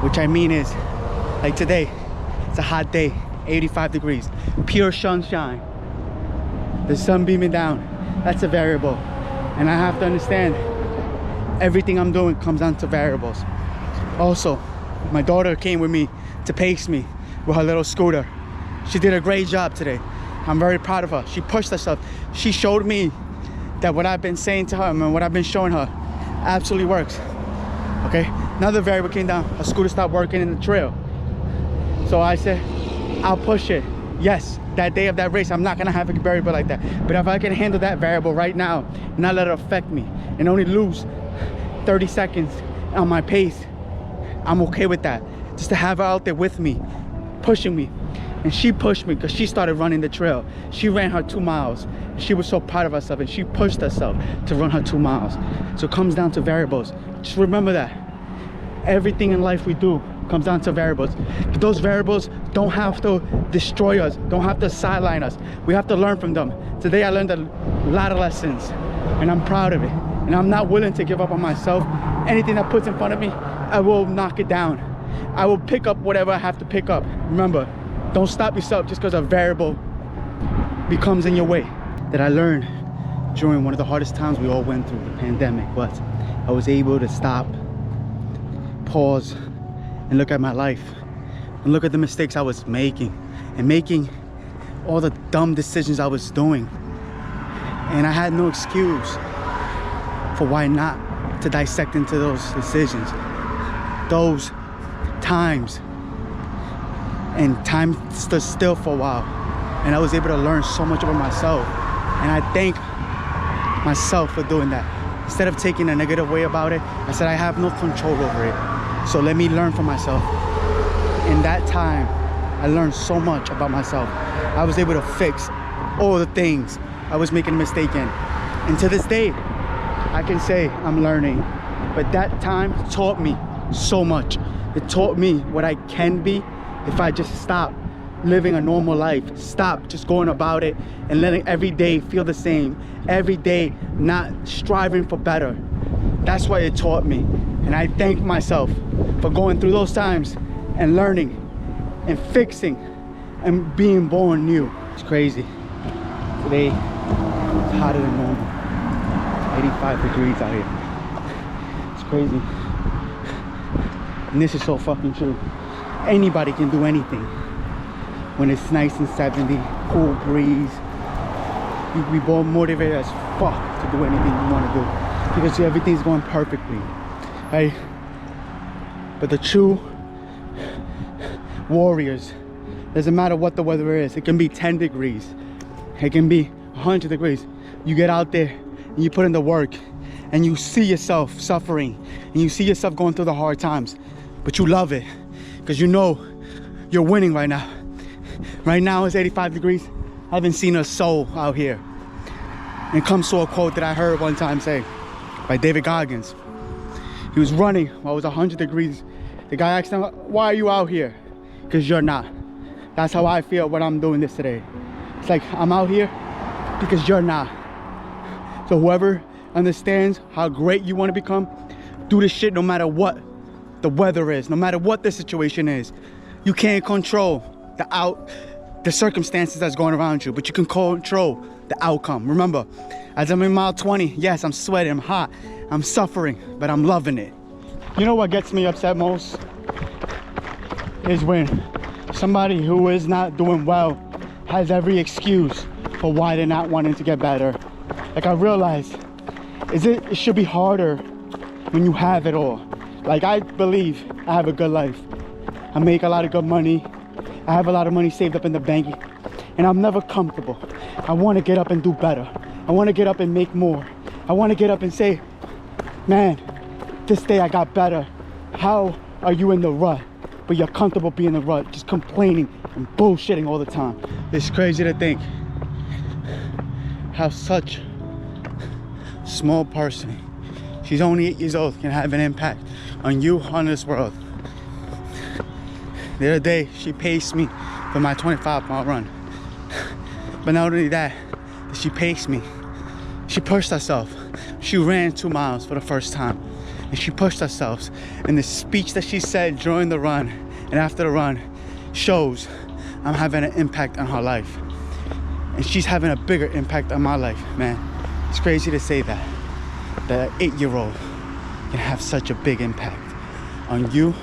which I mean is, like today, it's a hot day, 85 degrees, pure sunshine, the sun beaming down. That's a variable, and I have to understand everything I'm doing comes down to variables. Also, my daughter came with me to pace me with her little scooter. She did a great job today. I'm very proud of her. She pushed herself. She showed me that what I've been saying to her and what I've been showing her absolutely works. Okay, another variable came down. Her scooter stopped working in the trail. So I said, I'll push it. Yes, that day of that race, I'm not gonna have a variable like that. But if I can handle that variable right now, not let it affect me, and only lose 30 seconds on my pace, I'm okay with that. Just to have her out there with me, pushing me. And she pushed me because she started running the trail. She ran her 2 miles. She was so proud of herself and she pushed herself to run her 2 miles. So it comes down to variables. Just remember that. Everything in life we do comes down to variables. But those variables don't have to destroy us, don't have to sideline us. We have to learn from them. Today I learned a lot of lessons and I'm proud of it. And I'm not willing to give up on myself. Anything that puts in front of me, I will knock it down. I will pick up whatever I have to pick up. Remember, don't stop yourself just because a variable becomes in your way. That I learned during one of the hardest times we all went through, the pandemic, was I was able to stop, pause, and look at my life and look at the mistakes I was making and making all the dumb decisions I was doing. And I had no excuse for why not to dissect into those decisions, those times. And time stood still for a while, and I was able to learn so much about myself, and I thank myself for doing that. Instead of taking a negative way about it, I said I have no control over it, so let me learn from myself. In that time, I learned so much about myself. I was able to fix all the things I was making a mistake in, and to this day I can say I'm learning. But that time taught me so much. It taught me what I can be if I just stop living a normal life, stop just going about it and letting every day feel the same, every day not striving for better. That's what it taught me. And I thank myself for going through those times and learning and fixing and being born new. It's crazy. Today it's hotter than normal. 85 degrees out here. It's crazy. And this is so fucking true. Anybody can do anything when it's nice and 70, cool breeze. You can be more motivated as fuck to do anything you want to do because everything's going perfectly, right? But the true warriors, doesn't matter what the weather is. It can be 10 degrees, it can be 100 degrees. You get out there and you put in the work and you see yourself suffering and you see yourself going through the hard times, but you love it because you know you're winning right now. Right now it's 85 degrees. I haven't seen a soul out here. And it comes to a quote that I heard one time say by David Goggins. He was running while it was 100 degrees. The guy asked him, why are you out here? Because you're not. That's how I feel when I'm doing this today. It's like I'm out here because you're not. So whoever understands how great you want to become, do this shit no matter what the weather is, no matter what the situation is. You can't control the circumstances that's going around you, but you can control the outcome. Remember, as I'm in mile 20, yes, I'm sweating, I'm hot, I'm suffering, but I'm loving it. You know what gets me upset most? Is when somebody who is not doing well has every excuse for why they're not wanting to get better. Like I realized, it should be harder when you have it all. Like I believe I have a good life. I make a lot of good money. I have a lot of money saved up in the bank, and I'm never comfortable. I want to get up and do better. I want to get up and make more. I want to get up and say, man, this day I got better. How are you in the rut? But you're comfortable being in the rut, just complaining and bullshitting all the time. It's crazy to think how such a small person, she's only 8 years old, can have an impact on you, on this world. The other day, she paced me for my 25-mile run. But not only that, she paced me. She pushed herself. She ran 2 miles for the first time. And she pushed herself. And the speech that she said during the run and after the run shows I'm having an impact on her life. And she's having a bigger impact on my life, man. It's crazy to say that an 8-year-old can have such a big impact on you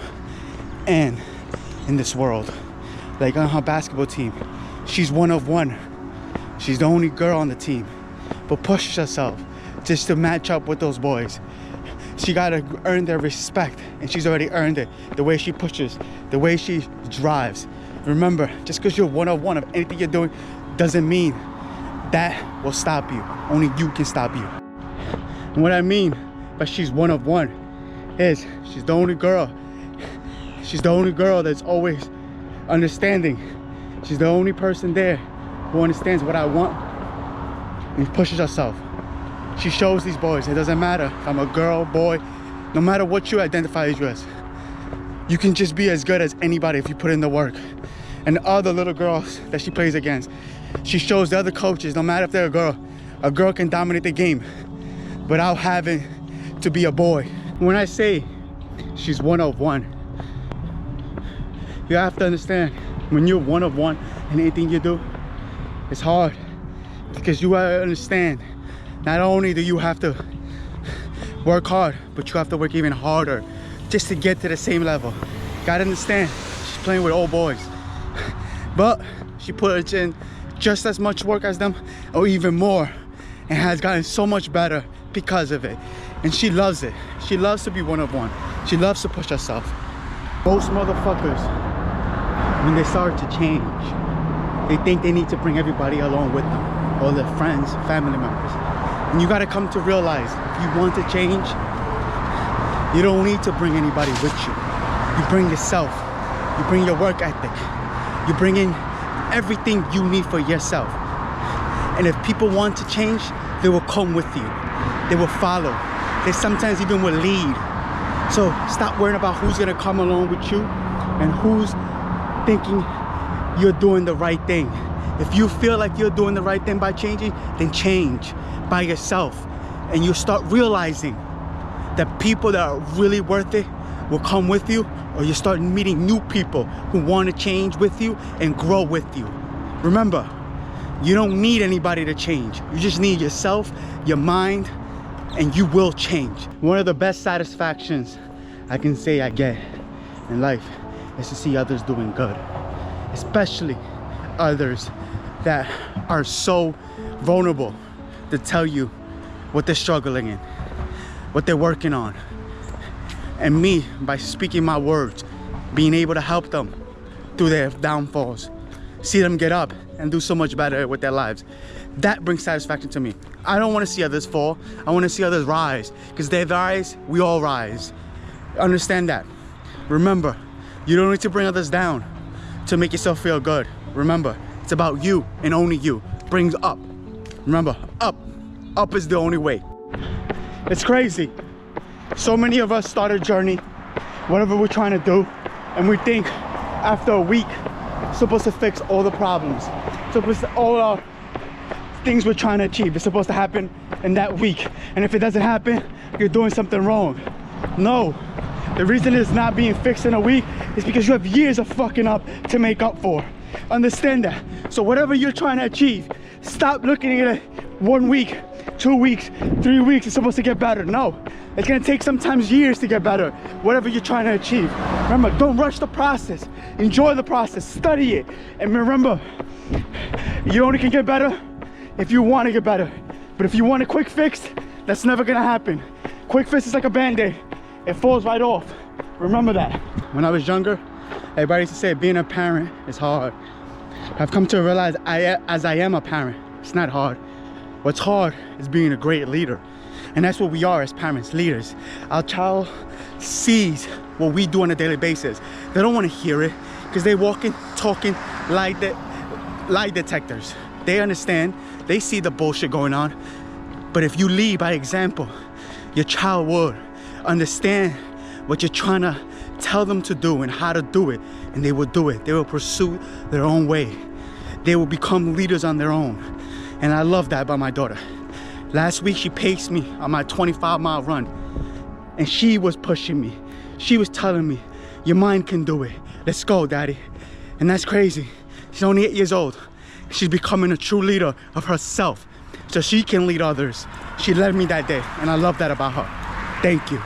and in this world. Like on her basketball team, she's one of one. She's the only girl on the team, but pushes herself just to match up with those boys. She gotta earn their respect, and she's already earned it. The way she pushes, the way she drives. Remember, just because you're one of one of anything you're doing doesn't mean that will stop you. Only you can stop you. And what I mean by she's one of one is she's the only girl. She's the only girl that's always understanding. She's the only person there who understands what I want and pushes herself. She shows these boys, it doesn't matter if I'm a girl, boy, no matter what you identify as, you can just be as good as anybody if you put in the work. And the other little girls that she plays against, she shows the other coaches, no matter if they're a girl can dominate the game without having to be a boy. When I say she's one of one, you have to understand, when you're one of one in anything you do, it's hard because you gotta understand, not only do you have to work hard, but you have to work even harder just to get to the same level. Gotta understand, she's playing with old boys, but she puts in just as much work as them or even more and has gotten so much better because of it. And she loves it. She loves to be one of one. She loves to push herself. Most motherfuckers, when they start to change, they think they need to bring everybody along with them, all their friends, family members. And you gotta come to realize, if you want to change, you don't need to bring anybody with you. You bring yourself, you bring your work ethic, you bring in everything you need for yourself. And if people want to change, they will come with you. They will follow. They sometimes even will lead. So stop worrying about who's gonna come along with you and who's thinking you're doing the right thing. If you feel like you're doing the right thing by changing, then change by yourself. And you'll start realizing The people that are really worth it will come with you, or you start meeting new people who want to change with you and grow with you. Remember, you don't need anybody to change. You just need yourself, your mind, and you will change. One of the best satisfactions I can say I get in life is to see others doing good, especially others that are so vulnerable to tell you what they're struggling in, what they're working on. And me, by speaking my words, being able to help them through their downfalls, see them get up and do so much better with their lives, that brings satisfaction to me. I don't want to see others fall. I want to see others rise, because they rise, we all rise. Understand that. Remember, you don't need to bring others down to make yourself feel good. Remember, it's about you and only you. Brings up. Remember, up. Up is the only way. It's crazy. So many of us start a journey, whatever we're trying to do, and we think after a week it's supposed to fix all the problems. Supposed to, all our things we're trying to achieve, it's supposed to happen in that week. And if it doesn't happen, you're doing something wrong. No, the reason it's not being fixed in a week is because you have years of fucking up to make up for. Understand that. So whatever you're trying to achieve, stop looking at it 1 week, 2 weeks, 3 weeks, it's supposed to get better. No, it's gonna take sometimes years to get better, whatever you're trying to achieve. Remember, don't rush the process. Enjoy the process, study it. And remember, you only can get better if you want to get better. But if you want a quick fix, that's never gonna happen. Quick fix is like a band-aid. It falls right off. Remember that. When I was younger, everybody used to say being a parent is hard. I've come to realize as I am a parent, it's not hard. What's hard is being a great leader. And that's what we are as parents, leaders. Our child sees what we do on a daily basis. They don't want to hear it because they're walking, talking like lie detectors. They understand, they see the bullshit going on. But if you lead by example, your child would understand what you're trying to tell them to do and how to do it, and they will do it. They will pursue their own way. They will become leaders on their own. And I love that about my daughter. Last week she paced me on my 25-mile run, and she was pushing me. She was telling me, your mind can do it. Let's go, daddy. And that's crazy. She's only 8 years old. She's becoming a true leader of herself so she can lead others. She led me that day, and I love that about her. Thank you.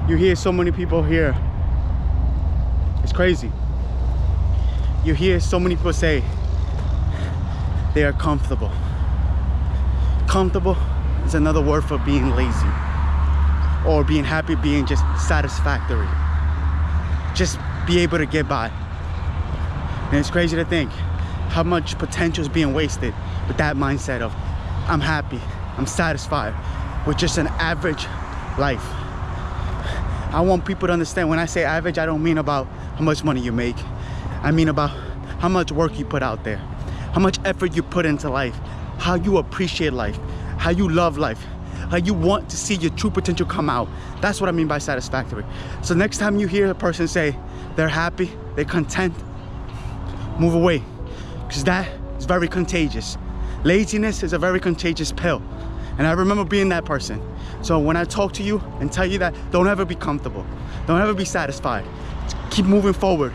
You hear so many people here. It's crazy. You hear so many people say they are comfortable. Comfortable is another word for being lazy, or being happy, being just satisfactory. Just be able to get by. And it's crazy to think how much potential is being wasted with that mindset of I'm happy, I'm satisfied with just an average life. I want people to understand, when I say average, I don't mean about how much money you make. I mean about how much work you put out there, how much effort you put into life, how you appreciate life, how you love life, how you want to see your true potential come out. That's what I mean by satisfactory. So next time you hear a person say they're happy, they're content, move away, because that is very contagious. Laziness is a very contagious pill. And I remember being that person. So when I talk to you and tell you that, don't ever be comfortable. Don't ever be satisfied. Keep moving forward.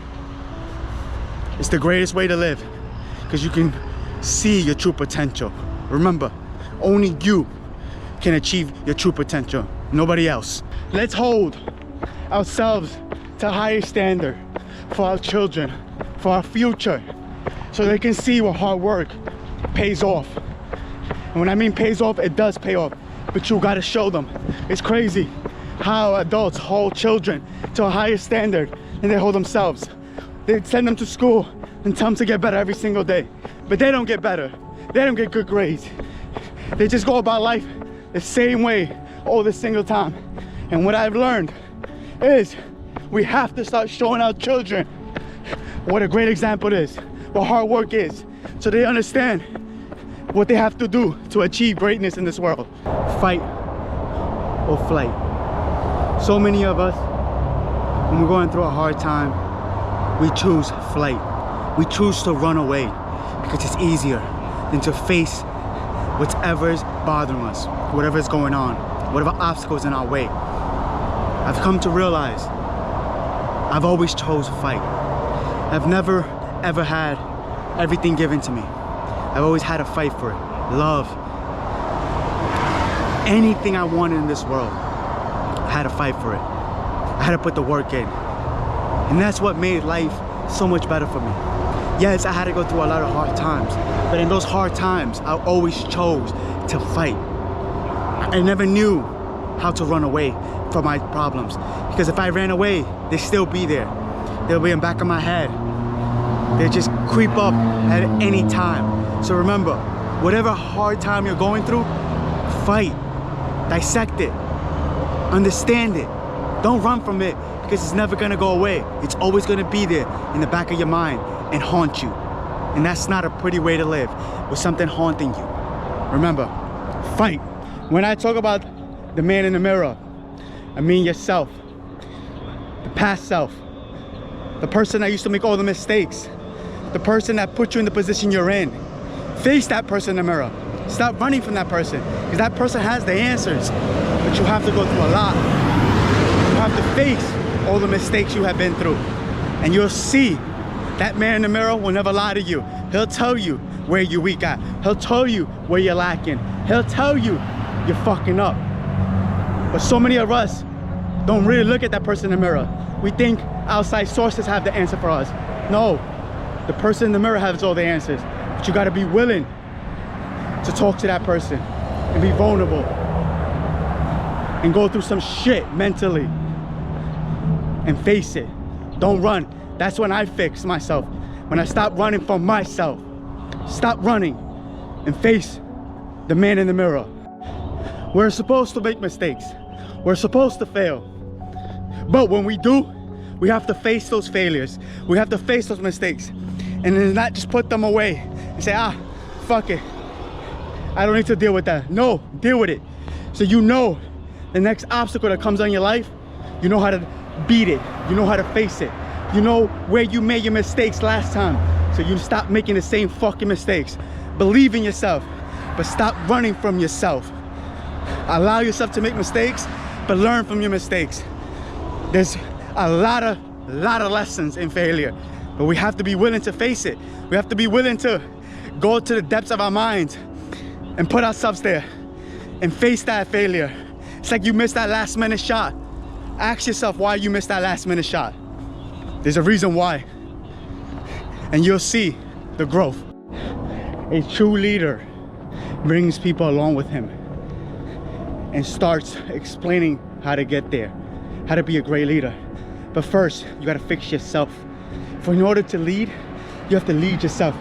It's the greatest way to live, because you can see your true potential. Remember, only you can achieve your true potential, nobody else. Let's hold ourselves to a higher standard for our children, for our future, so they can see what hard work pays off. And when I mean pays off, it does pay off, but you gotta show them. It's crazy how adults hold children to a higher standard than they hold themselves. They send them to school and tell them to get better every single day, but they don't get better. They don't get good grades. They just go about life the same way all the single time. And what I've learned is we have to start showing our children what a great example is, what hard work is, so they understand what they have to do to achieve greatness in this world. Fight or flight. So many of us, when we're going through a hard time, we choose flight. We choose to run away because it's easier than to face whatever is bothering us, whatever is going on, whatever obstacles in our way. I've come to realize I've always chose fight. I've never ever had everything given to me. I've always had to fight for it. Love. Anything I wanted in this world, I had to fight for it. I had to put the work in. And that's what made life so much better for me. Yes, I had to go through a lot of hard times, but in those hard times, I always chose to fight. I never knew how to run away from my problems, because if I ran away, they'd still be there. They'll be in the back of my head. They just creep up at any time. So remember, whatever hard time you're going through, fight, dissect it, understand it. Don't run from it, because it's never gonna go away. It's always gonna be there in the back of your mind and haunt you. And that's not a pretty way to live, with something haunting you. Remember, fight. When I talk about the man in the mirror, I mean yourself, the past self, the person that used to make all the mistakes, the person that put you in the position you're in. Face that person in the mirror. Stop running from that person, because that person has the answers, but you have to go through a lot. You have to face all the mistakes you have been through, and you'll see that man in the mirror will never lie to you. He'll tell you where you're weak at. He'll tell you where you're lacking. He'll tell you you're fucking up. But so many of us don't really look at that person in the mirror. We think outside sources have the answer for us. No, the person in the mirror has all the answers, but you gotta be willing to talk to that person and be vulnerable and go through some shit mentally and face it. Don't run. That's when I fixed myself. When I stopped running from myself. Stop running and face the man in the mirror. We're supposed to make mistakes. We're supposed to fail. But when we do, we have to face those failures. We have to face those mistakes. And then not just put them away and say, ah, fuck it. I don't need to deal with that. No, deal with it. So you know the next obstacle that comes on your life, you know how to beat it. You know how to face it. You know where you made your mistakes last time. So you stop making the same fucking mistakes. Believe in yourself, but stop running from yourself. Allow yourself to make mistakes, but learn from your mistakes. There's a lot of lessons in failure, but we have to be willing to face it. We have to be willing to go to the depths of our minds and put ourselves there and face that failure. It's like you missed that last minute shot. Ask yourself why you missed that last minute shot. There's a reason why, and you'll see the growth. A true leader brings people along with him and starts explaining how to get there, how to be a great leader. But first, you gotta fix yourself. For in order to lead, you have to lead yourself.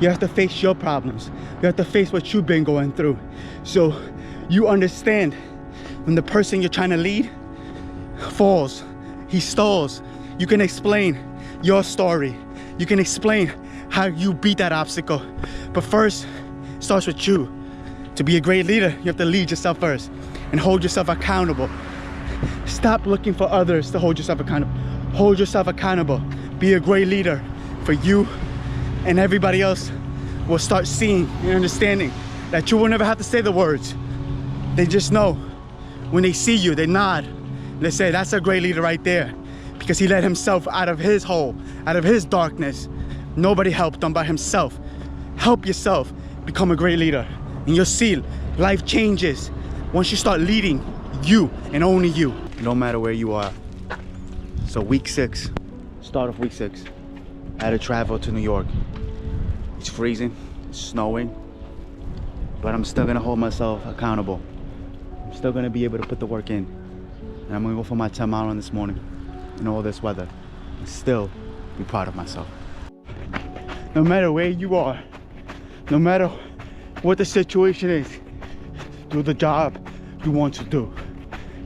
You have to face your problems. You have to face what you've been going through. So you understand when the person you're trying to lead falls, he stalls, you can explain your story. You can explain how you beat that obstacle. But first, it starts with you. To be a great leader, you have to lead yourself first and hold yourself accountable. Stop looking for others to hold yourself accountable. Hold yourself accountable. Be a great leader for you, and everybody else will start seeing and understanding that you will never have to say the words. They just know. When they see you, they nod. They say, that's a great leader right there, because he let himself out of his hole, out of his darkness. Nobody helped him but himself. Help yourself become a great leader, and you'll see life changes once you start leading you and only you. No matter where you are. So week 6, start of week 6, I had to travel to New York. It's freezing, it's snowing, but I'm still gonna hold myself accountable. I'm still gonna be able to put the work in. And I'm gonna go for my 10-mile run this morning in all this weather and still be proud of myself. No matter where you are, no matter what the situation is, do the job you want to do.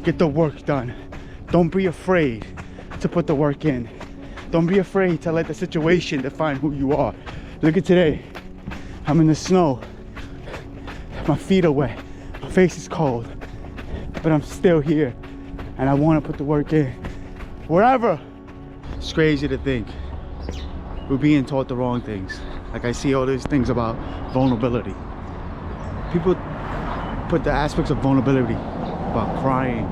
Get the work done. Don't be afraid to put the work in. Don't be afraid to let the situation define who you are. Look at today. I'm in the snow. My feet are wet. My face is cold. But I'm still here. And I want to put the work in. Wherever. It's crazy to think we're being taught the wrong things. Like I see all these things about vulnerability. People put the aspects of vulnerability, about crying,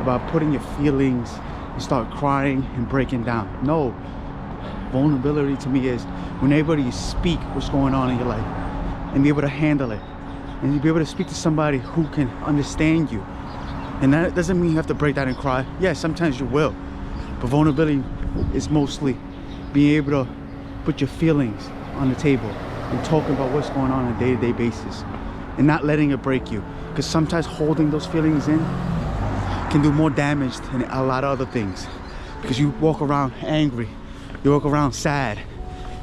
about putting your feelings and start crying and breaking down. No, vulnerability to me is when everybody speak what's going on in your life and be able to handle it, and you be able to speak to somebody who can understand you. And that doesn't mean you have to break down and cry. Yeah, sometimes you will, but vulnerability is mostly being able to put your feelings on the table and talking about what's going on a day-to-day basis and not letting it break you, because sometimes holding those feelings in can do more damage than a lot of other things, because you walk around angry, you walk around sad,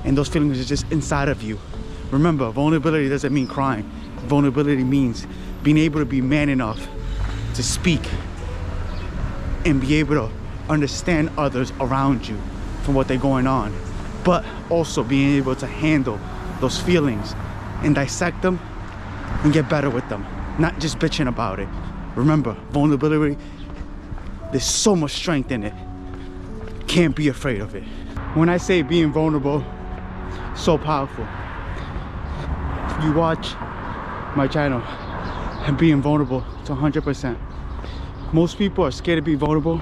and those feelings are just inside of you. Remember, vulnerability doesn't mean crying. Vulnerability means being able to be man enough to speak and be able to understand others around you for what they're going on, but also being able to handle those feelings and dissect them and get better with them, not just bitching about it. Remember, vulnerability, there's so much strength in it. Can't be afraid of it. When I say being vulnerable, so powerful. If you watch my channel and being vulnerable to 100%. Most people are scared to be vulnerable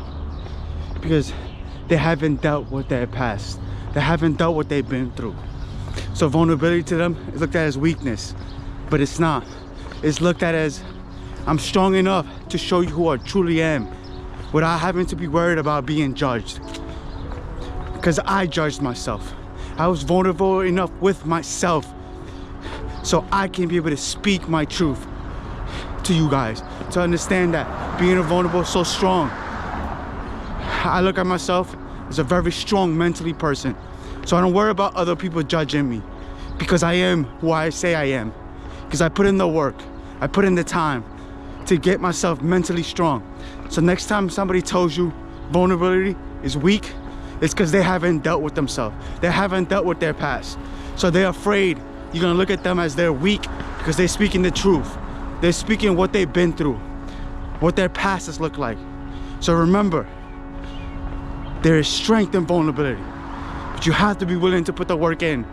because they haven't dealt with their past. They haven't dealt with what they've been through. So vulnerability to them is looked at as weakness, but it's not. It's looked at as, I'm strong enough to show you who I truly am without having to be worried about being judged. Because I judged myself. I was vulnerable enough with myself so I can be able to speak my truth to you guys, to understand that being vulnerable is so strong. I look at myself as a very strong mentally person, so I don't worry about other people judging me, because I am who I say I am, because I put in the work, I put in the time to get myself mentally strong. So next time somebody tells you vulnerability is weak, it's because they haven't dealt with themselves. They haven't dealt with their past, so they're afraid you're gonna look at them as they're weak because they're speaking the truth. They're speaking what they've been through, what their past has looked like. So remember, there is strength in vulnerability, but you have to be willing to put the work in.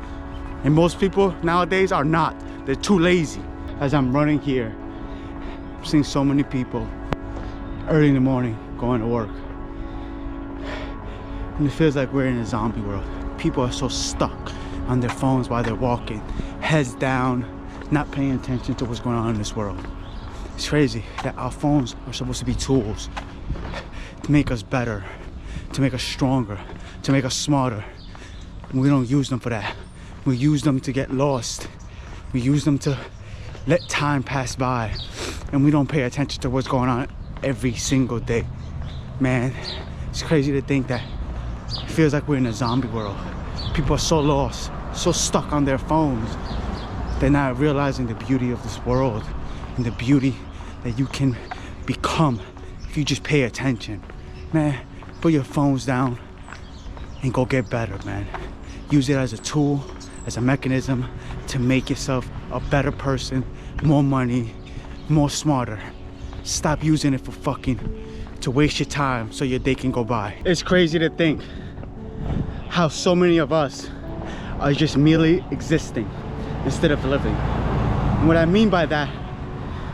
And most people nowadays are not. They're too lazy. As I'm running here, I'm seeing so many people early in the morning going to work. And it feels like we're in a zombie world. People are so stuck on their phones while they're walking, heads down, not paying attention to what's going on in this world. It's crazy that our phones are supposed to be tools to make us better, to make us stronger, to make us smarter. And we don't use them for that. We use them to get lost. We use them to let time pass by, and we don't pay attention to what's going on every single day. Man, it's crazy to think that it feels like we're in a zombie world. People are so lost, so stuck on their phones. They're not realizing the beauty of this world and the beauty that you can become if you just pay attention. Man, put your phones down and go get better, man. Use it as a tool, as a mechanism to make yourself a better person, more money, more smarter. Stop using it for to waste your time so your day can go by. It's crazy to think how so many of us are just merely existing instead of living. And what I mean by that,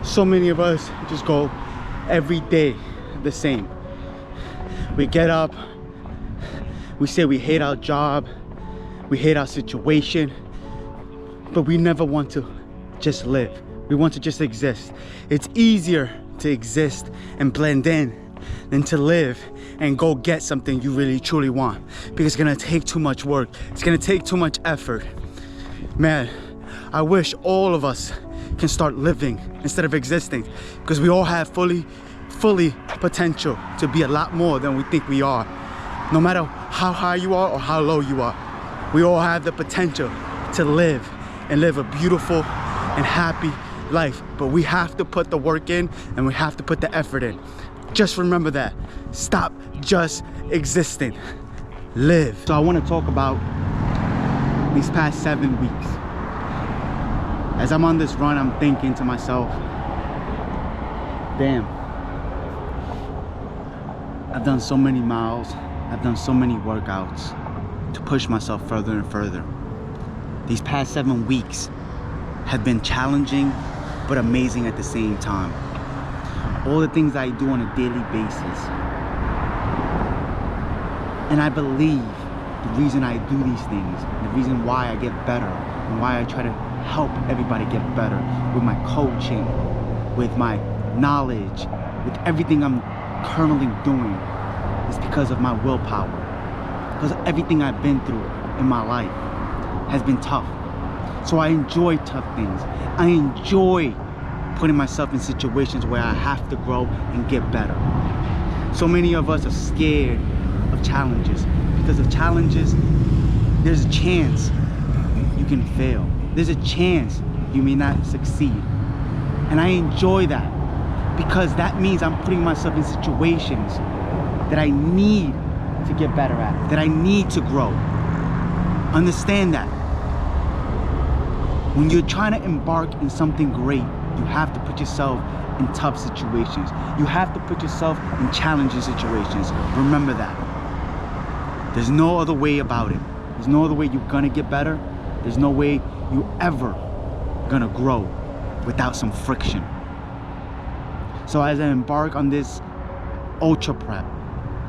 so many of us just go every day the same. We get up, we say we hate our job, we hate our situation, but we never want to just live. We want to just exist. It's easier to exist and blend in than to live and go get something you really truly want, because it's gonna take too much work. It's gonna take too much effort. Man, I wish all of us can start living instead of existing, because we all have fully potential to be a lot more than we think we are. No matter how high you are or how low you are, we all have the potential to live and live a beautiful and happy life. But we have to put the work in, and we have to put the effort in. Just remember that. Stop just existing. Live. So I want to talk about these past 7 weeks. As I'm on this run, I'm thinking to myself, damn, I've done so many miles, I've done so many workouts to push myself further and further. These past 7 weeks have been challenging but amazing at the same time. all the things I do on a daily basis. And I believe the reason I do these things, the reason why I get better, and why I try to help everybody get better with my coaching, with my knowledge, with everything I'm currently doing, is because of my willpower. Because everything I've been through in my life has been tough. So I enjoy tough things. I enjoy putting myself in situations where I have to grow and get better. So many of us are scared of challenges. Because of challenges, there's a chance you can fail. There's a chance you may not succeed. And I enjoy that because that means I'm putting myself in situations that I need to get better at, that I need to grow. Understand that. When you're trying to embark in something great, you have to put yourself in tough situations. You have to put yourself in challenging situations. Remember that. There's no other way about it. There's no other way you're gonna get better. There's no way you ever gonna grow without some friction. So as I embark on this ultra prep,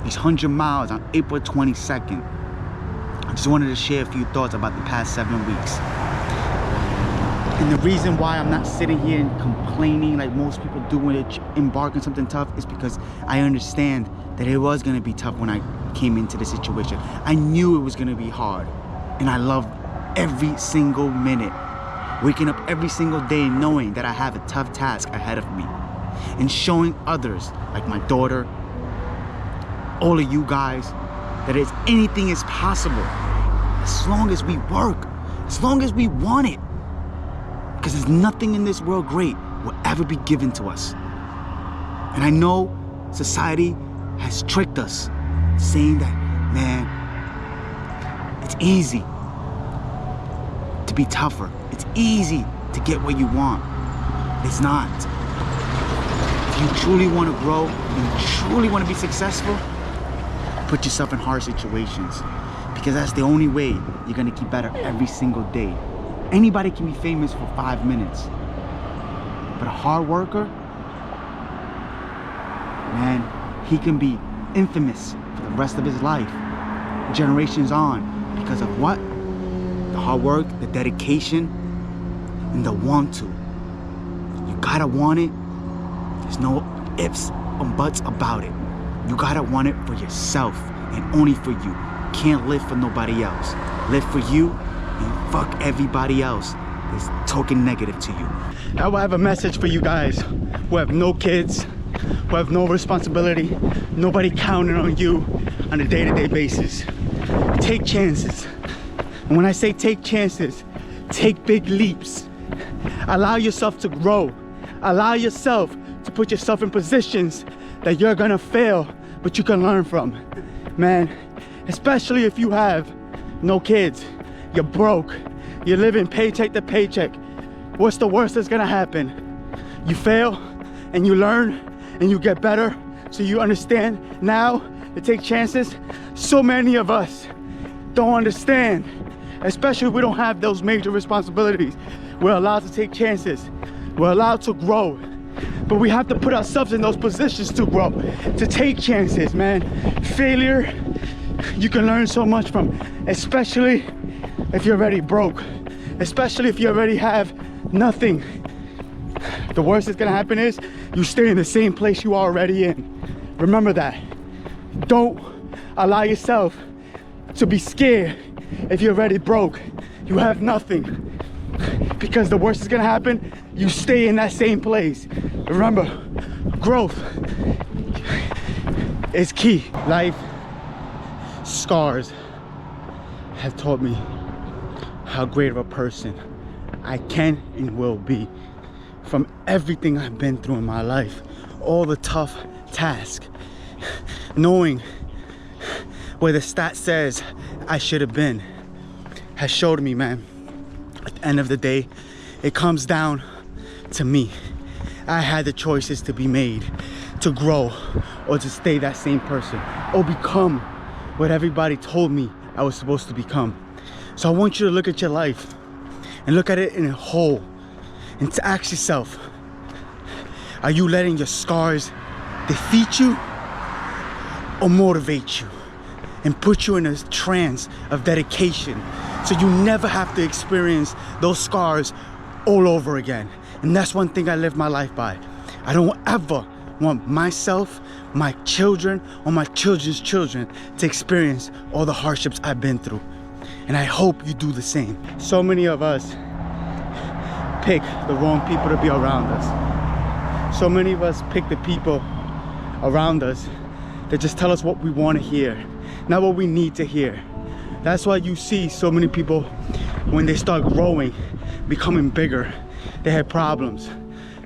these 100 miles on April 22nd, I just wanted to share a few thoughts about the past 7 weeks. And the reason why I'm not sitting here and complaining like most people do when they embark on something tough is because I understand that it was gonna be tough when I came into the situation. I knew it was gonna be hard, and I loved every single minute. Waking up every single day knowing that I have a tough task ahead of me, and showing others, like my daughter, all of you guys, that anything is possible as long as we work, as long as we want it. Because there's nothing in this world great will ever be given to us. And I know society has tricked us, saying that, man, it's easy to be tougher. It's easy to get what you want. It's not. If you truly want to grow, and you truly want to be successful, put yourself in hard situations, because that's the only way you're gonna keep better every single day. Anybody can be famous for 5 minutes, but a hard worker, man, he can be infamous for the rest of his life, generations on, because of what? The hard work, the dedication, and the want to. You gotta want it. There's no ifs or buts about it. You gotta want it for yourself and only for you. Can't live for nobody else. Live for you and fuck everybody else that's talking negative to you. I will have a message for you guys who have no kids, who have no responsibility, nobody counting on you on a day-to-day basis. Take chances. And when I say take chances, take big leaps. Allow yourself to grow. Allow yourself to put yourself in positions that you're gonna fail, but you can learn from. Man, especially if you have no kids, you're broke, you're living paycheck to paycheck. What's the worst that's gonna happen? You fail and you learn and you get better, so you understand now to take chances. So many of us don't understand, especially if we don't have those major responsibilities. We're allowed to take chances. We're allowed to grow, but we have to put ourselves in those positions to grow, to take chances, man. Failure, you can learn so much from, especially if you're already broke, especially if you already have nothing. The worst that's gonna happen is you stay in the same place you are already in. Remember that. Don't allow yourself to be scared if you're already broke, you have nothing. Because the worst is gonna happen, you stay in that same place. Remember, growth is key. Life scars have taught me how great of a person I can and will be. From everything I've been through in my life, all the tough tasks, knowing where the stat says I should have been, has showed me, man, at the end of the day, it comes down to me. I had the choices to be made, to grow or to stay that same person, or become what everybody told me I was supposed to become. So I want you to look at your life and look at it in a whole, and to ask yourself, Are you letting your scars defeat you or motivate you and put you in a trance of dedication so you never have to experience those scars all over again? And that's one thing I live my life by. I don't ever want myself, my children, or my children's children to experience all the hardships I've been through. And I hope you do the same. So many of us pick the wrong people to be around us. So many of us pick the people around us that just tell us what we want to hear, not what we need to hear. That's why you see so many people, when they start growing, becoming bigger, they have problems.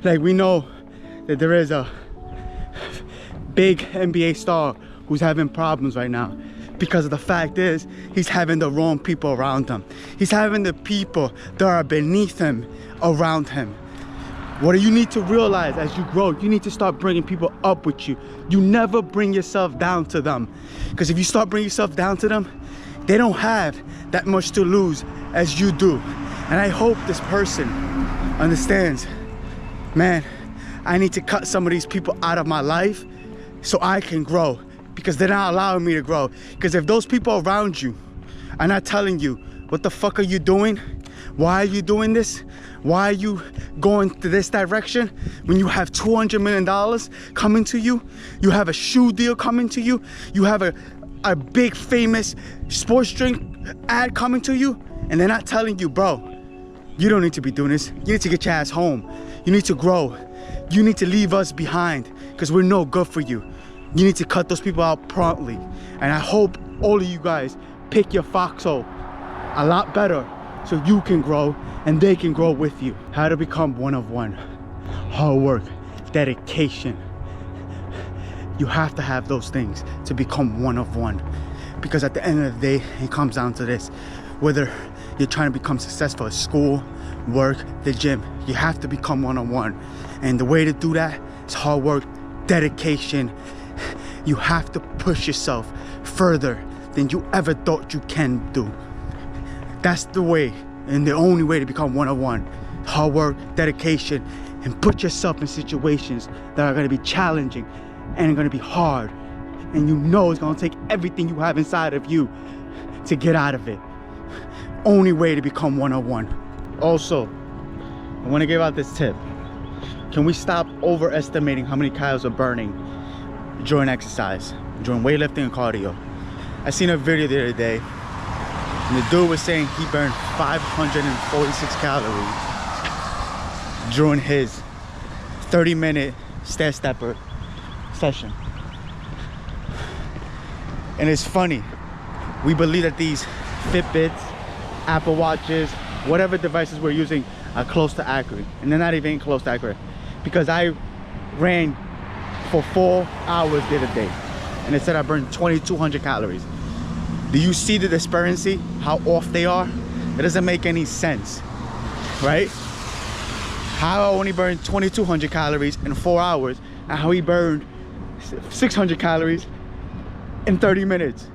Like, we know that there is a big NBA star who's having problems right now, because the fact is, he's having the wrong people around him. He's having the people that are beneath him around him. What you need to realize as you grow, you need to start bringing people up with you. You never bring yourself down to them, because if you start bringing yourself down to them, they don't have that much to lose as you do. And I hope this person understands, man, I need to cut some of these people out of my life so I can grow, because they're not allowing me to grow. Because if those people around you are not telling you, what the fuck are you doing? Why are you doing this? Why are you going to this direction when you have $200 million coming to you? You have a shoe deal coming to you. You have a big famous sports drink ad coming to you. And they're not telling you, bro, you don't need to be doing this. You need to get your ass home. You need to grow. You need to leave us behind, because we're no good for you. You need to cut those people out promptly. And I hope all of you guys pick your foxhole a lot better so you can grow and they can grow with you. How to become one of one. Hard work, dedication. You have to have those things to become one of one. Because at the end of the day, it comes down to this. Whether you're trying to become successful at school, work, the gym, you have to become one on one. And the way to do that is hard work, dedication. You have to push yourself further than you ever thought you can do. That's the way, and the only way to become one on one. Hard work, dedication, and put yourself in situations that are going to be challenging and going to be hard. And you know it's going to take everything you have inside of you to get out of it. Only way to become one on one. Also, I want to give out this tip. Can we stop overestimating how many calories we're burning during exercise, during weightlifting and cardio? I seen a video the other day, and the dude was saying he burned 546 calories during his 30-minute stair stepper session. And it's funny, we believe that these Fitbits, Apple Watches, whatever devices we're using are close to accurate, and they're not even close to accurate, because I ran for 4 hours the other day and it said I burned 2,200 calories. Do you see the disparity, how off they are? It doesn't make any sense, right? How I only burned 2,200 calories in 4 hours, and how he burned 600 calories in 30 minutes.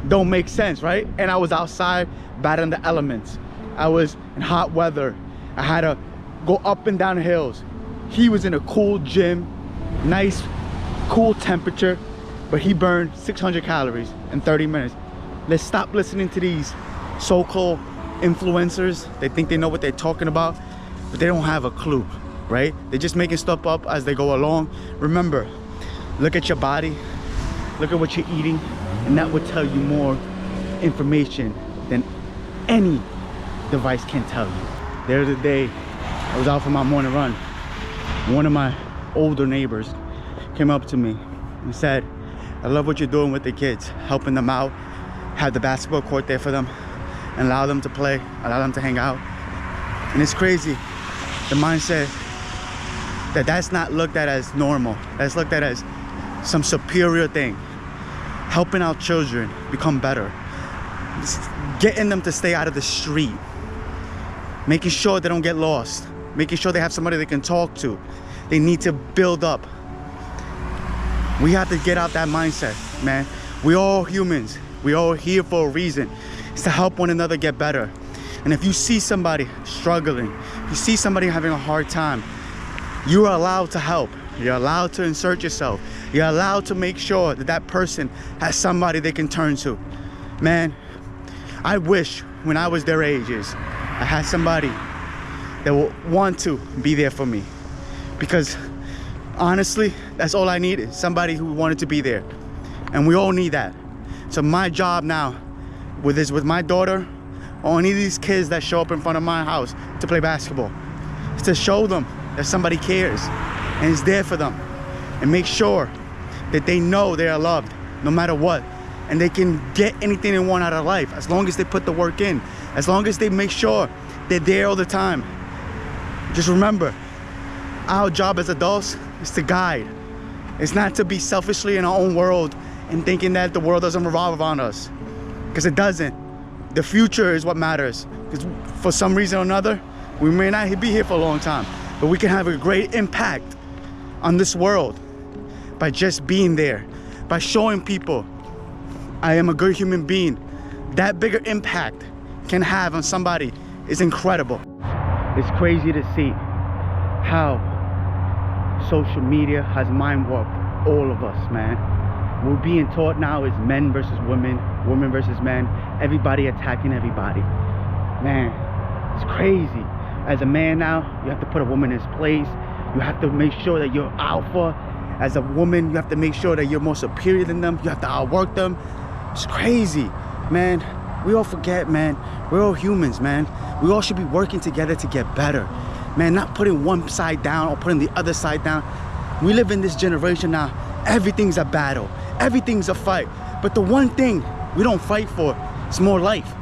Don't make sense, right? And I was outside battling the elements. I was in hot weather. I had to go up and down hills. He was in a cool gym, nice, cool temperature, but he burned 600 calories in 30 minutes. Let's stop listening to these so-called influencers. They think they know what they're talking about, but they don't have a clue, right? They're just making stuff up as they go along. Remember, look at your body, look at what you're eating, and that will tell you more information than any device can tell you. The other day, I was out for my morning run. One of my older neighbors came up to me and said, I love what you're doing with the kids, helping them out, have the basketball court there for them, and allow them to play, allow them to hang out. And it's crazy, the mindset that's not looked at as normal, that's looked at as some superior thing. Helping our children become better, getting them to stay out of the street, making sure they don't get lost, making sure they have somebody they can talk to. They need to build up. We have to get out that mindset, man. We're all humans. We're all here for a reason. It's to help one another get better. And if you see somebody struggling, you see somebody having a hard time, You are allowed to help. You're allowed to insert yourself. You're allowed to make sure that that person has somebody they can turn to. Man, I wish when I was their ages, I had somebody that would want to be there for me. Because honestly, that's all I needed. Somebody who wanted to be there. And we all need that. So my job now with my daughter, or any of these kids that show up in front of my house to play basketball, is to show them that somebody cares and is there for them, and make sure that they know they are loved no matter what, and they can get anything they want out of life as long as they put the work in, as long as they make sure they're there all the time. Just remember, our job as adults is to guide. It's not to be selfishly in our own world and thinking that the world doesn't revolve around us, because it doesn't. The future is what matters, because for some reason or another, we may not be here for a long time, but we can have a great impact on this world by just being there, by showing people I am a good human being. That bigger impact can have on somebody is incredible. It's crazy to see how social media has mind warped all of us, man. We're being taught now is men versus women, women versus men, everybody attacking everybody. Man, it's crazy. As a man now, you have to put a woman in his place. You have to make sure that you're alpha. As a woman, you have to make sure that you're more superior than them. You have to outwork them. It's crazy, man. We all forget, man. We're all humans, man. We all should be working together to get better. Man, not putting one side down or putting the other side down. We live in this generation now. Everything's a battle. Everything's a fight. But the one thing we don't fight for is more life.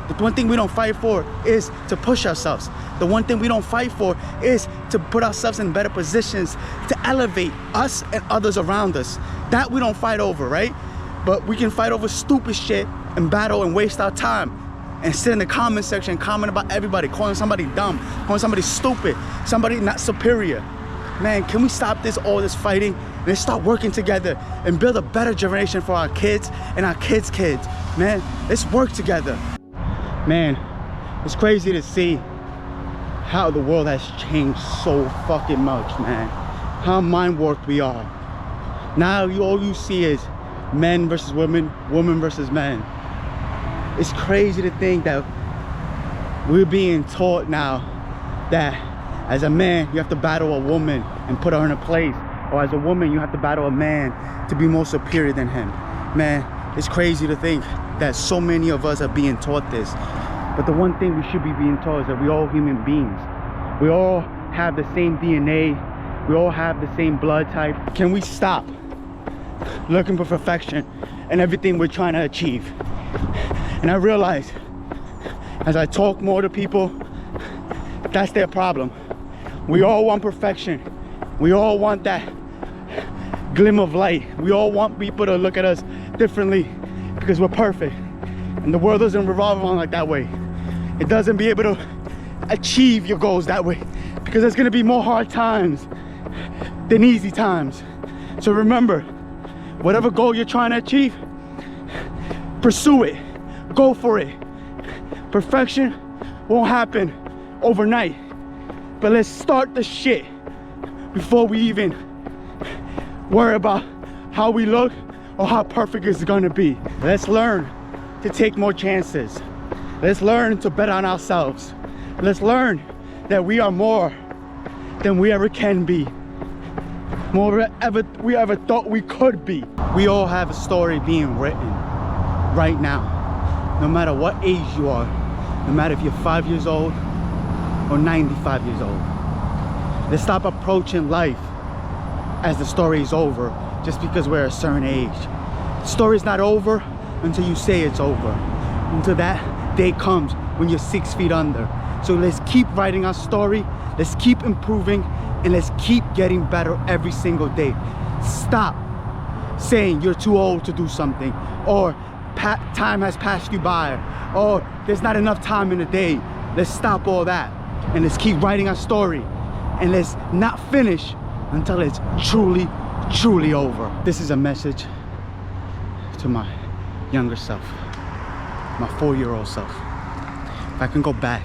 The one thing we don't fight for is to push ourselves. The one thing we don't fight for is to put ourselves in better positions to elevate us and others around us. That we don't fight over, right? But we can fight over stupid shit and battle and waste our time and sit in the comment section and comment about everybody, calling somebody dumb, calling somebody stupid, somebody not superior. Man, can we stop all this fighting and let's start working together and build a better generation for our kids and our kids' kids? Man, let's work together. Man, it's crazy to see how the world has changed so fucking much, man. How mind warped we are. Now all you see is men versus women, women versus men. It's crazy to think that we're being taught now that as a man, you have to battle a woman and put her in a place. Or as a woman, you have to battle a man to be more superior than him. Man, it's crazy to think that so many of us are being taught this. But the one thing we should be being taught is that we're all human beings. We all have the same DNA. We all have the same blood type. Can we stop looking for perfection in everything we're trying to achieve? And I realize as I talk more to people, that's their problem. We all want perfection. We all want that glimmer of light. We all want people to look at us differently because we're perfect. And the world doesn't revolve around like that way. It doesn't be able to achieve your goals that way because there's gonna be more hard times than easy times. So remember, whatever goal you're trying to achieve, pursue it, go for it. Perfection won't happen overnight, but let's start the shit before we even worry about how we look or how perfect it's gonna be. Let's learn to take more chances. Let's learn to bet on ourselves. Let's learn that we are more than we ever can be, more than we ever thought we could be. We all have a story being written right now, no matter what age you are, no matter if you're 5 years old or 95 years old. Let's stop approaching life as the story is over just because we're a certain age. The story's not over until you say it's over, until that day comes when you're 6 feet under. So let's keep writing our story, let's keep improving, and let's keep getting better every single day. Stop saying you're too old to do something, or time has passed you by, or there's not enough time in the day. Let's stop all that and let's keep writing our story, and let's not finish until it's truly, truly over. This is a message to my younger self, my 4-year-old self. If I can go back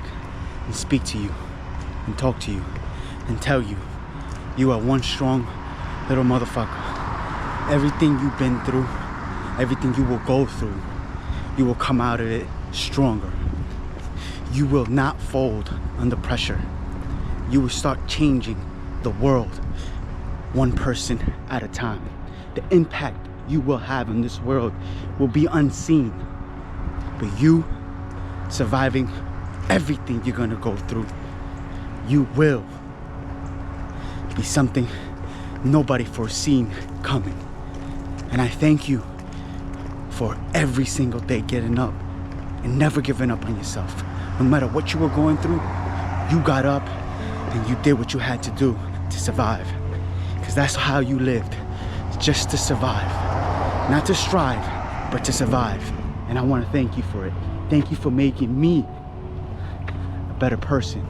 and speak to you and talk to you and tell you You are one strong little motherfucker. Everything you've been through, everything you will go through, you will come out of it stronger. You will not fold under pressure. You will start changing the world one person at a time. The impact you will have in this world will be unseen, but you surviving everything you're gonna go through, you will be something nobody foreseen coming. And I thank you for every single day getting up and never giving up on yourself. No matter what you were going through, you got up and you did what you had to do to survive. Because that's how you lived, just to survive. Not to strive, but to survive. And I want to thank you for it. Thank you for making me a better person.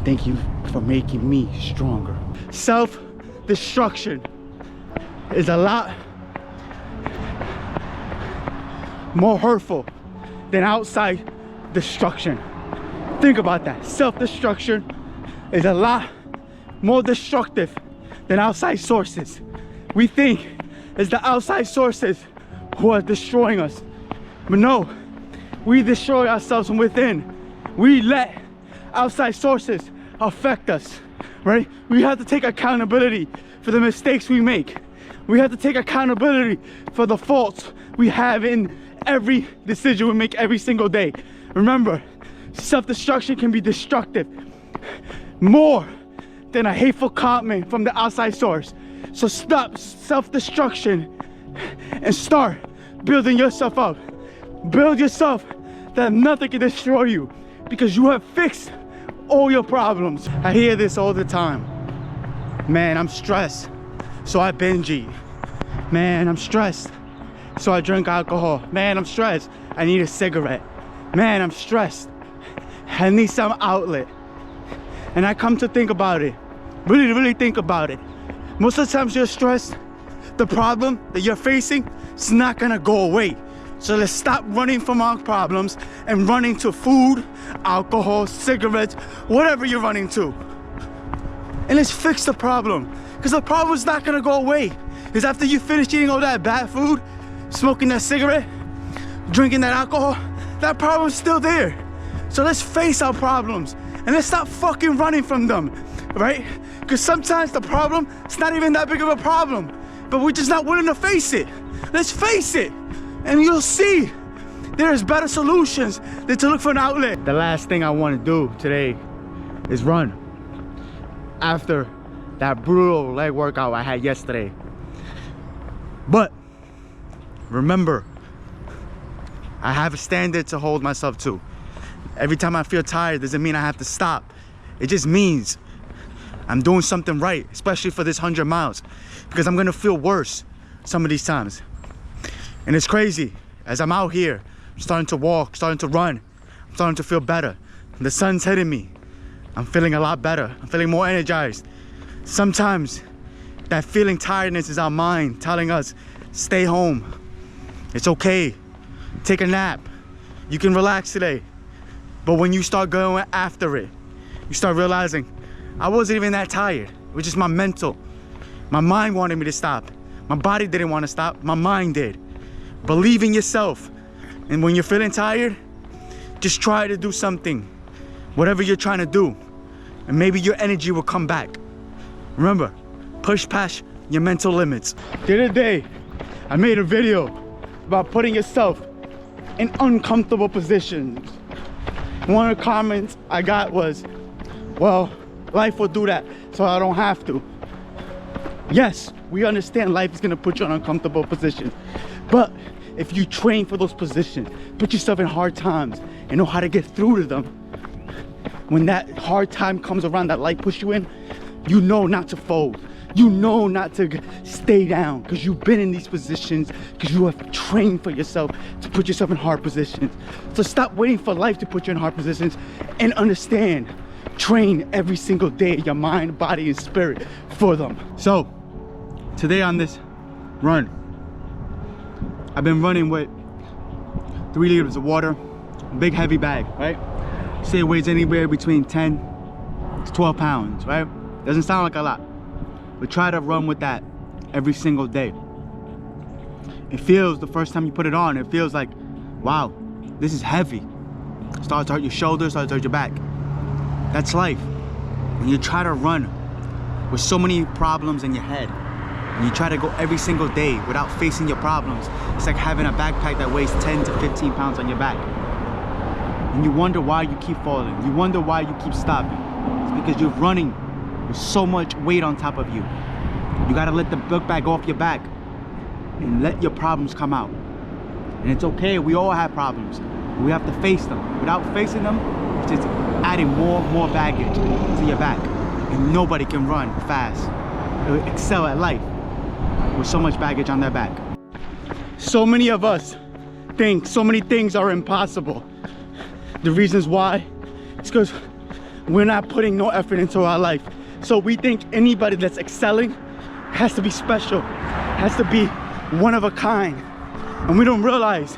Thank you for making me stronger. Self-destruction is a lot more hurtful than outside destruction. Think about that. Self-destruction is a lot more destructive than outside sources. We think it's the outside sources who are destroying us. But no, we destroy ourselves from within. We let outside sources affect us, right? We have to take accountability for the mistakes we make. We have to take accountability for the faults we have in every decision we make every single day. Remember, self-destruction can be destructive more than a hateful comment from the outside source. So stop self-destruction and start building yourself up. Build yourself that nothing can destroy you, because you have fixed all your problems. I hear this all the time. Man, I'm stressed, so I binge eat. Man, I'm stressed, so I drink alcohol. Man, I'm stressed, I need a cigarette. Man, I'm stressed, I need some outlet. And I come to think about it, really think about it. Most of the times you're stressed, the problem that you're facing is not gonna go away. So let's stop running from our problems and running to food, alcohol, cigarettes, whatever you're running to. And let's fix the problem, because the problem's not gonna go away. Because after you finish eating all that bad food, smoking that cigarette, drinking that alcohol, that problem's still there. So let's face our problems and let's stop fucking running from them, right? Because sometimes the problem, it's not even that big of a problem, but we're just not willing to face it. Let's face it, and you'll see there's better solutions than to look for an outlet. The last thing I want to do today is run after that brutal leg workout I had yesterday. But remember, I have a standard to hold myself to. Every time I feel tired doesn't mean I have to stop. It just means I'm doing something right, especially for this 100 miles, because I'm gonna feel worse some of these times. And it's crazy, as I'm out here, I'm starting to walk, starting to run, I'm starting to feel better. The sun's hitting me. I'm feeling a lot better. I'm feeling more energized. Sometimes that feeling tiredness is our mind telling us, stay home. It's okay, take a nap. You can relax today. But when you start going after it, you start realizing, I wasn't even that tired. It was just my mental. My mind wanted me to stop. My body didn't want to stop, my mind did. Believe in yourself. And when you're feeling tired, just try to do something, whatever you're trying to do, and maybe your energy will come back. Remember, push past your mental limits. The other day, I made a video about putting yourself in uncomfortable positions. One of the comments I got was, well, life will do that, so I don't have to. Yes, we understand life is gonna put you in uncomfortable positions, but if you train for those positions, put yourself in hard times and know how to get through to them, when that hard time comes around that life puts you in, you know not to fold. You know not to stay down, because you've been in these positions, because you have trained for yourself to put yourself in hard positions. So stop waiting for life to put you in hard positions and understand. Train every single day, your mind, body, and spirit for them. So today on this run, I've been running with 3 liters of water, a big heavy bag, right? Say it weighs anywhere between 10 to 12 pounds, right? Doesn't sound like a lot, but try to run with that every single day. It feels, the first time you put it on, it feels like, wow, this is heavy. Starts to hurt your shoulders, starts to hurt your back. That's life. When you try to run with so many problems in your head, and you try to go every single day without facing your problems, it's like having a backpack that weighs 10 to 15 pounds on your back. And you wonder why you keep falling. You wonder why you keep stopping. It's because you're running with so much weight on top of you. You gotta let the book bag off your back and let your problems come out. And it's okay, we all have problems. We have to face them. Without facing them, it's just adding more baggage to your back. And nobody can run fast or excel at life with so much baggage on their back. So many of us think so many things are impossible. The reasons why is because we're not putting no effort into our life. So we think anybody that's excelling has to be special, has to be one of a kind. And we don't realize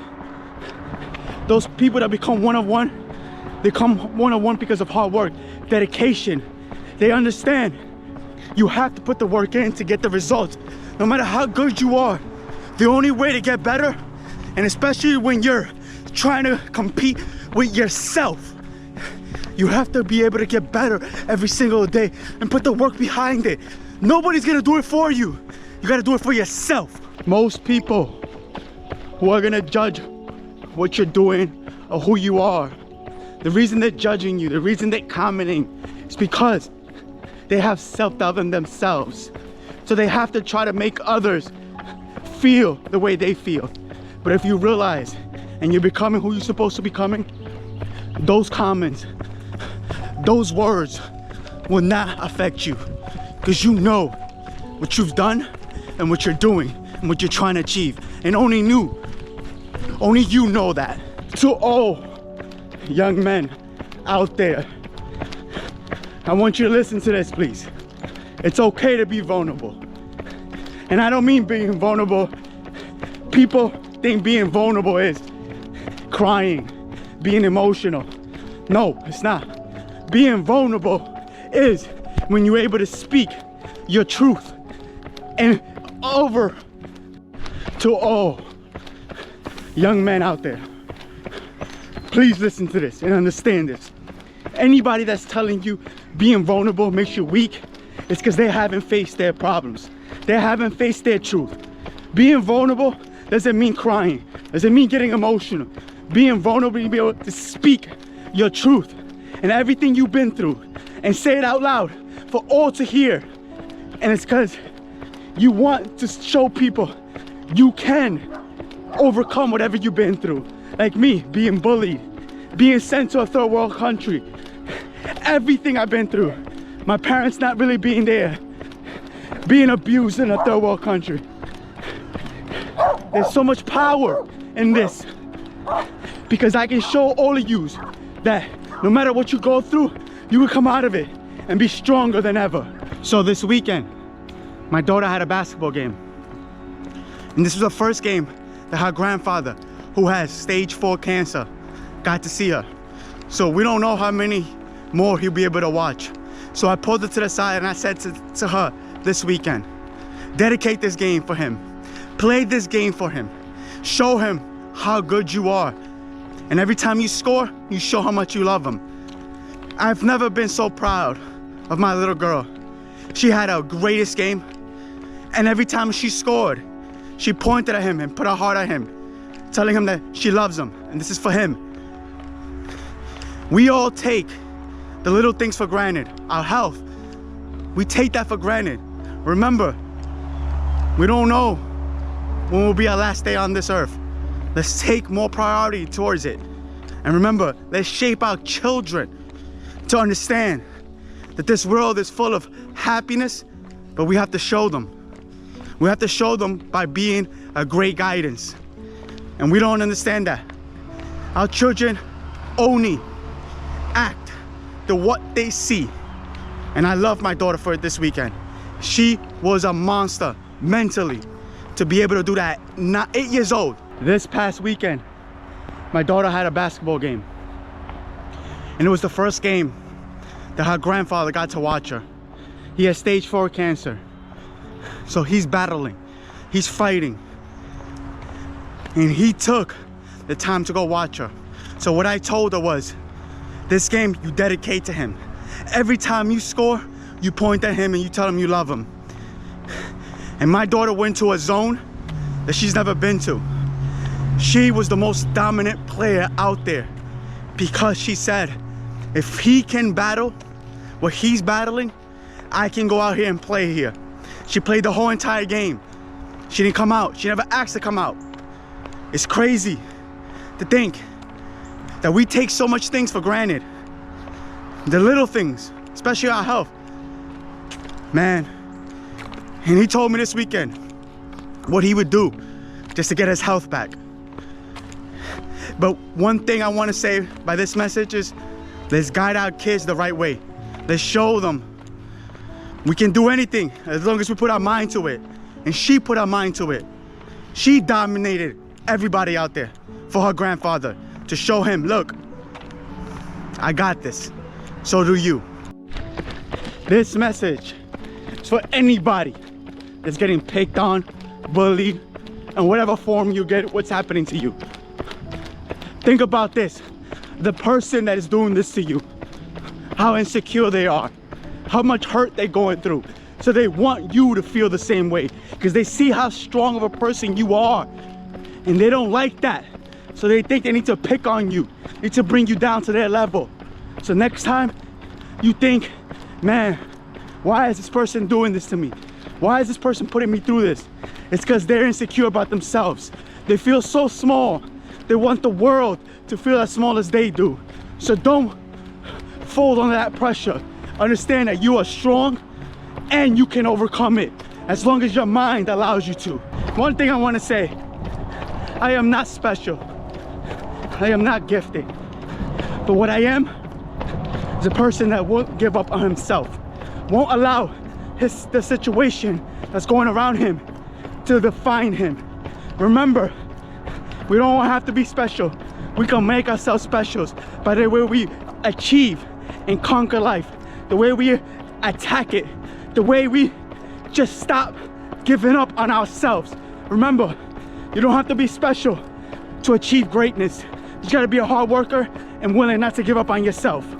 those people that become one of one, they come one of one because of hard work, dedication. They understand you have to put the work in to get the results. No matter how good you are, the only way to get better, and especially when you're trying to compete with yourself, you have to be able to get better every single day and put the work behind it. Nobody's gonna do it for you. You gotta do it for yourself. Most people who are gonna judge what you're doing or who you are, the reason they're judging you, the reason they're commenting is because they have self-doubt in themselves. So they have to try to make others feel the way they feel. But if you realize and you're becoming who you're supposed to be becoming, those comments, those words will not affect you, because you know what you've done and what you're doing and what you're trying to achieve. And only you know that. To all young men out there, I want you to listen to this, please. It's okay to be vulnerable. And I don't mean being vulnerable. People think being vulnerable is crying, being emotional. No, it's not. Being vulnerable is when you're able to speak your truth. And over to all young men out there, please listen to this and understand this. Anybody that's telling you being vulnerable makes you weak, it's because they haven't faced their problems. They haven't faced their truth. Being vulnerable doesn't mean crying, doesn't mean getting emotional. Being vulnerable, you be able to speak your truth and everything you've been through and say it out loud for all to hear. And it's because you want to show people you can overcome whatever you've been through. Like me, being bullied, being sent to a third world country, everything I've been through, my parents not really being there, being abused in a third world country. There's so much power in this, because I can show all of you that no matter what you go through, you will come out of it and be stronger than ever. So this weekend, my daughter had a basketball game. And this was the first game that her grandfather, who has stage 4 cancer, got to see her. So we don't know how many more he'll be able to watch. So I pulled her to the side and I said to her this weekend, dedicate this game for him. Play this game for him. Show him how good you are. And every time you score, you show how much you love him. I've never been so proud of my little girl. She had her greatest game. And every time she scored, she pointed at him and put her heart at him, telling him that she loves him and this is for him. We all take the little things for granted. Our health, we take that for granted. Remember, we don't know when will be our last day on this earth. Let's take more priority towards it. And remember, let's shape our children to understand that this world is full of happiness, but we have to show them. We have to show them by being a great guidance. And we don't understand that. Our children only act to what they see. And I love my daughter for it this weekend. She was a monster mentally to be able to do that, not 8 years old. This past weekend, my daughter had a basketball game. And it was the first game that her grandfather got to watch her. He has stage 4 cancer. So he's battling, he's fighting, and he took the time to go watch her. So what I told her was, this game you dedicate to him. Every time you score, you point at him and you tell him you love him. And my daughter went to a zone that she's never been to. She was the most dominant player out there because she said, if he can battle what he's battling, I can go out here and play here. She played the whole entire game. She didn't come out. She never asked to come out. It's crazy to think that we take so much things for granted. The little things, especially our health. Man, and he told me this weekend what he would do just to get his health back. But one thing I want to say by this message is, let's guide our kids the right way. Let's show them we can do anything as long as we put our mind to it. And she put her mind to it. She dominated everybody out there for her grandfather to show him, look, I got this. So do you. This message is for anybody that's getting picked on, bullied, and whatever form you get, what's happening to you. Think about this. The person that is doing this to you, how insecure they are, how much hurt they're going through. So they want you to feel the same way because they see how strong of a person you are. And they don't like that. So they think they need to pick on you, need to bring you down to their level. So next time you think, man, why is this person doing this to me? Why is this person putting me through this? It's because they're insecure about themselves. They feel so small. They want the world to feel as small as they do. So don't fold under that pressure. Understand that you are strong and you can overcome it as long as your mind allows you to. One thing I want to say, I am not special. I am not gifted. But what I am is a person that won't give up on himself, won't allow the situation that's going around him to define him. Remember, we don't have to be special. We can make ourselves special by the way we achieve and conquer life, the way we attack it, the way we just stop giving up on ourselves. Remember, you don't have to be special to achieve greatness. You gotta be a hard worker and willing not to give up on yourself.